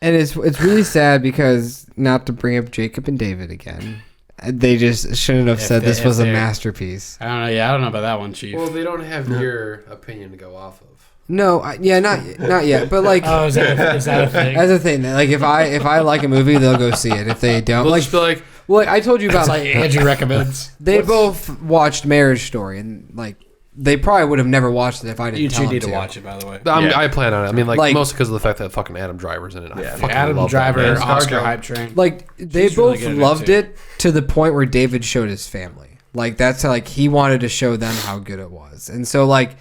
[SPEAKER 1] and it's really sad because, not to bring up Jacob and David again, They just shouldn't have said this was a masterpiece.
[SPEAKER 2] I don't know. Yeah, I don't know about that one, Chief.
[SPEAKER 3] Well, they don't have your opinion to go off of.
[SPEAKER 1] No, not yet. But like,
[SPEAKER 2] Oh, is that a thing?
[SPEAKER 1] that's the thing. Like, if I like a movie, they'll go see it. If they don't,
[SPEAKER 3] They'll
[SPEAKER 1] like,
[SPEAKER 3] just be like,
[SPEAKER 1] well, I told you about
[SPEAKER 2] It's like Andrew recommends.
[SPEAKER 1] they both watched Marriage Story, and like, they probably would have never watched it if I didn't
[SPEAKER 2] You
[SPEAKER 1] tell
[SPEAKER 2] two
[SPEAKER 1] them
[SPEAKER 2] need to watch it, by the way.
[SPEAKER 3] I plan on it. I mean,
[SPEAKER 1] Like-
[SPEAKER 3] mostly because of the fact that fucking Adam Driver's in it. I fucking
[SPEAKER 2] Adam
[SPEAKER 3] love
[SPEAKER 2] Driver,
[SPEAKER 3] that man.
[SPEAKER 2] Oscar
[SPEAKER 4] ScarJo.
[SPEAKER 2] hype train.
[SPEAKER 1] Like, they
[SPEAKER 2] She's really
[SPEAKER 1] both
[SPEAKER 2] good at it,
[SPEAKER 1] loved
[SPEAKER 2] too.
[SPEAKER 1] it to the point where David showed his family. Like, that's how, like, he wanted to show them how good it was. And so, like,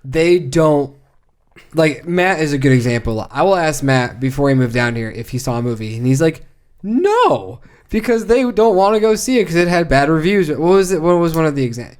[SPEAKER 1] they don't, like, Matt is a good example. I will ask Matt before he moved down here if he saw a movie, and he's like, no, because they don't want to go see it because it had bad reviews. What was it? What was one of the examples?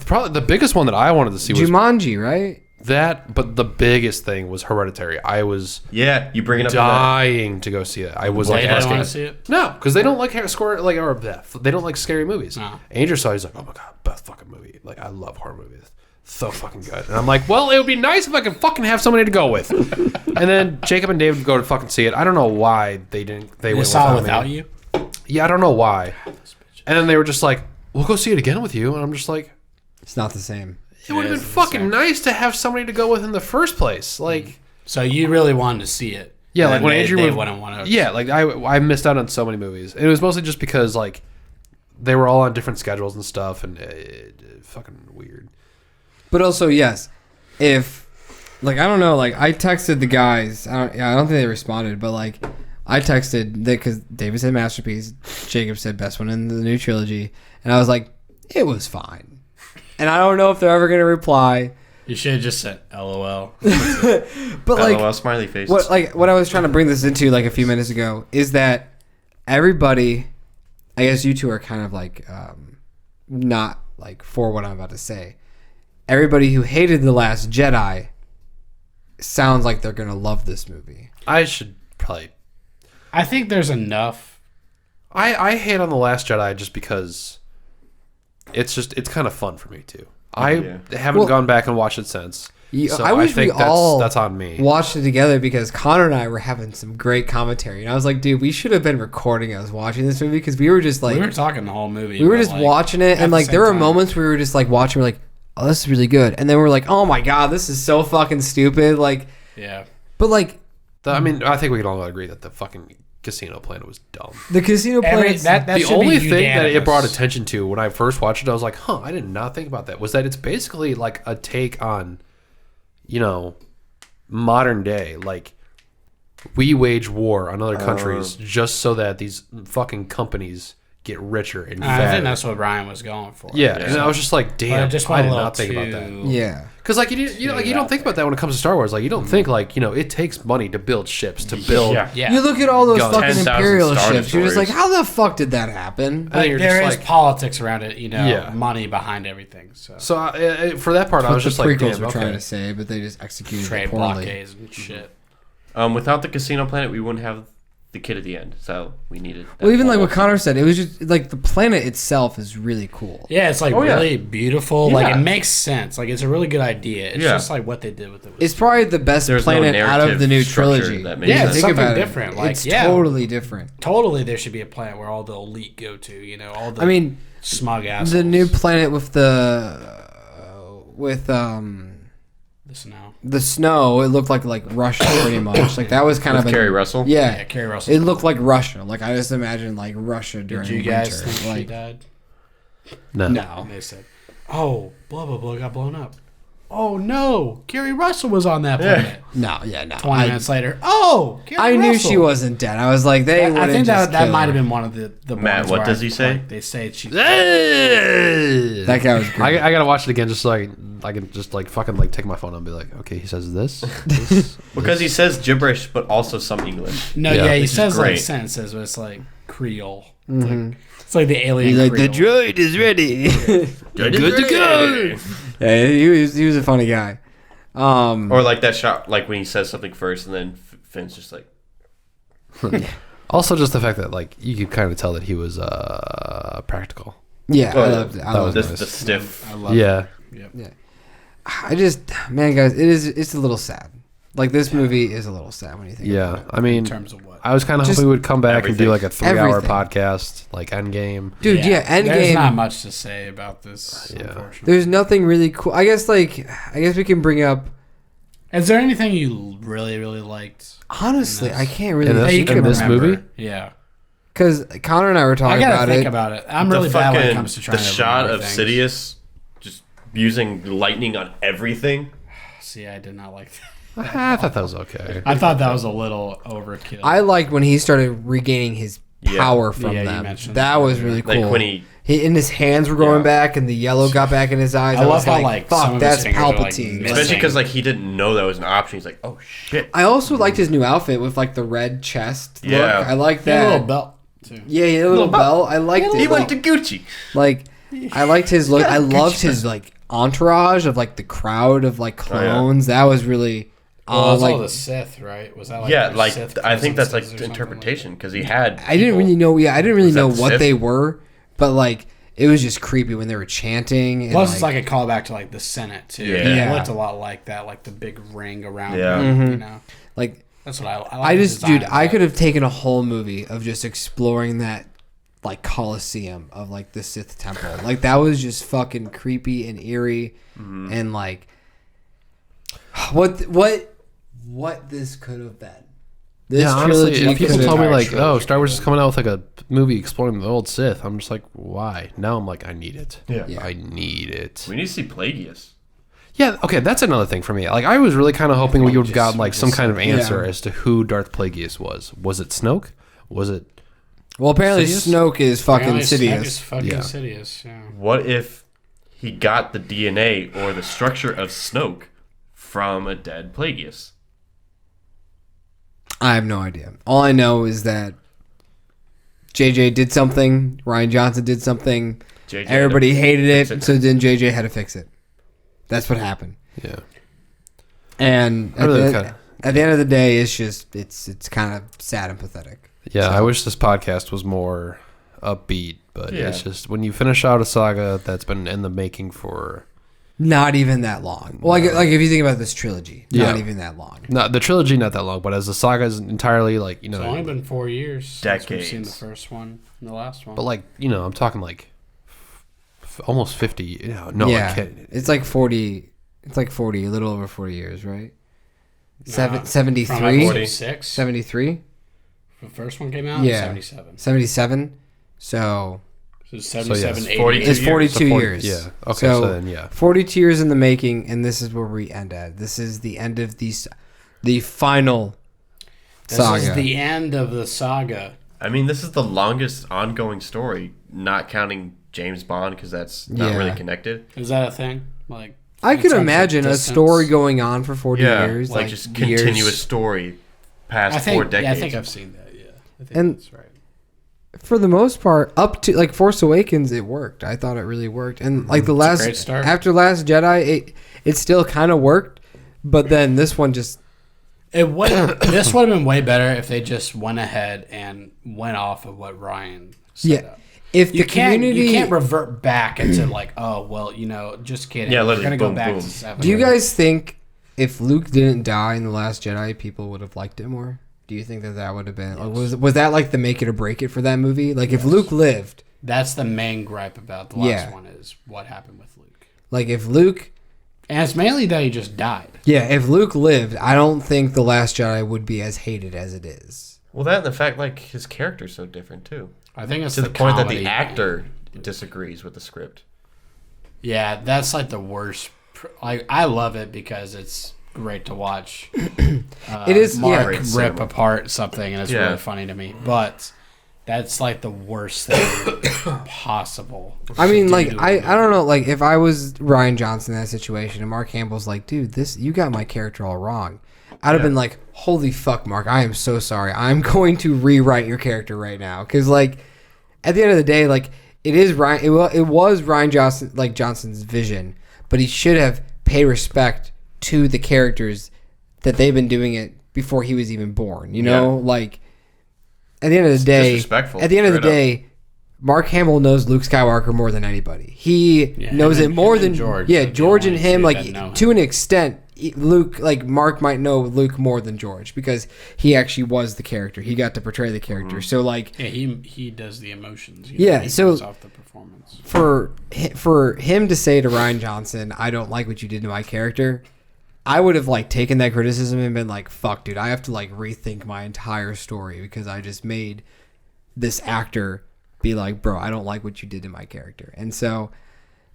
[SPEAKER 3] Probably the biggest one that I wanted to see was
[SPEAKER 1] Jumanji, right?
[SPEAKER 3] that, but the biggest thing was Hereditary. I was
[SPEAKER 4] you bring it up.
[SPEAKER 3] dying to go see it. I was
[SPEAKER 2] Why
[SPEAKER 3] like
[SPEAKER 2] you don't
[SPEAKER 3] asking.
[SPEAKER 2] want to see it?
[SPEAKER 3] No, because they don't like they don't like scary movies.
[SPEAKER 2] No.
[SPEAKER 3] Andrew saw, he's like, oh my god, best fucking movie. Like, I love horror movies. So fucking good. And I'm like, well, it would be nice if I could fucking have somebody to go with. And then Jacob and David go to fucking see it. I don't know why they didn't. They
[SPEAKER 2] They
[SPEAKER 3] went
[SPEAKER 2] saw it
[SPEAKER 3] without
[SPEAKER 2] without
[SPEAKER 3] me.
[SPEAKER 2] you?
[SPEAKER 3] Yeah, I don't know why. And then they were just like, we'll go see it again with you. And I'm just like,
[SPEAKER 1] It's not the same.
[SPEAKER 3] it would have been
[SPEAKER 2] is the
[SPEAKER 3] fucking
[SPEAKER 2] same.
[SPEAKER 3] nice to have somebody to go with in the first place. Like,
[SPEAKER 2] So you really wanted to see it.
[SPEAKER 3] yeah,
[SPEAKER 2] And
[SPEAKER 3] like when
[SPEAKER 2] they,
[SPEAKER 3] Andrew
[SPEAKER 2] they
[SPEAKER 3] would,
[SPEAKER 2] wouldn't want to.
[SPEAKER 3] yeah, like I missed out on so many movies. And it was mostly just because like they were all on different schedules and stuff, and fucking weird.
[SPEAKER 1] But also, yes, if, like, I don't know, like, I texted the guys. I don't think they responded, but, like, I texted because David said masterpiece, Jacob said best one in the new trilogy, and I was like, it was fine. And I don't know if they're ever gonna reply.
[SPEAKER 2] You should have just said LOL.
[SPEAKER 1] But like,
[SPEAKER 4] LOL smiley face.
[SPEAKER 1] what I was trying to bring this into like a few minutes ago is that everybody, I guess you two are kind of like not like for what I'm about to say. Everybody who hated The Last Jedi sounds like they're gonna love this movie.
[SPEAKER 3] I should probably.
[SPEAKER 2] I think there's enough.
[SPEAKER 3] I hate on The Last Jedi just because it's kind of fun for me too. I haven't gone back and watched it since. So
[SPEAKER 1] I wish
[SPEAKER 3] think
[SPEAKER 1] we all
[SPEAKER 3] that's on me.
[SPEAKER 1] watched it together because Connor and I were having some great commentary, and I was like, dude, we should have been recording us watching this movie because we were just like
[SPEAKER 2] We were talking the whole movie.
[SPEAKER 1] we were
[SPEAKER 2] but,
[SPEAKER 1] just
[SPEAKER 2] like,
[SPEAKER 1] watching it,
[SPEAKER 2] at
[SPEAKER 1] and
[SPEAKER 2] the
[SPEAKER 1] like
[SPEAKER 2] same
[SPEAKER 1] there were
[SPEAKER 2] time.
[SPEAKER 1] moments where we were just like watching, we're like, oh, this is really good, and then we're like, oh my god, this is so fucking stupid, like,
[SPEAKER 2] Yeah.
[SPEAKER 1] but like
[SPEAKER 3] I mean, I think we can all agree that the fucking Casino Planet was dumb.
[SPEAKER 1] the Casino Planet.
[SPEAKER 2] That
[SPEAKER 3] The
[SPEAKER 2] should
[SPEAKER 3] only
[SPEAKER 2] be
[SPEAKER 3] thing that it
[SPEAKER 2] unanimous.
[SPEAKER 3] brought attention to when I first watched it, I was like, huh, I did not think about that, was that it's basically like a take on, modern day. Like, we wage war on other countries just so that these fucking companies get richer and
[SPEAKER 2] I
[SPEAKER 3] fatter.
[SPEAKER 2] think that's what Brian was going for.
[SPEAKER 3] Yeah, and I was just like,
[SPEAKER 2] But
[SPEAKER 3] damn,
[SPEAKER 2] it just
[SPEAKER 3] I
[SPEAKER 2] went
[SPEAKER 3] did
[SPEAKER 2] a little
[SPEAKER 3] not think about
[SPEAKER 2] too-
[SPEAKER 3] that.
[SPEAKER 1] yeah,
[SPEAKER 3] Because like you don't think about that when it comes to Star Wars. Like, you don't think like it takes money to build ships, to build.
[SPEAKER 2] Yeah.
[SPEAKER 1] you look at all those
[SPEAKER 3] Guns.
[SPEAKER 1] fucking
[SPEAKER 4] 10,000
[SPEAKER 1] Imperial
[SPEAKER 4] Star
[SPEAKER 1] ships, you're just like,
[SPEAKER 4] Destroyers.
[SPEAKER 1] how the fuck did that happen?
[SPEAKER 3] I think you're
[SPEAKER 2] There
[SPEAKER 3] just
[SPEAKER 2] is
[SPEAKER 3] like,
[SPEAKER 2] politics around it,
[SPEAKER 3] Yeah.
[SPEAKER 2] money behind everything. So
[SPEAKER 3] so for that part, I
[SPEAKER 1] What
[SPEAKER 3] was
[SPEAKER 1] the
[SPEAKER 3] just like,
[SPEAKER 1] prequels
[SPEAKER 3] damn,
[SPEAKER 1] were trying
[SPEAKER 3] okay.
[SPEAKER 1] to say, but they just executed it
[SPEAKER 2] trade
[SPEAKER 1] poorly.
[SPEAKER 2] blockades and shit.
[SPEAKER 4] Without the Casino Planet, we wouldn't have the kid at the end. So we needed. that
[SPEAKER 1] Well, even like
[SPEAKER 4] whole-
[SPEAKER 1] what Connor said, it was just like the planet itself is really cool.
[SPEAKER 2] Yeah, it's like
[SPEAKER 4] Oh, yeah.
[SPEAKER 2] really beautiful. Like
[SPEAKER 4] Yeah.
[SPEAKER 2] it makes sense. Like it's a really good idea. It's
[SPEAKER 4] Yeah.
[SPEAKER 2] just like what they did with it.
[SPEAKER 1] It's probably the best
[SPEAKER 4] There's no
[SPEAKER 1] planet out of
[SPEAKER 4] narrative
[SPEAKER 1] the new
[SPEAKER 4] structure
[SPEAKER 1] trilogy.
[SPEAKER 4] that makes
[SPEAKER 2] Yeah,
[SPEAKER 4] sense.
[SPEAKER 2] it's
[SPEAKER 1] Think
[SPEAKER 2] something
[SPEAKER 1] about it.
[SPEAKER 2] different. Like,
[SPEAKER 1] it's
[SPEAKER 2] yeah.
[SPEAKER 1] totally different.
[SPEAKER 2] totally there should be a planet where all the elite go to. All the
[SPEAKER 1] I mean,
[SPEAKER 2] smug assholes.
[SPEAKER 1] the new planet with the
[SPEAKER 2] Snow.
[SPEAKER 1] the snow, it looked like Russia pretty much. Like that was kind
[SPEAKER 4] With
[SPEAKER 1] of
[SPEAKER 4] Kerry Russell.
[SPEAKER 1] Yeah,
[SPEAKER 2] Yeah, Kerry Russell.
[SPEAKER 1] it looked like Russia. Like I just imagine like Russia during
[SPEAKER 2] Did you guys
[SPEAKER 1] winter.
[SPEAKER 2] think she
[SPEAKER 1] Like
[SPEAKER 2] died?
[SPEAKER 3] No.
[SPEAKER 1] no,
[SPEAKER 2] And they said, "Oh, blah blah blah got blown up." Oh no, Kerry Russell was on that planet.
[SPEAKER 1] no.
[SPEAKER 2] 20 minutes later, oh, Kerry
[SPEAKER 1] I knew
[SPEAKER 2] Russell.
[SPEAKER 1] she wasn't dead. I was like, they.
[SPEAKER 2] I
[SPEAKER 1] wouldn't
[SPEAKER 2] think
[SPEAKER 1] just
[SPEAKER 2] that
[SPEAKER 1] kill
[SPEAKER 2] might
[SPEAKER 1] her.
[SPEAKER 2] have been one of the
[SPEAKER 4] Matt,
[SPEAKER 2] ones
[SPEAKER 4] what
[SPEAKER 2] where
[SPEAKER 4] does he say?
[SPEAKER 2] Like, they say she.
[SPEAKER 1] That guy was great.
[SPEAKER 3] I gotta watch it again just so I can just like fucking like take my phone and be like, okay, he says this.
[SPEAKER 4] Because he says gibberish, but also some English.
[SPEAKER 2] No,
[SPEAKER 3] Yeah.
[SPEAKER 2] yeah, he
[SPEAKER 4] Which is
[SPEAKER 2] says like
[SPEAKER 4] great.
[SPEAKER 2] sentences, but it's like Creole. It's like the alien.
[SPEAKER 1] He's like, the
[SPEAKER 2] Creole.
[SPEAKER 1] droid is ready.
[SPEAKER 4] Good to go.
[SPEAKER 1] Yeah, he was a funny guy.
[SPEAKER 4] Or like that shot, like when he says something first, and then Finn's just like,
[SPEAKER 3] Also, just the fact that like you could kind of tell that he was practical.
[SPEAKER 1] yeah,
[SPEAKER 4] Oh,
[SPEAKER 1] I
[SPEAKER 4] yeah.
[SPEAKER 1] loved it. I
[SPEAKER 3] That
[SPEAKER 1] loved
[SPEAKER 3] was
[SPEAKER 1] it.
[SPEAKER 4] the stiff.
[SPEAKER 2] I love
[SPEAKER 3] Yeah.
[SPEAKER 2] it. Yep.
[SPEAKER 1] I just, man, guys, it's a little sad. Like this movie is a little sad when you think about it.
[SPEAKER 3] I mean,
[SPEAKER 2] In terms of what?
[SPEAKER 3] I was kind of
[SPEAKER 1] Just
[SPEAKER 3] hoping we would come back and do like a 3-hour
[SPEAKER 1] Everything.
[SPEAKER 3] podcast, like Endgame.
[SPEAKER 1] Dude, yeah,
[SPEAKER 2] There's not
[SPEAKER 1] Endgame.
[SPEAKER 2] much to say about this, unfortunately.
[SPEAKER 1] There's nothing really cool. I guess we can bring up.
[SPEAKER 2] Is there anything you really, really liked?
[SPEAKER 1] Honestly, I can't really
[SPEAKER 3] In this-
[SPEAKER 1] think
[SPEAKER 3] in
[SPEAKER 1] about
[SPEAKER 3] this movie?
[SPEAKER 2] Yeah.
[SPEAKER 1] because Connor and I were
[SPEAKER 2] I
[SPEAKER 1] talking
[SPEAKER 2] gotta
[SPEAKER 1] about
[SPEAKER 2] think
[SPEAKER 1] it.
[SPEAKER 2] about it. I'm really bad when it comes to trying
[SPEAKER 4] the
[SPEAKER 2] to
[SPEAKER 4] shot
[SPEAKER 2] remember
[SPEAKER 4] of
[SPEAKER 2] things.
[SPEAKER 4] Sidious just using lightning on everything.
[SPEAKER 2] See, I did not like that.
[SPEAKER 3] I thought that was okay.
[SPEAKER 2] I thought that was a little overkill.
[SPEAKER 1] I liked when he started regaining his power from
[SPEAKER 2] Yeah, you
[SPEAKER 1] them.
[SPEAKER 2] mentioned
[SPEAKER 1] That
[SPEAKER 2] that,
[SPEAKER 1] was
[SPEAKER 2] yeah.
[SPEAKER 1] really cool.
[SPEAKER 4] Like when he
[SPEAKER 1] and his hands were growing back, and the yellow got back in his eyes.
[SPEAKER 2] I love
[SPEAKER 1] was
[SPEAKER 2] how,
[SPEAKER 1] like,
[SPEAKER 2] some
[SPEAKER 1] fuck,
[SPEAKER 2] of his
[SPEAKER 1] that's
[SPEAKER 2] fingers are, like,
[SPEAKER 1] Palpatine.
[SPEAKER 2] missing.
[SPEAKER 4] especially because like he didn't know that was an option. He's like, oh shit.
[SPEAKER 1] I also liked his new outfit with like the red chest.
[SPEAKER 4] Yeah.
[SPEAKER 1] look. I like
[SPEAKER 2] He had a
[SPEAKER 1] that.
[SPEAKER 2] little belt, too.
[SPEAKER 1] Yeah, he had a little belt. I liked
[SPEAKER 4] He
[SPEAKER 1] it.
[SPEAKER 4] went to Gucci.
[SPEAKER 1] Like, I liked his look. I loved his like entourage of like the crowd of like clones. That was really.
[SPEAKER 2] Well, it's
[SPEAKER 1] like
[SPEAKER 2] all the Sith, right? Was that like
[SPEAKER 4] Yeah,
[SPEAKER 2] their
[SPEAKER 4] like
[SPEAKER 2] Sith
[SPEAKER 4] I think that's like
[SPEAKER 2] presences or something
[SPEAKER 4] interpretation because he had.
[SPEAKER 1] I didn't really know. Yeah, I didn't really
[SPEAKER 4] Was that
[SPEAKER 1] know
[SPEAKER 4] the
[SPEAKER 1] what
[SPEAKER 4] Sith?
[SPEAKER 1] they were, but like it was just creepy when they were chanting. And,
[SPEAKER 2] Plus, it's like a callback to like the Senate too.
[SPEAKER 4] Yeah.
[SPEAKER 2] It looked a lot like that, like the big ring around.
[SPEAKER 4] Yeah.
[SPEAKER 2] Them, you know,
[SPEAKER 1] like
[SPEAKER 2] that's what I like.
[SPEAKER 1] I
[SPEAKER 2] the
[SPEAKER 1] just,
[SPEAKER 2] design
[SPEAKER 1] dude,
[SPEAKER 2] of
[SPEAKER 1] I
[SPEAKER 2] that.
[SPEAKER 1] could have taken a whole movie of just exploring that, like Coliseum of like the Sith temple. Like that was just fucking creepy and eerie, and like what this could have been. This
[SPEAKER 3] Yeah, honestly,
[SPEAKER 1] trilogy
[SPEAKER 3] if people
[SPEAKER 1] could
[SPEAKER 3] told me
[SPEAKER 1] have-
[SPEAKER 3] like, oh, Star Wars is coming out with like a movie exploring the old Sith, I'm just like, why? Now I'm like, I need it.
[SPEAKER 4] Yeah.
[SPEAKER 3] I need it.
[SPEAKER 4] We need to see Plagueis.
[SPEAKER 3] Yeah, okay, that's another thing for me. Like, I was really kind of hoping we would have gotten like some kind of answer
[SPEAKER 1] Yeah.
[SPEAKER 3] as to who Darth Plagueis was. Was it Snoke? Was it?
[SPEAKER 1] well, apparently
[SPEAKER 3] Sidious?
[SPEAKER 1] Snoke is fucking
[SPEAKER 2] Apparently, Snoke
[SPEAKER 1] Sidious.
[SPEAKER 2] is fucking
[SPEAKER 3] Yeah.
[SPEAKER 2] Sidious. Yeah.
[SPEAKER 4] What if he got the DNA or the structure of Snoke from a dead Plagueis?
[SPEAKER 1] I have no idea. All I know is that JJ did something. Ryan Johnson did something.
[SPEAKER 4] JJ
[SPEAKER 1] Everybody hated
[SPEAKER 4] fix
[SPEAKER 1] it,
[SPEAKER 4] it.
[SPEAKER 1] so then JJ had to fix it. That's what happened.
[SPEAKER 3] Yeah.
[SPEAKER 1] And
[SPEAKER 3] I really kinda-
[SPEAKER 1] at the end of the day, it's just it's kind of sad and pathetic.
[SPEAKER 3] Yeah,
[SPEAKER 1] So-
[SPEAKER 3] I wish this podcast was more upbeat, but
[SPEAKER 4] Yeah.
[SPEAKER 3] it's just when you finish out a saga that's been in the making for
[SPEAKER 1] Not even that long. Well, like if you think about this trilogy, not
[SPEAKER 3] Yeah.
[SPEAKER 1] even that long.
[SPEAKER 3] not the trilogy, not that long, but as the saga is entirely like
[SPEAKER 2] It's only been 4 years since we've seen the
[SPEAKER 4] Decades.
[SPEAKER 2] first one and the last one.
[SPEAKER 3] but like I'm talking like almost 50. No,
[SPEAKER 1] yeah,
[SPEAKER 3] I can't.
[SPEAKER 1] it's like 40. It's like 40, a little over 40 years, right?
[SPEAKER 2] From
[SPEAKER 1] 73?
[SPEAKER 2] episode 6,
[SPEAKER 1] 73?
[SPEAKER 2] the first one came out.
[SPEAKER 1] Yeah.
[SPEAKER 2] 77.
[SPEAKER 1] 77. So
[SPEAKER 2] So 77,
[SPEAKER 3] yes,
[SPEAKER 2] 80.
[SPEAKER 4] 42
[SPEAKER 1] it's 42
[SPEAKER 3] So 40
[SPEAKER 1] years.
[SPEAKER 3] Yeah. Okay.
[SPEAKER 1] So,
[SPEAKER 3] So then, yeah.
[SPEAKER 1] 42 years in the making, and this is where we end at. This is the end of the final
[SPEAKER 2] This
[SPEAKER 1] saga.
[SPEAKER 2] is the end of the saga.
[SPEAKER 4] I mean, this is the longest ongoing story, not counting James Bond because that's not
[SPEAKER 1] Yeah.
[SPEAKER 4] really connected.
[SPEAKER 2] Is that a thing? Like
[SPEAKER 1] I
[SPEAKER 2] in
[SPEAKER 1] could
[SPEAKER 2] terms of
[SPEAKER 1] imagine a
[SPEAKER 2] distance?
[SPEAKER 1] story going on for 40
[SPEAKER 4] Yeah,
[SPEAKER 1] years.
[SPEAKER 4] like just
[SPEAKER 1] years.
[SPEAKER 4] continuous story past
[SPEAKER 2] I think,
[SPEAKER 4] 4 decades.
[SPEAKER 2] Yeah, I think I've seen that. Yeah, I think
[SPEAKER 1] And-
[SPEAKER 2] that's right.
[SPEAKER 1] For the most part, up to like Force Awakens, it worked. I thought it really worked, and like the last
[SPEAKER 2] great start.
[SPEAKER 1] after Last Jedi, it still kind of worked, but then this one just
[SPEAKER 2] It would. This would have been way better if they just went ahead and went off of what Ryan set
[SPEAKER 1] yeah.
[SPEAKER 2] up.
[SPEAKER 1] If
[SPEAKER 2] You
[SPEAKER 1] the community,
[SPEAKER 2] you can't revert back into like, oh well, just kidding.
[SPEAKER 4] Yeah,
[SPEAKER 2] we're
[SPEAKER 4] literally,
[SPEAKER 2] gonna go
[SPEAKER 4] boom,
[SPEAKER 2] back
[SPEAKER 4] boom.
[SPEAKER 2] to 7.
[SPEAKER 1] do you guys think if Luke didn't die in the Last Jedi, people would have liked it more? Do you think that would have been like, was that like the make it or break it for that movie? Like if Luke lived,
[SPEAKER 2] That's the main gripe about the last
[SPEAKER 1] Yeah.
[SPEAKER 2] one is what happened with Luke,
[SPEAKER 1] like if Luke,
[SPEAKER 2] and it's mainly that he just died.
[SPEAKER 1] yeah, if Luke lived, I don't think the Last Jedi would be as hated as it is.
[SPEAKER 4] Well, that and the fact like his character's so different too,
[SPEAKER 2] I think it's
[SPEAKER 4] to the point that
[SPEAKER 2] comedy.
[SPEAKER 4] the actor disagrees with the script.
[SPEAKER 2] Yeah, that's like the worst. I love it because it's great to watch.
[SPEAKER 1] It is,
[SPEAKER 2] Mark
[SPEAKER 1] yeah.
[SPEAKER 4] Great
[SPEAKER 2] rip
[SPEAKER 4] cinema.
[SPEAKER 2] apart something, and it's
[SPEAKER 4] Yeah.
[SPEAKER 2] really funny to me. But that's like the worst thing possible.
[SPEAKER 1] I mean,
[SPEAKER 2] to
[SPEAKER 1] like,
[SPEAKER 2] do.
[SPEAKER 1] I don't know, like, if I was Ryan Johnson in that situation and Mark Hamill's like, dude, you got my character all wrong, I'd have been like, holy fuck, Mark, I am so sorry. I'm going to rewrite your character right now. Because, like, at the end of the day, like, it was Ryan Johnson, like, Johnson's vision, but he should have paid respect to the characters that they've been doing it before he was even born. You know, like, at the end of the day,
[SPEAKER 4] disrespectful,
[SPEAKER 1] at the end of the
[SPEAKER 4] straight up.
[SPEAKER 1] day, Mark Hamill knows Luke Skywalker more than anybody. He knows
[SPEAKER 2] him
[SPEAKER 1] it
[SPEAKER 2] and-
[SPEAKER 1] more
[SPEAKER 2] him
[SPEAKER 1] than
[SPEAKER 2] and George
[SPEAKER 1] yeah,
[SPEAKER 2] are the
[SPEAKER 1] George and
[SPEAKER 2] only
[SPEAKER 1] him,
[SPEAKER 2] two
[SPEAKER 1] like
[SPEAKER 2] that know him.
[SPEAKER 1] to an extent, Luke, like Mark might know Luke more than George because he actually was the character. He got to portray the character. So like,
[SPEAKER 2] yeah, he does the emotions.
[SPEAKER 1] Yeah,
[SPEAKER 2] he
[SPEAKER 1] so
[SPEAKER 2] goes off the performance.
[SPEAKER 1] For him to say to Rian Johnson, "I don't like what you did to my character," I would have like taken that criticism and been like, "Fuck, dude, I have to like rethink my entire story because I just made this actor be like, bro, I don't like what you did to my character." And so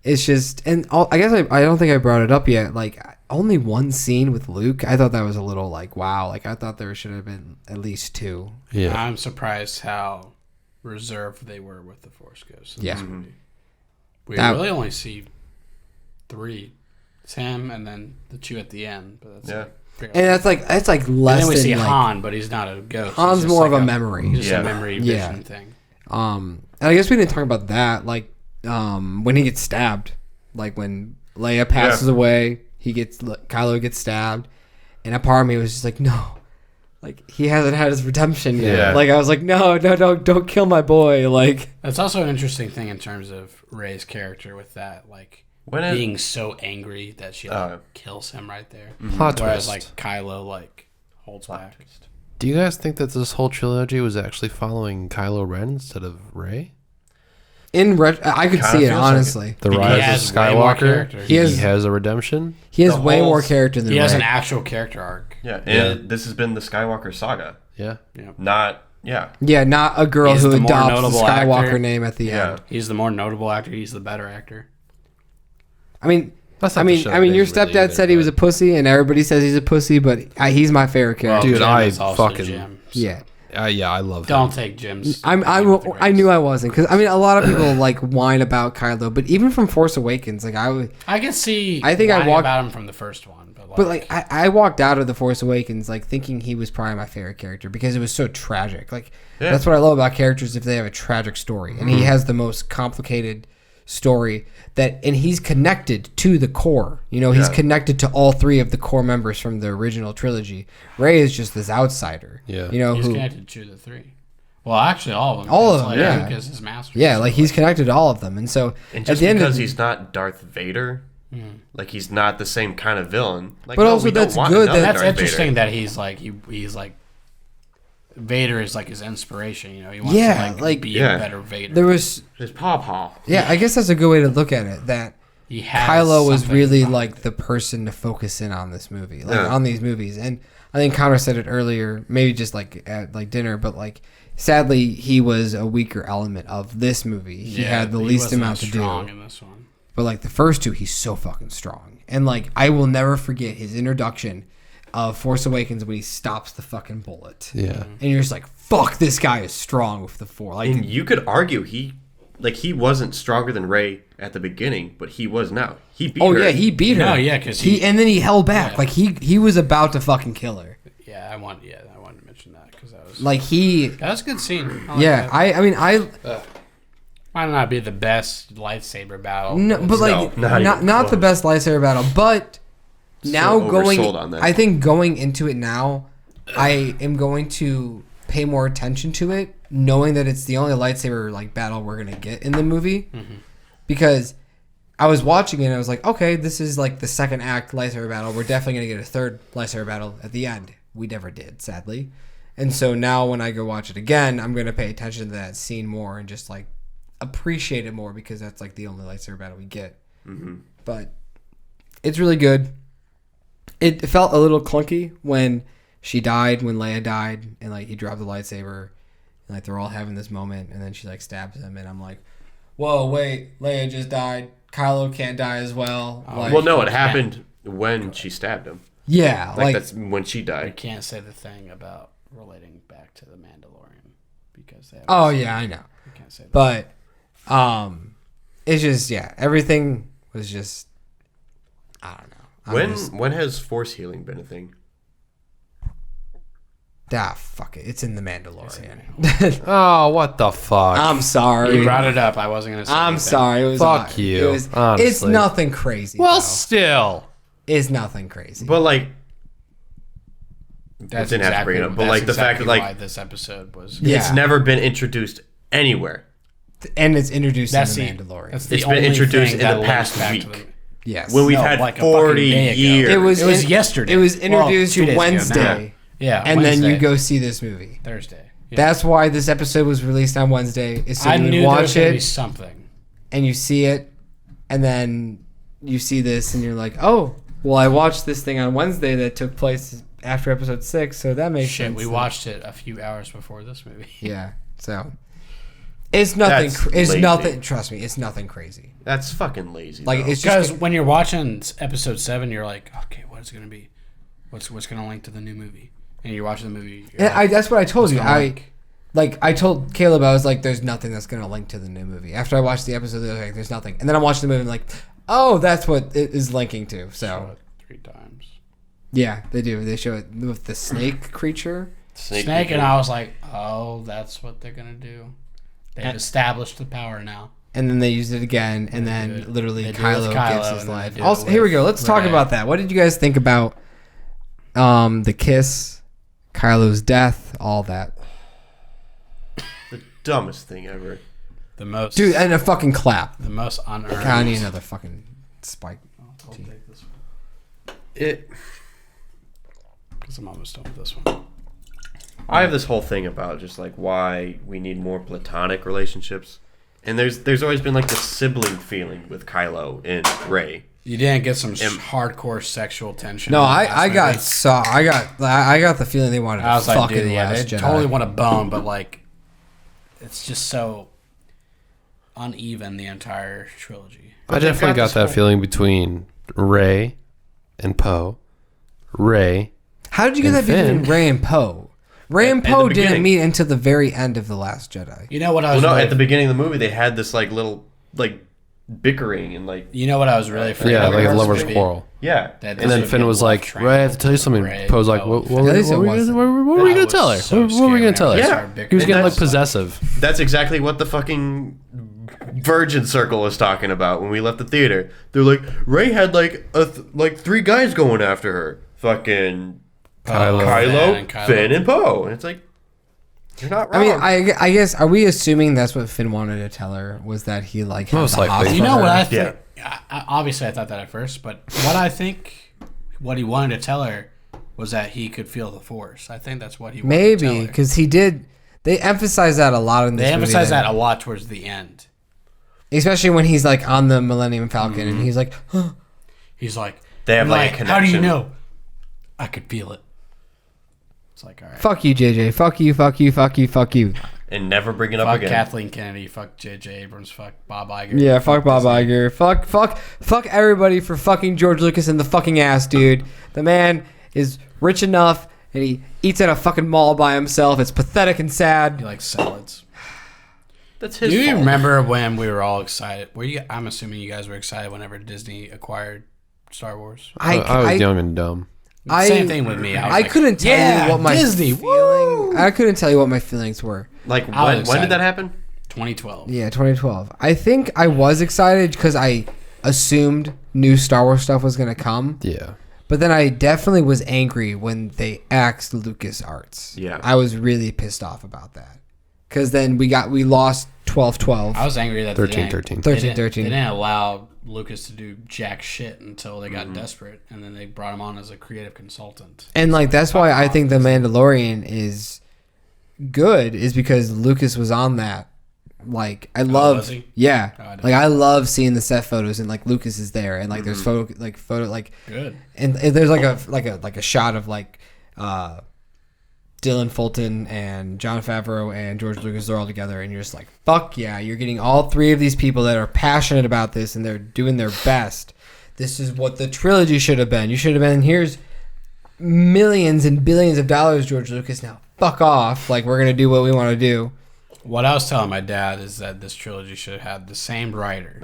[SPEAKER 1] it's just, and I guess I don't think I brought it up yet. Like only one scene with Luke, I thought that was a little like, wow. Like I thought there should have been at least two.
[SPEAKER 3] Yeah.
[SPEAKER 2] I'm surprised how reserved they were with the Force Ghosts.
[SPEAKER 1] Yeah.
[SPEAKER 2] We really only see 3. It's him and then the 2 at the end. But that's
[SPEAKER 1] And that's like less
[SPEAKER 2] and then we
[SPEAKER 1] than
[SPEAKER 2] see
[SPEAKER 1] like,
[SPEAKER 2] Han, but he's not a ghost.
[SPEAKER 1] Han's
[SPEAKER 2] He's just
[SPEAKER 1] more
[SPEAKER 2] like
[SPEAKER 1] of a memory.
[SPEAKER 2] He's just a memory vision thing.
[SPEAKER 1] And I guess we didn't talk about that. Like, when he gets stabbed, like when Leia passes away, Kylo gets stabbed, and a part of me was just like, no, like he hasn't had his redemption yet.
[SPEAKER 4] Yeah.
[SPEAKER 1] Like I was like, no, don't kill my boy. Like
[SPEAKER 2] That's also an interesting thing in terms of Rey's character with that, like being so angry that she kills him right there.
[SPEAKER 3] Plot
[SPEAKER 2] Whereas
[SPEAKER 3] twist.
[SPEAKER 2] like Kylo like holds back.
[SPEAKER 3] Do you guys think that this whole trilogy was actually following Kylo Ren instead of Rey?
[SPEAKER 1] I could see it
[SPEAKER 4] feels like
[SPEAKER 1] honestly.
[SPEAKER 3] The
[SPEAKER 2] He
[SPEAKER 3] Rise
[SPEAKER 2] has
[SPEAKER 3] of
[SPEAKER 2] way more
[SPEAKER 3] Skywalker.
[SPEAKER 2] character.
[SPEAKER 3] He has a redemption.
[SPEAKER 1] He has
[SPEAKER 4] The
[SPEAKER 1] way
[SPEAKER 4] whole-
[SPEAKER 1] more character than
[SPEAKER 2] He has
[SPEAKER 1] Rey.
[SPEAKER 2] an actual character arc.
[SPEAKER 4] Yeah, and this has been the Skywalker Saga.
[SPEAKER 3] Yeah.
[SPEAKER 4] Not
[SPEAKER 1] Yeah, not a girl
[SPEAKER 2] He's
[SPEAKER 1] who
[SPEAKER 2] the more
[SPEAKER 1] adopts the
[SPEAKER 2] notable
[SPEAKER 1] Skywalker
[SPEAKER 2] actor.
[SPEAKER 1] name at the
[SPEAKER 4] Yeah.
[SPEAKER 1] end.
[SPEAKER 2] He's the more notable actor. He's the better actor.
[SPEAKER 1] I mean,
[SPEAKER 3] That's
[SPEAKER 1] I
[SPEAKER 3] not the
[SPEAKER 1] mean,
[SPEAKER 3] show
[SPEAKER 1] I mean,
[SPEAKER 3] that
[SPEAKER 1] your
[SPEAKER 3] is really
[SPEAKER 1] stepdad
[SPEAKER 3] either,
[SPEAKER 1] said he was a
[SPEAKER 3] but-
[SPEAKER 1] pussy, and everybody says he's a pussy, but he's my favorite character.
[SPEAKER 3] Dude,
[SPEAKER 2] Jim
[SPEAKER 3] I
[SPEAKER 2] is also
[SPEAKER 3] fucking-
[SPEAKER 2] Jim, so
[SPEAKER 1] Yeah.
[SPEAKER 3] Yeah, I love him.
[SPEAKER 2] Don't take Jim's.
[SPEAKER 1] I knew I wasn't because I mean a lot of people like whine about Kylo, but even from Force Awakens, like
[SPEAKER 2] I can see.
[SPEAKER 1] I think I
[SPEAKER 2] whining
[SPEAKER 1] walked-
[SPEAKER 2] about him from the first one, but like,
[SPEAKER 1] I walked out of the Force Awakens like thinking he was probably my favorite character because it was so tragic. Like that's what I love about characters if they have a tragic story, and he has the most complicated story and he's connected to the core. You know, he's connected to all 3 of the core members from the original trilogy. Rey is just this outsider.
[SPEAKER 3] Yeah.
[SPEAKER 1] You know
[SPEAKER 2] he's
[SPEAKER 1] who.
[SPEAKER 2] connected to the 3. Well, actually, all of them.
[SPEAKER 1] All of
[SPEAKER 2] It's
[SPEAKER 1] them,
[SPEAKER 2] like
[SPEAKER 1] yeah.
[SPEAKER 2] Luke is his master.
[SPEAKER 1] Yeah, like he's connected to all of them, and so
[SPEAKER 4] and
[SPEAKER 1] at
[SPEAKER 4] just
[SPEAKER 1] the end
[SPEAKER 4] because
[SPEAKER 1] of,
[SPEAKER 4] he's not Darth Vader, like he's not the same kind of villain. Like,
[SPEAKER 1] But also
[SPEAKER 4] we don't
[SPEAKER 1] that's
[SPEAKER 4] want
[SPEAKER 1] good
[SPEAKER 4] another
[SPEAKER 1] that-
[SPEAKER 2] That's
[SPEAKER 4] Darth
[SPEAKER 2] interesting
[SPEAKER 4] Vader.
[SPEAKER 2] that he's like Vader is like his inspiration. You know, he wants
[SPEAKER 1] Yeah,
[SPEAKER 2] to
[SPEAKER 1] like-
[SPEAKER 2] be
[SPEAKER 4] Yeah.
[SPEAKER 2] a better Vader.
[SPEAKER 1] there was
[SPEAKER 4] His pawpaw.
[SPEAKER 1] yeah, I guess that's a good way to look at it. That
[SPEAKER 2] he has
[SPEAKER 1] Kylo was
[SPEAKER 2] something
[SPEAKER 1] really
[SPEAKER 2] behind
[SPEAKER 1] like the person to focus in on this movie, like
[SPEAKER 4] Yeah.
[SPEAKER 1] on these movies. And I think Connor said it earlier, maybe just like at like dinner, but like sadly he was a weaker element of this movie. He had the least
[SPEAKER 2] wasn't
[SPEAKER 1] amount
[SPEAKER 2] as
[SPEAKER 1] to
[SPEAKER 2] strong
[SPEAKER 1] do.
[SPEAKER 2] in this one.
[SPEAKER 1] But like the first 2, he's so fucking strong. And like I will never forget his introduction of Force Awakens when he stops the fucking bullet.
[SPEAKER 3] Yeah.
[SPEAKER 1] And you're just like, fuck, this guy is strong with the Force. Like
[SPEAKER 4] And you could argue he wasn't stronger than Rey at the beginning, but he was now. He beat her.
[SPEAKER 1] yeah, he beat her.
[SPEAKER 2] No, yeah, 'cause
[SPEAKER 1] and then he held back.
[SPEAKER 2] Yeah.
[SPEAKER 1] Like he was about to fucking kill her.
[SPEAKER 2] Yeah, I wanted to mention that because that was
[SPEAKER 1] Like
[SPEAKER 2] that was a good scene. I like
[SPEAKER 1] yeah,
[SPEAKER 2] that.
[SPEAKER 1] I mean I
[SPEAKER 2] Might not be the best lightsaber battle.
[SPEAKER 1] no, but like
[SPEAKER 4] not even
[SPEAKER 1] not the
[SPEAKER 4] close.
[SPEAKER 1] best lightsaber battle, but now going
[SPEAKER 4] oversold on that.
[SPEAKER 1] I think going into it now, I am going to pay more attention to it, knowing that it's the only lightsaber like battle we're gonna get in the movie, because I was watching it and I was like, okay, this is like the second act lightsaber battle. We're definitely gonna get a third lightsaber battle at the end. We never did, sadly, and so now when I go watch it again, I'm gonna pay attention to that scene more and just like appreciate it more because that's like the only lightsaber battle we get. But it's really good. It felt a little clunky when she died, when Leia died, and like he dropped the lightsaber, and like they're all having this moment, and then she like stabs him, and I'm like, whoa, wait, Leia just died. Kylo can't die as well. Like,
[SPEAKER 4] Well, no, it happened when she stabbed him.
[SPEAKER 1] yeah,
[SPEAKER 4] Like,
[SPEAKER 1] like
[SPEAKER 4] that's when she
[SPEAKER 2] I
[SPEAKER 4] died.
[SPEAKER 2] can't say the thing about relating back to the Mandalorian because they.
[SPEAKER 1] oh yeah, I know,
[SPEAKER 2] I can't say that.
[SPEAKER 1] but it's just everything was just I don't know.
[SPEAKER 4] When has force healing been a thing?
[SPEAKER 1] Fuck it. It's in the Mandalorian.
[SPEAKER 3] Oh, what the fuck?
[SPEAKER 1] I'm sorry.
[SPEAKER 2] You brought it up. I wasn't gonna say.
[SPEAKER 1] I'm
[SPEAKER 2] anything.
[SPEAKER 1] sorry. It was
[SPEAKER 3] Fuck you,
[SPEAKER 1] It was, it's
[SPEAKER 3] honestly.
[SPEAKER 1] nothing crazy.
[SPEAKER 3] well,
[SPEAKER 1] though.
[SPEAKER 3] still.
[SPEAKER 1] It's nothing crazy.
[SPEAKER 4] But like,
[SPEAKER 2] That's
[SPEAKER 4] didn't have to bring it up, but, like, the fact that, like-
[SPEAKER 2] why this episode was.
[SPEAKER 1] Yeah.
[SPEAKER 4] it's never been introduced anywhere.
[SPEAKER 1] And it's introduced
[SPEAKER 2] That's
[SPEAKER 1] in
[SPEAKER 2] the
[SPEAKER 1] the Mandalorian.
[SPEAKER 2] That's the
[SPEAKER 4] It's been
[SPEAKER 2] only
[SPEAKER 4] introduced
[SPEAKER 2] thing
[SPEAKER 4] in
[SPEAKER 2] that
[SPEAKER 4] the
[SPEAKER 2] links
[SPEAKER 4] past
[SPEAKER 2] back to
[SPEAKER 4] week.
[SPEAKER 1] Yes.
[SPEAKER 4] when we've
[SPEAKER 2] No,
[SPEAKER 4] had
[SPEAKER 2] like a
[SPEAKER 4] 40
[SPEAKER 2] fucking day ago.
[SPEAKER 4] years.
[SPEAKER 1] It was
[SPEAKER 2] yesterday.
[SPEAKER 1] It was
[SPEAKER 2] Well,
[SPEAKER 1] introduced
[SPEAKER 2] 2 days ago
[SPEAKER 1] Wednesday.
[SPEAKER 2] now. Yeah,
[SPEAKER 1] And then you
[SPEAKER 2] Wednesday.
[SPEAKER 1] go see this movie.
[SPEAKER 2] Thursday. Yeah.
[SPEAKER 1] That's why this episode was released on Wednesday. Is so
[SPEAKER 2] I
[SPEAKER 1] you
[SPEAKER 2] knew
[SPEAKER 1] would
[SPEAKER 2] there was
[SPEAKER 1] watch
[SPEAKER 2] going to be
[SPEAKER 1] it
[SPEAKER 2] something.
[SPEAKER 1] and you see it, and then you see this and you're like, oh, well, I watched this thing on Wednesday that took place after episode 6, so that makes
[SPEAKER 2] Shit,
[SPEAKER 1] sense.
[SPEAKER 2] we watched it a few hours before this movie.
[SPEAKER 1] Yeah, so it's nothing.
[SPEAKER 4] That's
[SPEAKER 1] It's
[SPEAKER 4] lazy.
[SPEAKER 1] nothing. Trust me, it's nothing crazy.
[SPEAKER 4] That's fucking lazy.
[SPEAKER 1] Like
[SPEAKER 4] though.
[SPEAKER 1] it's
[SPEAKER 2] Because
[SPEAKER 1] just
[SPEAKER 2] when you're watching episode 7, you're like, okay, what is it going to be? What's going to link to the new movie? And you're watching the movie. You're
[SPEAKER 1] And that's what I told you.
[SPEAKER 2] gonna
[SPEAKER 1] I told Caleb, I was like, "There's nothing that's gonna link to the new movie." After I watched the episode, I was like, "There's nothing." And then I'm watching the movie and like, "Oh, that's what it is linking to."
[SPEAKER 2] show
[SPEAKER 1] So
[SPEAKER 2] it 3 times.
[SPEAKER 1] yeah, they do. They show it with the snake creature.
[SPEAKER 2] Snake, and I was like, oh, that's what they're going to do. They've established the power now.
[SPEAKER 1] And then they used it again, and then
[SPEAKER 2] do it.
[SPEAKER 1] literally
[SPEAKER 2] They do it with
[SPEAKER 1] Kylo
[SPEAKER 2] Kylo,
[SPEAKER 1] gives
[SPEAKER 2] and
[SPEAKER 1] his
[SPEAKER 2] then
[SPEAKER 1] life.
[SPEAKER 2] they do it
[SPEAKER 1] Also, here we go.
[SPEAKER 2] with
[SPEAKER 1] Let's talk
[SPEAKER 2] Rey.
[SPEAKER 1] about that. What did you guys think about the kiss, Kylo's death, all that?
[SPEAKER 4] the dumbest thing ever.
[SPEAKER 2] The most.
[SPEAKER 1] Dude, and a fucking clap.
[SPEAKER 2] The most unearned.
[SPEAKER 1] God, I need another fucking spike.
[SPEAKER 2] I'll take this one.
[SPEAKER 4] It.
[SPEAKER 2] Because I'm almost done with this one.
[SPEAKER 4] I have this whole thing about just like why we need more platonic relationships, and there's always been like this sibling feeling with Kylo and Rey.
[SPEAKER 2] You didn't get some hardcore sexual tension.
[SPEAKER 1] No,
[SPEAKER 2] in the
[SPEAKER 1] I
[SPEAKER 2] last
[SPEAKER 1] got
[SPEAKER 2] movie.
[SPEAKER 1] I got the feeling they wanted to
[SPEAKER 2] I was like,
[SPEAKER 1] fucking
[SPEAKER 2] dude, yeah,
[SPEAKER 1] Last
[SPEAKER 2] they
[SPEAKER 1] Jedi.
[SPEAKER 2] totally want a bone, but like, it's just so uneven, the entire trilogy.
[SPEAKER 3] I definitely got that feeling between Rey and Poe. Rey.
[SPEAKER 1] How did you get
[SPEAKER 3] and
[SPEAKER 1] that between
[SPEAKER 3] Finn.
[SPEAKER 1] Rey and Poe? Rey and
[SPEAKER 4] At the
[SPEAKER 1] Poe didn't
[SPEAKER 4] beginning.
[SPEAKER 1] meet until the very end of The Last Jedi.
[SPEAKER 2] You know what I
[SPEAKER 4] Well,
[SPEAKER 2] was
[SPEAKER 4] no,
[SPEAKER 2] really,
[SPEAKER 4] at the beginning of the movie they had this like little like bickering and like
[SPEAKER 2] you know what I was really afraid
[SPEAKER 3] Yeah,
[SPEAKER 2] of
[SPEAKER 3] like a
[SPEAKER 2] in this
[SPEAKER 3] lover's
[SPEAKER 2] movie?
[SPEAKER 3] quarrel.
[SPEAKER 4] yeah.
[SPEAKER 2] That
[SPEAKER 3] And then
[SPEAKER 2] this
[SPEAKER 3] Finn
[SPEAKER 2] would
[SPEAKER 3] was
[SPEAKER 2] be a love
[SPEAKER 3] like,
[SPEAKER 2] triangle
[SPEAKER 3] Rey, I have to tell you something.
[SPEAKER 2] Rey,
[SPEAKER 3] Poe's like,
[SPEAKER 2] Poe,
[SPEAKER 3] what
[SPEAKER 2] Finn.
[SPEAKER 3] were
[SPEAKER 1] At
[SPEAKER 3] we
[SPEAKER 1] least it wasn't.
[SPEAKER 3] going to tell her?
[SPEAKER 2] so
[SPEAKER 3] What were we going to tell her?
[SPEAKER 2] scared
[SPEAKER 4] Yeah.
[SPEAKER 2] whenever they started
[SPEAKER 3] He was
[SPEAKER 2] bickering.
[SPEAKER 3] getting like
[SPEAKER 4] that's-
[SPEAKER 3] possessive.
[SPEAKER 4] That's exactly what the fucking Virgin Circle was talking about when we left the theater. They're like, Rey had like like 3 guys going after her. Fucking Kylo, Finn, and Poe. And it's like, you're not
[SPEAKER 1] I
[SPEAKER 4] wrong.
[SPEAKER 1] mean, I guess, are we assuming that's what Finn wanted to tell her? Was that he like had
[SPEAKER 3] Most
[SPEAKER 1] the
[SPEAKER 3] likely.
[SPEAKER 1] hots
[SPEAKER 2] You
[SPEAKER 1] for
[SPEAKER 2] know
[SPEAKER 1] her?
[SPEAKER 2] what I
[SPEAKER 4] Yeah.
[SPEAKER 2] think? Obviously, I thought that at first, but what I think, what he wanted to tell her was that he could feel the Force. I think that's what he wanted to
[SPEAKER 1] Maybe
[SPEAKER 2] tell her.
[SPEAKER 1] because he did. They emphasize that a lot in this
[SPEAKER 2] They
[SPEAKER 1] movie.
[SPEAKER 2] emphasize that a lot towards the end.
[SPEAKER 1] especially when he's like on the Millennium Falcon and he's like, huh.
[SPEAKER 2] He's like,
[SPEAKER 4] They have,
[SPEAKER 2] I'm
[SPEAKER 4] like, a
[SPEAKER 2] how do you
[SPEAKER 4] connection.
[SPEAKER 2] know? I could feel it. It's like, all right.
[SPEAKER 1] "Fuck you, JJ. Fuck you. Fuck you. Fuck you. Fuck you."
[SPEAKER 4] and never bring it up
[SPEAKER 2] Fuck
[SPEAKER 4] again.
[SPEAKER 2] Kathleen Kennedy. Fuck J.J. Abrams. Fuck Bob Iger.
[SPEAKER 1] Yeah, fuck Bob
[SPEAKER 2] Disney.
[SPEAKER 1] Iger. Fuck everybody for fucking George Lucas in the fucking ass, dude. The man is rich enough and he eats at a fucking mall by himself. It's pathetic and
[SPEAKER 2] He
[SPEAKER 1] sad.
[SPEAKER 2] likes salads.
[SPEAKER 4] That's
[SPEAKER 2] Do
[SPEAKER 4] his
[SPEAKER 2] you
[SPEAKER 4] fault.
[SPEAKER 2] remember when we were all excited? Were you? I'm assuming you guys were excited whenever Disney acquired Star Wars.
[SPEAKER 3] I was young and dumb.
[SPEAKER 2] Same thing with me.
[SPEAKER 1] I couldn't tell you what my
[SPEAKER 2] Disney. Woo!
[SPEAKER 1] I couldn't tell you what my feelings were.
[SPEAKER 4] Like,
[SPEAKER 2] I was
[SPEAKER 4] when
[SPEAKER 2] excited.
[SPEAKER 4] did that happen?
[SPEAKER 2] 2012.
[SPEAKER 1] Yeah, 2012. I think I was excited because I assumed new Star Wars stuff was gonna come.
[SPEAKER 3] Yeah.
[SPEAKER 1] But then I definitely was angry when they axed LucasArts.
[SPEAKER 4] Yeah.
[SPEAKER 1] I was really pissed off about that. Because then we lost 12-12.
[SPEAKER 2] I was angry that
[SPEAKER 3] 13-13.
[SPEAKER 1] 13-13.
[SPEAKER 2] They didn't allow Lucas to do jack shit until they got desperate, and then they brought him on as a creative consultant.
[SPEAKER 1] And like that's why I think The Mandalorian is good, is because Lucas was on that. Like I love,
[SPEAKER 2] was he?
[SPEAKER 1] yeah,
[SPEAKER 2] Oh, I didn't
[SPEAKER 1] like I love seeing the set photos and like Lucas is there and like there's photo
[SPEAKER 2] Good.
[SPEAKER 1] and there's like a shot of like Dylan Fulton and Jon Favreau and George Lucas are all together and you're just like, fuck yeah, you're getting all 3 of these people that are passionate about this and they're doing their best. This is what the trilogy should have been. You should have been, here's millions and billions of dollars, George Lucas. Now fuck off. Like we're gonna do what we want to do.
[SPEAKER 2] What I was telling my dad is that this trilogy should have had the same writer,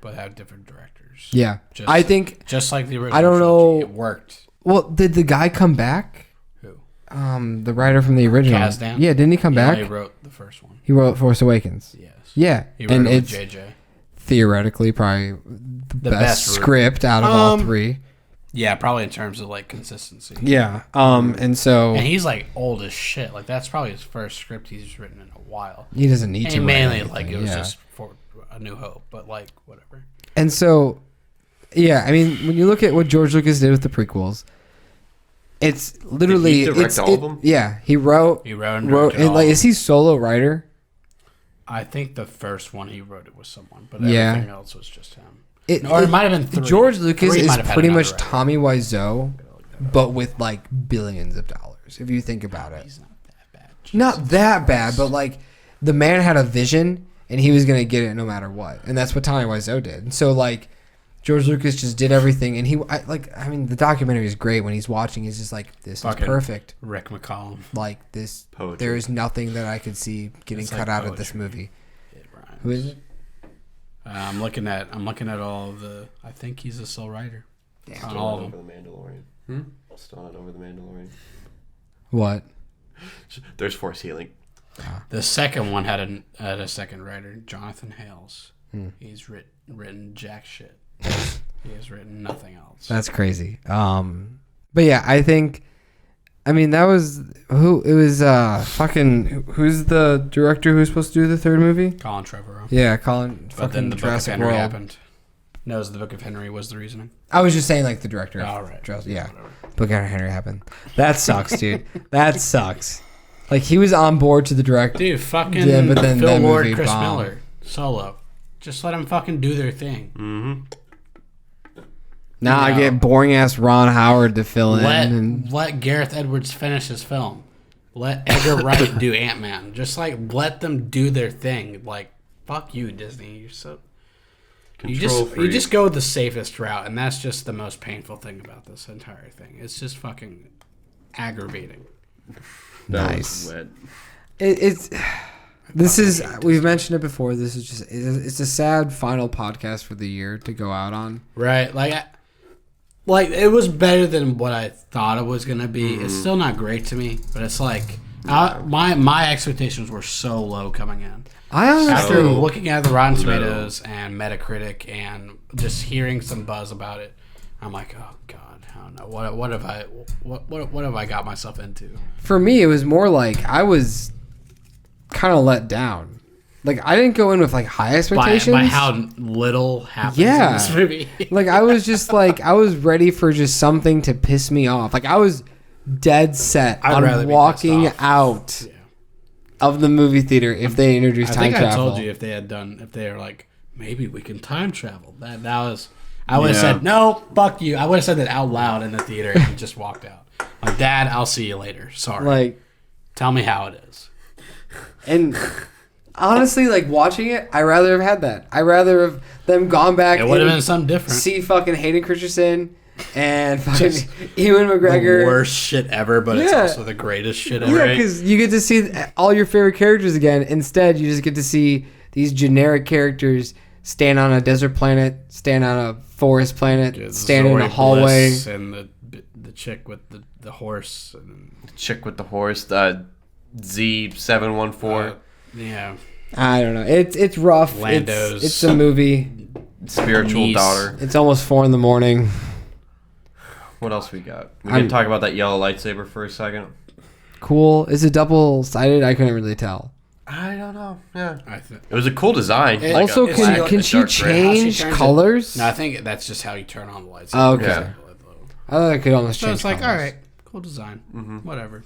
[SPEAKER 2] but have different directors.
[SPEAKER 1] Yeah,
[SPEAKER 2] Just-
[SPEAKER 1] I think.
[SPEAKER 2] Just like the original.
[SPEAKER 1] I don't
[SPEAKER 2] trilogy.
[SPEAKER 1] know.
[SPEAKER 2] It worked.
[SPEAKER 1] Well, did the guy come back?
[SPEAKER 2] Who?
[SPEAKER 1] The writer from the original.
[SPEAKER 2] Kazdan?
[SPEAKER 1] Yeah, didn't he come
[SPEAKER 2] He
[SPEAKER 1] back?
[SPEAKER 2] only wrote the first one.
[SPEAKER 1] He wrote Force Awakens.
[SPEAKER 2] Yes.
[SPEAKER 1] Yeah,
[SPEAKER 2] He wrote
[SPEAKER 1] and
[SPEAKER 2] it with
[SPEAKER 1] it's
[SPEAKER 2] JJ.
[SPEAKER 1] theoretically probably the best
[SPEAKER 2] route.
[SPEAKER 1] script out of all 3.
[SPEAKER 2] Yeah, probably in terms of like consistency.
[SPEAKER 1] Yeah. And so
[SPEAKER 2] And he's like old as shit. Like that's probably his first script he's written in a while.
[SPEAKER 1] he doesn't need to.
[SPEAKER 2] And
[SPEAKER 1] write
[SPEAKER 2] mainly
[SPEAKER 1] anything,
[SPEAKER 2] like it was
[SPEAKER 1] yeah.
[SPEAKER 2] just for A New Hope, but like whatever.
[SPEAKER 1] And so Yeah, I mean, when you look at what George Lucas did with the prequels, it's literally
[SPEAKER 4] Did he direct all of them?
[SPEAKER 1] Yeah, he wrote.
[SPEAKER 2] and
[SPEAKER 1] Is he solo writer?
[SPEAKER 2] I think the first one he wrote it with someone, but
[SPEAKER 1] Yeah.
[SPEAKER 2] everything else was just him.
[SPEAKER 1] It
[SPEAKER 2] might have been 3.
[SPEAKER 1] George Lucas
[SPEAKER 2] 3
[SPEAKER 1] is
[SPEAKER 2] might have had
[SPEAKER 1] pretty
[SPEAKER 2] another
[SPEAKER 1] much
[SPEAKER 2] writer.
[SPEAKER 1] Tommy Wiseau, but with like billions of dollars. If you think about it,
[SPEAKER 2] He's not that bad.
[SPEAKER 1] not that bad, but like the man had a vision and he was gonna get it no matter what, and that's what Tommy Wiseau did. And so like George Lucas just did everything, and I mean the documentary is great. When he's watching, he's just like, this
[SPEAKER 2] Fucking
[SPEAKER 1] is perfect.
[SPEAKER 2] Rick McCallum.
[SPEAKER 1] Like this,
[SPEAKER 4] Poetry.
[SPEAKER 1] there is nothing that I could see getting
[SPEAKER 2] It's
[SPEAKER 1] cut
[SPEAKER 2] like
[SPEAKER 1] out of this
[SPEAKER 2] poetry.
[SPEAKER 1] movie.
[SPEAKER 2] It rhymes.
[SPEAKER 1] Who is it?
[SPEAKER 2] I'm looking at all of the. I think he's a sole writer on
[SPEAKER 4] Still
[SPEAKER 2] all
[SPEAKER 4] not
[SPEAKER 2] of
[SPEAKER 4] over
[SPEAKER 2] them.
[SPEAKER 4] the Mandalorian. Still not over the Mandalorian.
[SPEAKER 1] What?
[SPEAKER 4] There's force healing.
[SPEAKER 2] The second one had a second writer, Jonathan Hales. He's written jack shit. He has written nothing else.
[SPEAKER 1] That's crazy. But yeah, I think. I mean, that was who it was. Fucking who's the director who's supposed to do the third movie?
[SPEAKER 2] Colin Trevorrow.
[SPEAKER 1] Yeah, Colin.
[SPEAKER 2] But then the Book of
[SPEAKER 1] Jurassic
[SPEAKER 2] Henry
[SPEAKER 1] World.
[SPEAKER 2] happened. No, the Book of Henry was the reasoning.
[SPEAKER 1] I was just saying, like the director.
[SPEAKER 2] Oh, right.
[SPEAKER 1] Yeah,
[SPEAKER 2] Whatever.
[SPEAKER 1] Book of Henry happened. That sucks, dude. That sucks. Like he was on board to the direct.
[SPEAKER 2] Dude, fucking
[SPEAKER 1] Yeah, but then
[SPEAKER 2] Phil
[SPEAKER 1] that
[SPEAKER 2] Lord,
[SPEAKER 1] movie
[SPEAKER 2] Chris
[SPEAKER 1] bombed.
[SPEAKER 2] Miller, Solo. Just let them fucking do their thing.
[SPEAKER 1] Now I
[SPEAKER 2] No.
[SPEAKER 1] get boring ass Ron Howard to fill in. And
[SPEAKER 2] Let Gareth Edwards finish his film. Let Edgar Wright do Ant-Man. Just like let them do their thing. Like fuck you, Disney. You're so you just go the safest route, and that's just the most painful thing about this entire thing. It's just fucking aggravating.
[SPEAKER 1] nice.
[SPEAKER 4] Wet.
[SPEAKER 1] It's this is we've mentioned it before. This is just it's a sad final podcast for the year to go out on.
[SPEAKER 2] Right? Like it was better than what I thought it was gonna be. It's still not great to me, but it's like my expectations were so low coming in.
[SPEAKER 1] I honestly
[SPEAKER 2] After looking at the Rotten Tomatoes and Metacritic and just hearing some buzz about it, I'm like, oh god, I don't know what have I got myself into?
[SPEAKER 1] for me it was more like I was kind of let down. Like I didn't go in with like high expectations.
[SPEAKER 2] By how little happens in
[SPEAKER 1] Yeah.
[SPEAKER 2] this movie.
[SPEAKER 1] Like I was just like I was ready for just something to piss me off. Like I was dead set
[SPEAKER 2] I'd rather
[SPEAKER 1] on
[SPEAKER 2] be
[SPEAKER 1] walking
[SPEAKER 2] pissed off.
[SPEAKER 1] out
[SPEAKER 2] Yeah.
[SPEAKER 1] of the movie theater if they introduced
[SPEAKER 2] I
[SPEAKER 1] time
[SPEAKER 2] think
[SPEAKER 1] travel.
[SPEAKER 2] I told you if they were like, maybe we can time travel. That was, I would have said, no, fuck you. I would have said that out loud in the theater and just walked out. Like, Dad, I'll see you later. Sorry.
[SPEAKER 1] Like
[SPEAKER 2] Tell me how it is.
[SPEAKER 1] and honestly, like watching it, I rather have had that. I rather have them gone back.
[SPEAKER 2] It would have
[SPEAKER 1] and
[SPEAKER 2] been something different.
[SPEAKER 1] See fucking Hayden Christensen and fucking Ewan McGregor.
[SPEAKER 2] The worst shit ever, but it's
[SPEAKER 1] Yeah.
[SPEAKER 2] also the greatest shit ever.
[SPEAKER 1] Yeah, because you get to see all your favorite characters again. Instead, you just get to see these generic characters stand on a desert planet, stand on a forest planet,
[SPEAKER 2] Yeah,
[SPEAKER 1] stand in a
[SPEAKER 2] Zoe
[SPEAKER 1] hallway.
[SPEAKER 2] Bliss and the chick with the horse. And,
[SPEAKER 4] Chick with the horse, Z714.
[SPEAKER 2] yeah.
[SPEAKER 1] I don't know. It's rough.
[SPEAKER 2] Lando's
[SPEAKER 1] It's a movie.
[SPEAKER 4] Spiritual
[SPEAKER 2] niece.
[SPEAKER 4] daughter.
[SPEAKER 1] It's almost 4 a.m.
[SPEAKER 4] What else we got? We
[SPEAKER 1] I'm-
[SPEAKER 4] can talk about that yellow lightsaber for a second.
[SPEAKER 1] Cool. Is it double-sided? I couldn't really tell.
[SPEAKER 4] I don't know. Yeah.
[SPEAKER 2] I think.
[SPEAKER 4] It was a cool design.
[SPEAKER 2] It-
[SPEAKER 1] Also,
[SPEAKER 2] it's
[SPEAKER 1] can
[SPEAKER 2] like
[SPEAKER 1] can
[SPEAKER 4] a
[SPEAKER 1] she
[SPEAKER 4] dark gray.
[SPEAKER 1] change
[SPEAKER 2] turns it-
[SPEAKER 1] colors?
[SPEAKER 2] No, I think that's just how you turn on the lights.
[SPEAKER 1] Oh, okay.
[SPEAKER 4] Yeah.
[SPEAKER 1] I thought I could almost
[SPEAKER 2] So
[SPEAKER 1] change
[SPEAKER 2] it's like,
[SPEAKER 1] colors.
[SPEAKER 2] all right, cool design. Whatever.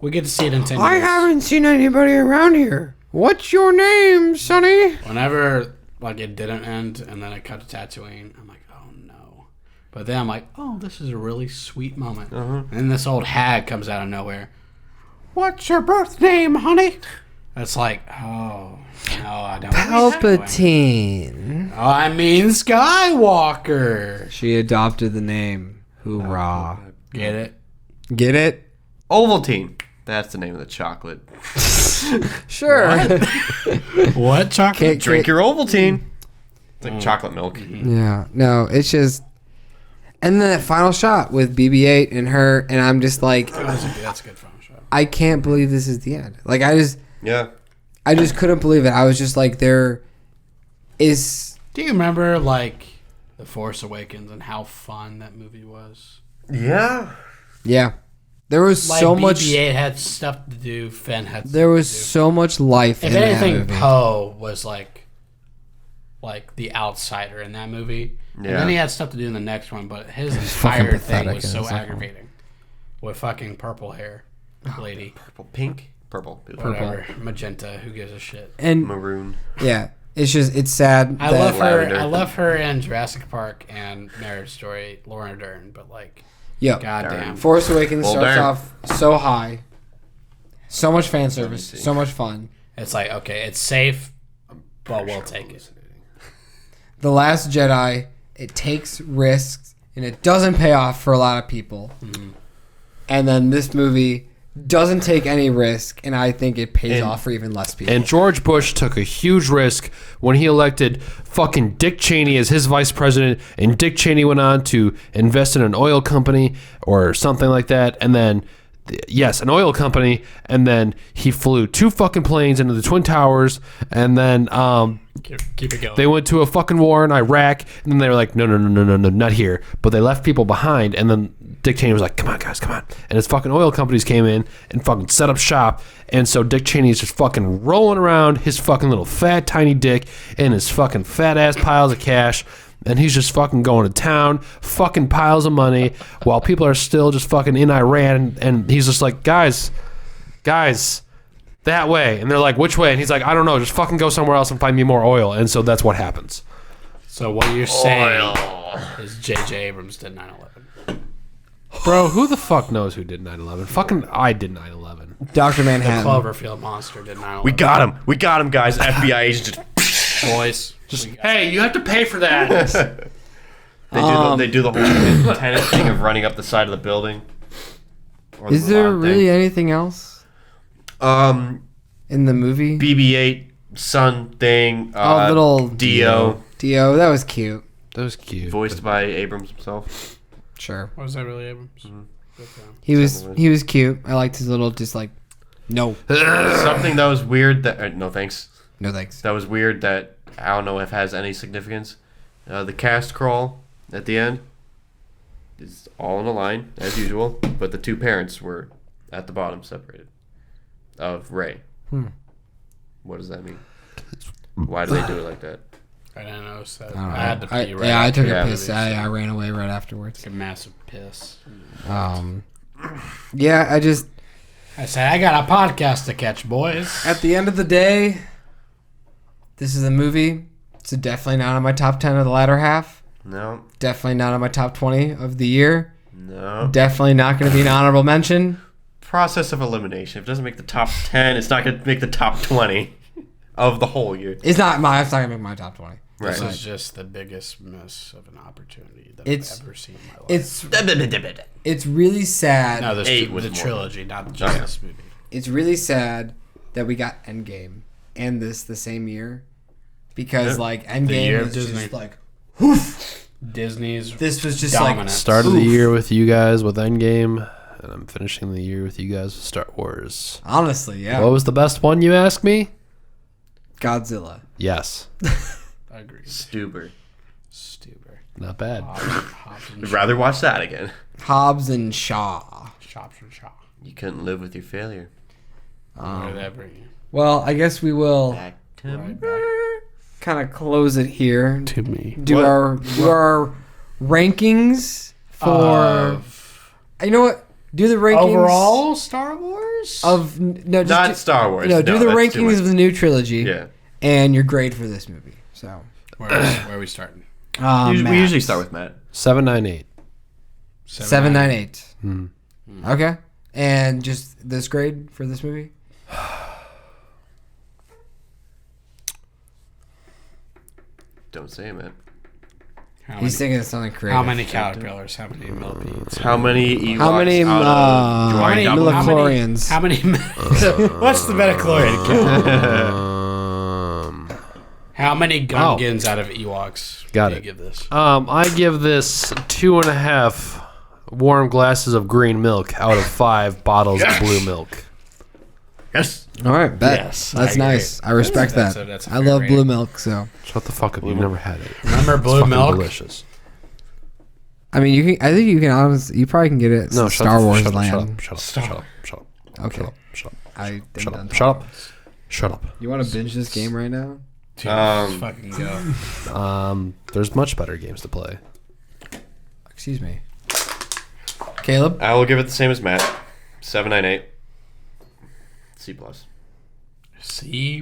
[SPEAKER 2] We get to see it in 10
[SPEAKER 1] I
[SPEAKER 2] years.
[SPEAKER 1] haven't seen anybody around here. What's your name, Sonny?
[SPEAKER 2] Whenever like it didn't end and then it cut to Tatooine, I'm like, oh no. But then I'm like, oh, this is a really sweet moment. And then this old hag comes out of nowhere. What's your birth name, honey? It's like, oh no, I don't.
[SPEAKER 1] Palpatine.
[SPEAKER 2] Oh, I mean Skywalker.
[SPEAKER 1] She adopted the name. Hoorah.
[SPEAKER 2] Get it?
[SPEAKER 1] Get it?
[SPEAKER 4] Ovaltine. That's the name of the chocolate.
[SPEAKER 1] Sure.
[SPEAKER 2] What chocolate?
[SPEAKER 4] Drink your Ovaltine. It's like chocolate milk.
[SPEAKER 1] Yeah. No, it's just. And then that final shot with BB-8 and her, and I'm just like,
[SPEAKER 2] That's a good phone shot.
[SPEAKER 1] I can't believe this is the end. Like, I
[SPEAKER 4] Yeah.
[SPEAKER 1] just couldn't believe it. I was just like, there is.
[SPEAKER 2] Do you remember like The Force Awakens and how fun that movie was?
[SPEAKER 4] Yeah.
[SPEAKER 1] Yeah. There was
[SPEAKER 2] Like
[SPEAKER 1] so much.
[SPEAKER 2] BB-8 had stuff to do. Finn had.
[SPEAKER 1] There was
[SPEAKER 2] stuff
[SPEAKER 1] so much life
[SPEAKER 2] to do.
[SPEAKER 1] in
[SPEAKER 2] If
[SPEAKER 1] that
[SPEAKER 2] anything,
[SPEAKER 1] movie.
[SPEAKER 2] Poe was like like the outsider in that movie. And
[SPEAKER 4] Yeah.
[SPEAKER 2] then he had stuff to do in the next one, but his
[SPEAKER 1] fucking
[SPEAKER 2] entire thing
[SPEAKER 1] pathetic
[SPEAKER 2] was
[SPEAKER 1] in
[SPEAKER 2] so
[SPEAKER 1] the second one.
[SPEAKER 2] aggravating. With fucking purple hair lady.
[SPEAKER 4] Purple, pink, purple,
[SPEAKER 2] Whatever. Magenta, who gives a shit.
[SPEAKER 1] And
[SPEAKER 4] maroon.
[SPEAKER 1] yeah, it's sad.
[SPEAKER 2] I
[SPEAKER 1] that-
[SPEAKER 2] love her.
[SPEAKER 4] Lavender.
[SPEAKER 2] I love her in Jurassic Park and Marriage Story, Laura Dern. But like,
[SPEAKER 1] Yo,
[SPEAKER 2] goddamn,
[SPEAKER 1] Force Awakens
[SPEAKER 4] Well,
[SPEAKER 1] starts
[SPEAKER 4] darn.
[SPEAKER 1] off so high, so much fan service,
[SPEAKER 4] see.
[SPEAKER 1] so much fun.
[SPEAKER 2] it's like okay, it's safe, but we'll take it.
[SPEAKER 1] The Last Jedi, it takes risks and it doesn't pay off for a lot of people. And then this movie doesn't take any risk, and I think it pays off for even less people.
[SPEAKER 3] And George Bush took a huge risk when he elected fucking Dick Cheney as his vice president, and Dick Cheney went on to invest in an oil company or something like that, and then yes, an oil company, and then he flew 2 fucking planes into the Twin Towers, and then
[SPEAKER 2] Keep it going.
[SPEAKER 3] they went to a fucking war in Iraq, and then they were like, no, not here. But they left people behind, and then Dick Cheney was like, come on, guys, come on. And his fucking oil companies came in and fucking set up shop, and so Dick Cheney's just fucking rolling around his fucking little fat, tiny dick and his fucking fat-ass piles of cash, and he's just fucking going to town, fucking piles of money, while people are still just fucking in Iran, and he's just like, guys, that way. And they're like, which way? And he's like, I don't know, just fucking go somewhere else and find me more oil. And so that's what happens.
[SPEAKER 2] So what you're saying is J.J. Abrams did 9/11.
[SPEAKER 3] Bro, who the fuck knows who did 9/11? Fucking I did 9/11.
[SPEAKER 1] Dr. Manhattan.
[SPEAKER 2] Cloverfield monster did 9/11.
[SPEAKER 4] We got him, guys. FBI agent.
[SPEAKER 2] boys.
[SPEAKER 3] Hey, you have to pay for that.
[SPEAKER 4] They do the whole tenant thing of running up the side of the building. Or
[SPEAKER 1] Is
[SPEAKER 4] the
[SPEAKER 1] there
[SPEAKER 4] lawn
[SPEAKER 1] really anything else
[SPEAKER 4] thing.
[SPEAKER 1] in the movie?
[SPEAKER 4] BB-8 son thing.
[SPEAKER 1] Little
[SPEAKER 4] Dio,
[SPEAKER 1] Dio, that was cute.
[SPEAKER 3] That was cute.
[SPEAKER 4] voiced by Abrams himself.
[SPEAKER 1] Sure.
[SPEAKER 2] Was that really Abrams?
[SPEAKER 1] He was cute. I liked his little no.
[SPEAKER 4] Something that was weird that no thanks.
[SPEAKER 1] No thanks.
[SPEAKER 4] That was weird that I don't know if has any significance. The cast crawl at the end is all in a line as usual, but the 2 parents were at the bottom separated of Rey. What does that mean? Why do they do it like that?
[SPEAKER 2] I didn't know that.
[SPEAKER 1] I don't know.
[SPEAKER 2] I had to pee right.
[SPEAKER 1] Yeah, I took
[SPEAKER 4] Yeah.
[SPEAKER 1] a piss. I ran away right afterwards.
[SPEAKER 2] a massive piss.
[SPEAKER 1] Yeah,
[SPEAKER 2] I said, I got a podcast to catch, boys.
[SPEAKER 1] at the end of the day, this is a movie. It's definitely not on my top 10 of the latter half.
[SPEAKER 4] No,
[SPEAKER 1] Definitely not on my top 20 of the year.
[SPEAKER 4] no.
[SPEAKER 1] Definitely not going to be an honorable mention.
[SPEAKER 4] Process of elimination. If it doesn't make the top 10, it's not going to make the top 20 of the whole year.
[SPEAKER 1] It's not going to make my top 20.
[SPEAKER 4] Right.
[SPEAKER 2] This is just the biggest miss of an opportunity that
[SPEAKER 1] It's-
[SPEAKER 2] I've ever seen in my life.
[SPEAKER 1] It's really sad.
[SPEAKER 2] No, this
[SPEAKER 4] 8 was
[SPEAKER 2] the
[SPEAKER 4] more.
[SPEAKER 2] trilogy, not just this movie.
[SPEAKER 1] It's really sad that we got Endgame and this the same year, because like
[SPEAKER 2] year
[SPEAKER 1] Endgame
[SPEAKER 2] of
[SPEAKER 1] is
[SPEAKER 2] Disney.
[SPEAKER 1] just like
[SPEAKER 2] Disney's
[SPEAKER 1] this was just
[SPEAKER 2] dominant.
[SPEAKER 3] Started the year with you guys with Endgame, and I'm finishing the year with you guys with Star Wars.
[SPEAKER 1] honestly, yeah,
[SPEAKER 3] What was the best one, you ask me?
[SPEAKER 1] Godzilla.
[SPEAKER 3] Yes.
[SPEAKER 2] Agreed.
[SPEAKER 4] Stuber.
[SPEAKER 2] Stuber.
[SPEAKER 3] Not bad.
[SPEAKER 2] Hobbs and
[SPEAKER 4] I'd rather watch that again.
[SPEAKER 1] Hobbs and Shaw.
[SPEAKER 2] Chops and Shaw.
[SPEAKER 4] You couldn't live with your failure.
[SPEAKER 2] Whatever.
[SPEAKER 1] Well, I guess we will
[SPEAKER 4] Back to
[SPEAKER 2] Right back
[SPEAKER 1] kind of close it here.
[SPEAKER 2] to me.
[SPEAKER 1] Do
[SPEAKER 4] What?
[SPEAKER 1] our rankings for. You know what? Do the rankings
[SPEAKER 2] Overall, Star Wars?
[SPEAKER 1] of no, just
[SPEAKER 4] Not Star Wars.
[SPEAKER 1] No, do the
[SPEAKER 4] that's too
[SPEAKER 1] rankings
[SPEAKER 4] much.
[SPEAKER 1] of the new trilogy.
[SPEAKER 4] Yeah.
[SPEAKER 1] And your grade for this movie. So
[SPEAKER 2] Where are we starting?
[SPEAKER 4] We
[SPEAKER 1] Matt.
[SPEAKER 4] usually start with Matt.
[SPEAKER 3] 798.
[SPEAKER 1] 798. Okay. And just this grade for this movie?
[SPEAKER 4] Don't say it, man.
[SPEAKER 2] How
[SPEAKER 1] He's
[SPEAKER 2] many,
[SPEAKER 1] thinking of something creative.
[SPEAKER 2] how many caterpillars? How many millipedes?
[SPEAKER 4] How many Ewoks
[SPEAKER 1] How many
[SPEAKER 4] out of Joy Double?
[SPEAKER 1] midichlorians?
[SPEAKER 2] How many? What's the midichlorian count? How many Gungans out of Ewoks
[SPEAKER 3] Got
[SPEAKER 2] do
[SPEAKER 3] it.
[SPEAKER 2] you give this?
[SPEAKER 3] I give this 2.5 warm glasses of green milk out of 5 bottles of blue milk.
[SPEAKER 4] Yes.
[SPEAKER 1] All right, bet.
[SPEAKER 2] Yes,
[SPEAKER 1] That's
[SPEAKER 2] I agree.
[SPEAKER 1] nice. I respect
[SPEAKER 2] That's
[SPEAKER 1] that.
[SPEAKER 2] a
[SPEAKER 1] I
[SPEAKER 2] fair
[SPEAKER 1] love
[SPEAKER 2] rating.
[SPEAKER 1] blue milk, so
[SPEAKER 3] Shut the fuck up. You've never had it.
[SPEAKER 2] Remember
[SPEAKER 3] It's
[SPEAKER 2] blue
[SPEAKER 3] fucking
[SPEAKER 2] milk?
[SPEAKER 3] delicious.
[SPEAKER 1] I mean, you can. I think you can honestly. You probably can get it.
[SPEAKER 3] No,
[SPEAKER 1] at Star Wars
[SPEAKER 3] shut
[SPEAKER 1] land.
[SPEAKER 3] up, shut up.
[SPEAKER 4] Shut
[SPEAKER 1] Okay.
[SPEAKER 3] Shut up.
[SPEAKER 1] I
[SPEAKER 3] Shut up. Shut up. Shut up.
[SPEAKER 1] You want to binge this game right now?
[SPEAKER 2] Dude, let's fucking go.
[SPEAKER 3] There's much better games to play.
[SPEAKER 1] Excuse me. Caleb?
[SPEAKER 4] I will give it the same as Matt. 798. C plus.
[SPEAKER 2] C+.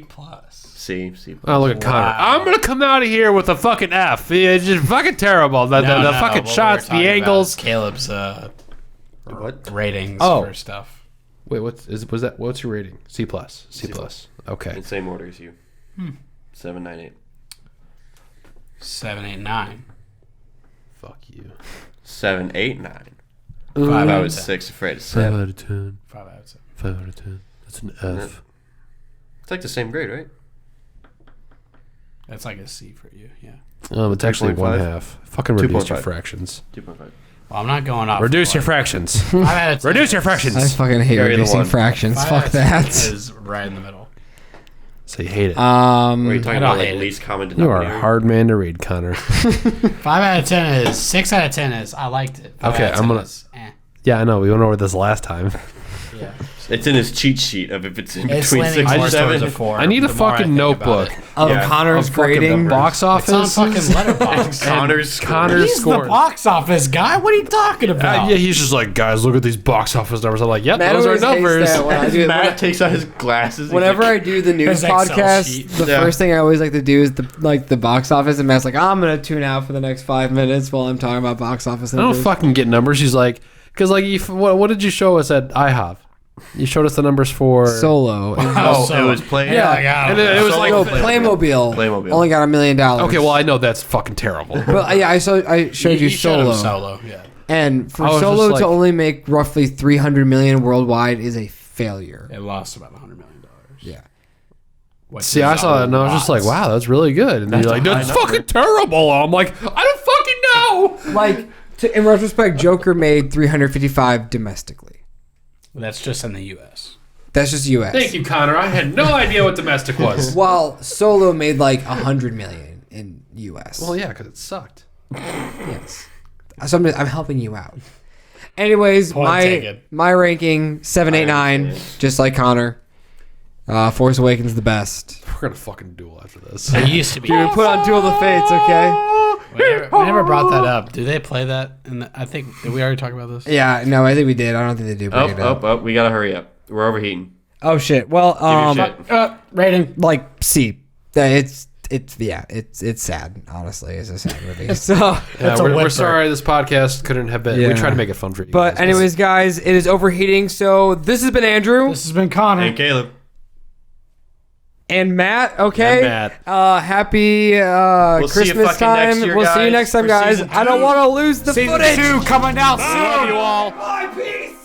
[SPEAKER 4] C plus.
[SPEAKER 3] Oh, look at Connor. I'm gonna come out of here with a fucking F. It's just fucking terrible. The fucking shots, the angles.
[SPEAKER 2] Caleb's
[SPEAKER 4] What?
[SPEAKER 2] ratings
[SPEAKER 3] Oh.
[SPEAKER 2] for stuff.
[SPEAKER 3] Wait, what's your rating? C plus. C plus. Okay.
[SPEAKER 4] In the same order as you. 798.
[SPEAKER 2] 7, 8, 9.
[SPEAKER 3] Fuck you.
[SPEAKER 4] 789.
[SPEAKER 2] 5
[SPEAKER 4] I
[SPEAKER 2] out of
[SPEAKER 4] was
[SPEAKER 2] 10.
[SPEAKER 4] 6 afraid of
[SPEAKER 3] 5
[SPEAKER 4] 7.
[SPEAKER 3] out of 10.
[SPEAKER 2] 5 out of 10.
[SPEAKER 3] 5 out of 10. That's an F.
[SPEAKER 4] It's like the same grade, right?
[SPEAKER 2] That's like a C for you, yeah.
[SPEAKER 3] It's actually
[SPEAKER 4] 2.5.
[SPEAKER 3] 1/2. Fucking reduce your
[SPEAKER 4] 2.5.
[SPEAKER 3] fractions.
[SPEAKER 4] 2.5.
[SPEAKER 2] Well, I'm not going off.
[SPEAKER 3] Reduce your fractions.
[SPEAKER 2] 5 out of 10.
[SPEAKER 3] Reduce your
[SPEAKER 1] I
[SPEAKER 3] fractions.
[SPEAKER 1] fucking hate
[SPEAKER 4] Carry the
[SPEAKER 1] reducing
[SPEAKER 4] one.
[SPEAKER 1] fractions.
[SPEAKER 2] 5
[SPEAKER 1] Fuck
[SPEAKER 2] out of 10
[SPEAKER 1] that.
[SPEAKER 2] is right in the middle.
[SPEAKER 3] So you hate it.
[SPEAKER 4] Were you talking
[SPEAKER 2] I
[SPEAKER 4] about
[SPEAKER 2] don't
[SPEAKER 4] like
[SPEAKER 2] hate it.
[SPEAKER 4] least common
[SPEAKER 3] You are
[SPEAKER 4] denominator?
[SPEAKER 3] a hard man to read, Connor.
[SPEAKER 2] 5 out of 10 is 6 out of 10 is I liked it. 5
[SPEAKER 3] Okay,
[SPEAKER 2] out of
[SPEAKER 3] I'm
[SPEAKER 2] 10
[SPEAKER 3] gonna-
[SPEAKER 2] is,
[SPEAKER 3] Yeah, I know. We went over this last time.
[SPEAKER 2] yeah.
[SPEAKER 4] It's in his cheat sheet of if it's in
[SPEAKER 2] It's
[SPEAKER 4] between
[SPEAKER 2] leaning
[SPEAKER 4] 6 and
[SPEAKER 2] more towards
[SPEAKER 4] 7.
[SPEAKER 2] a 4.
[SPEAKER 3] I need a
[SPEAKER 2] the more I
[SPEAKER 3] fucking
[SPEAKER 2] think
[SPEAKER 3] notebook.
[SPEAKER 2] about it.
[SPEAKER 1] Of
[SPEAKER 4] Yeah,
[SPEAKER 1] Connor's
[SPEAKER 4] of fucking
[SPEAKER 1] grading.
[SPEAKER 4] numbers.
[SPEAKER 3] Box office.
[SPEAKER 2] It's on fucking Letterboxd.
[SPEAKER 4] Connor's
[SPEAKER 3] Connor's
[SPEAKER 2] He's
[SPEAKER 3] scores.
[SPEAKER 2] the box office guy. What are you talking about?
[SPEAKER 3] Yeah, he's just like, guys, look at these box office numbers. I'm like, yep,
[SPEAKER 1] Matt
[SPEAKER 3] those are
[SPEAKER 1] always hates
[SPEAKER 3] numbers.
[SPEAKER 1] that when I do it.
[SPEAKER 4] Matt takes out his glasses. he's
[SPEAKER 1] Whenever
[SPEAKER 4] like,
[SPEAKER 1] I do the news
[SPEAKER 2] His Excel
[SPEAKER 1] podcast,
[SPEAKER 2] sheet.
[SPEAKER 1] the
[SPEAKER 4] Yeah.
[SPEAKER 1] first thing I always like to do is the box office, and Matt's like, I'm gonna tune out for the next 5 minutes while I'm talking about box office
[SPEAKER 3] I don't
[SPEAKER 1] numbers.
[SPEAKER 3] fucking get numbers. He's like, because like, what did you show us at IHOP? You showed us the numbers for
[SPEAKER 1] Solo.
[SPEAKER 4] Oh,
[SPEAKER 2] So-
[SPEAKER 4] it was playing.
[SPEAKER 3] Yeah,
[SPEAKER 2] Yeah,
[SPEAKER 3] and it was like,
[SPEAKER 1] No, Playmobil.
[SPEAKER 4] Playmobil.
[SPEAKER 1] Only got $1 million.
[SPEAKER 3] okay, well, I know that's fucking terrible.
[SPEAKER 1] But yeah, I showed you
[SPEAKER 2] showed him
[SPEAKER 1] Solo.
[SPEAKER 2] Solo, yeah.
[SPEAKER 1] And for
[SPEAKER 3] I was
[SPEAKER 1] Solo
[SPEAKER 3] just like-
[SPEAKER 1] to only make roughly 300 million worldwide is a failure.
[SPEAKER 2] It lost about $100 million.
[SPEAKER 1] Yeah.
[SPEAKER 2] Which
[SPEAKER 3] See,
[SPEAKER 2] is
[SPEAKER 3] I saw that and I was just like,
[SPEAKER 2] lots.
[SPEAKER 3] wow, that's really good. And you're like,
[SPEAKER 4] a high
[SPEAKER 3] that's
[SPEAKER 4] number.
[SPEAKER 3] fucking terrible. I'm like, I don't fucking know.
[SPEAKER 1] Like, in retrospect, Joker made 355 domestically.
[SPEAKER 2] That's just in the U.S.
[SPEAKER 1] That's just U.S.
[SPEAKER 3] Thank you, Connor. I had no idea what domestic was.
[SPEAKER 1] While Solo made like 100 million in U.S.
[SPEAKER 3] Well, yeah, because it sucked.
[SPEAKER 1] Yes. So I'm helping you out. Anyways,
[SPEAKER 2] Point taken.
[SPEAKER 1] my ranking 789, just like Connor. Force Awakens the best.
[SPEAKER 3] We're gonna fucking duel after this.
[SPEAKER 2] It used to be.
[SPEAKER 1] Dude, put on Duel of the Fates, okay?
[SPEAKER 2] We never brought that up. Do they play that? I think did we already talk about this?
[SPEAKER 1] Yeah, no, I think we did. I don't think they do bring it up.
[SPEAKER 4] Oh, we gotta hurry up. We're overheating.
[SPEAKER 1] Oh shit. Well,
[SPEAKER 4] Give your shit.
[SPEAKER 2] Rating.
[SPEAKER 1] like C. It's sad. Honestly, it's a sad movie. So,
[SPEAKER 3] Yeah,
[SPEAKER 2] That's a
[SPEAKER 3] we're
[SPEAKER 2] whimper.
[SPEAKER 3] sorry this podcast couldn't have been. We
[SPEAKER 1] Yeah.
[SPEAKER 3] tried to make it fun for you.
[SPEAKER 1] but
[SPEAKER 3] guys.
[SPEAKER 1] anyways, guys, it is overheating. So this has been Andrew
[SPEAKER 2] This has been Connor.
[SPEAKER 4] And Caleb.
[SPEAKER 1] and Matt. Okay.
[SPEAKER 3] And Matt.
[SPEAKER 1] Happy
[SPEAKER 4] see you
[SPEAKER 1] Christmas
[SPEAKER 4] fucking next
[SPEAKER 1] time.
[SPEAKER 4] year,
[SPEAKER 1] We'll see you
[SPEAKER 4] guys,
[SPEAKER 1] next time,
[SPEAKER 4] for
[SPEAKER 1] guys.
[SPEAKER 4] season
[SPEAKER 1] I don't
[SPEAKER 4] 2.
[SPEAKER 1] want to lose the
[SPEAKER 2] Season
[SPEAKER 1] footage.
[SPEAKER 2] 2 coming out soon.
[SPEAKER 3] Love you all.
[SPEAKER 1] Bye, peace.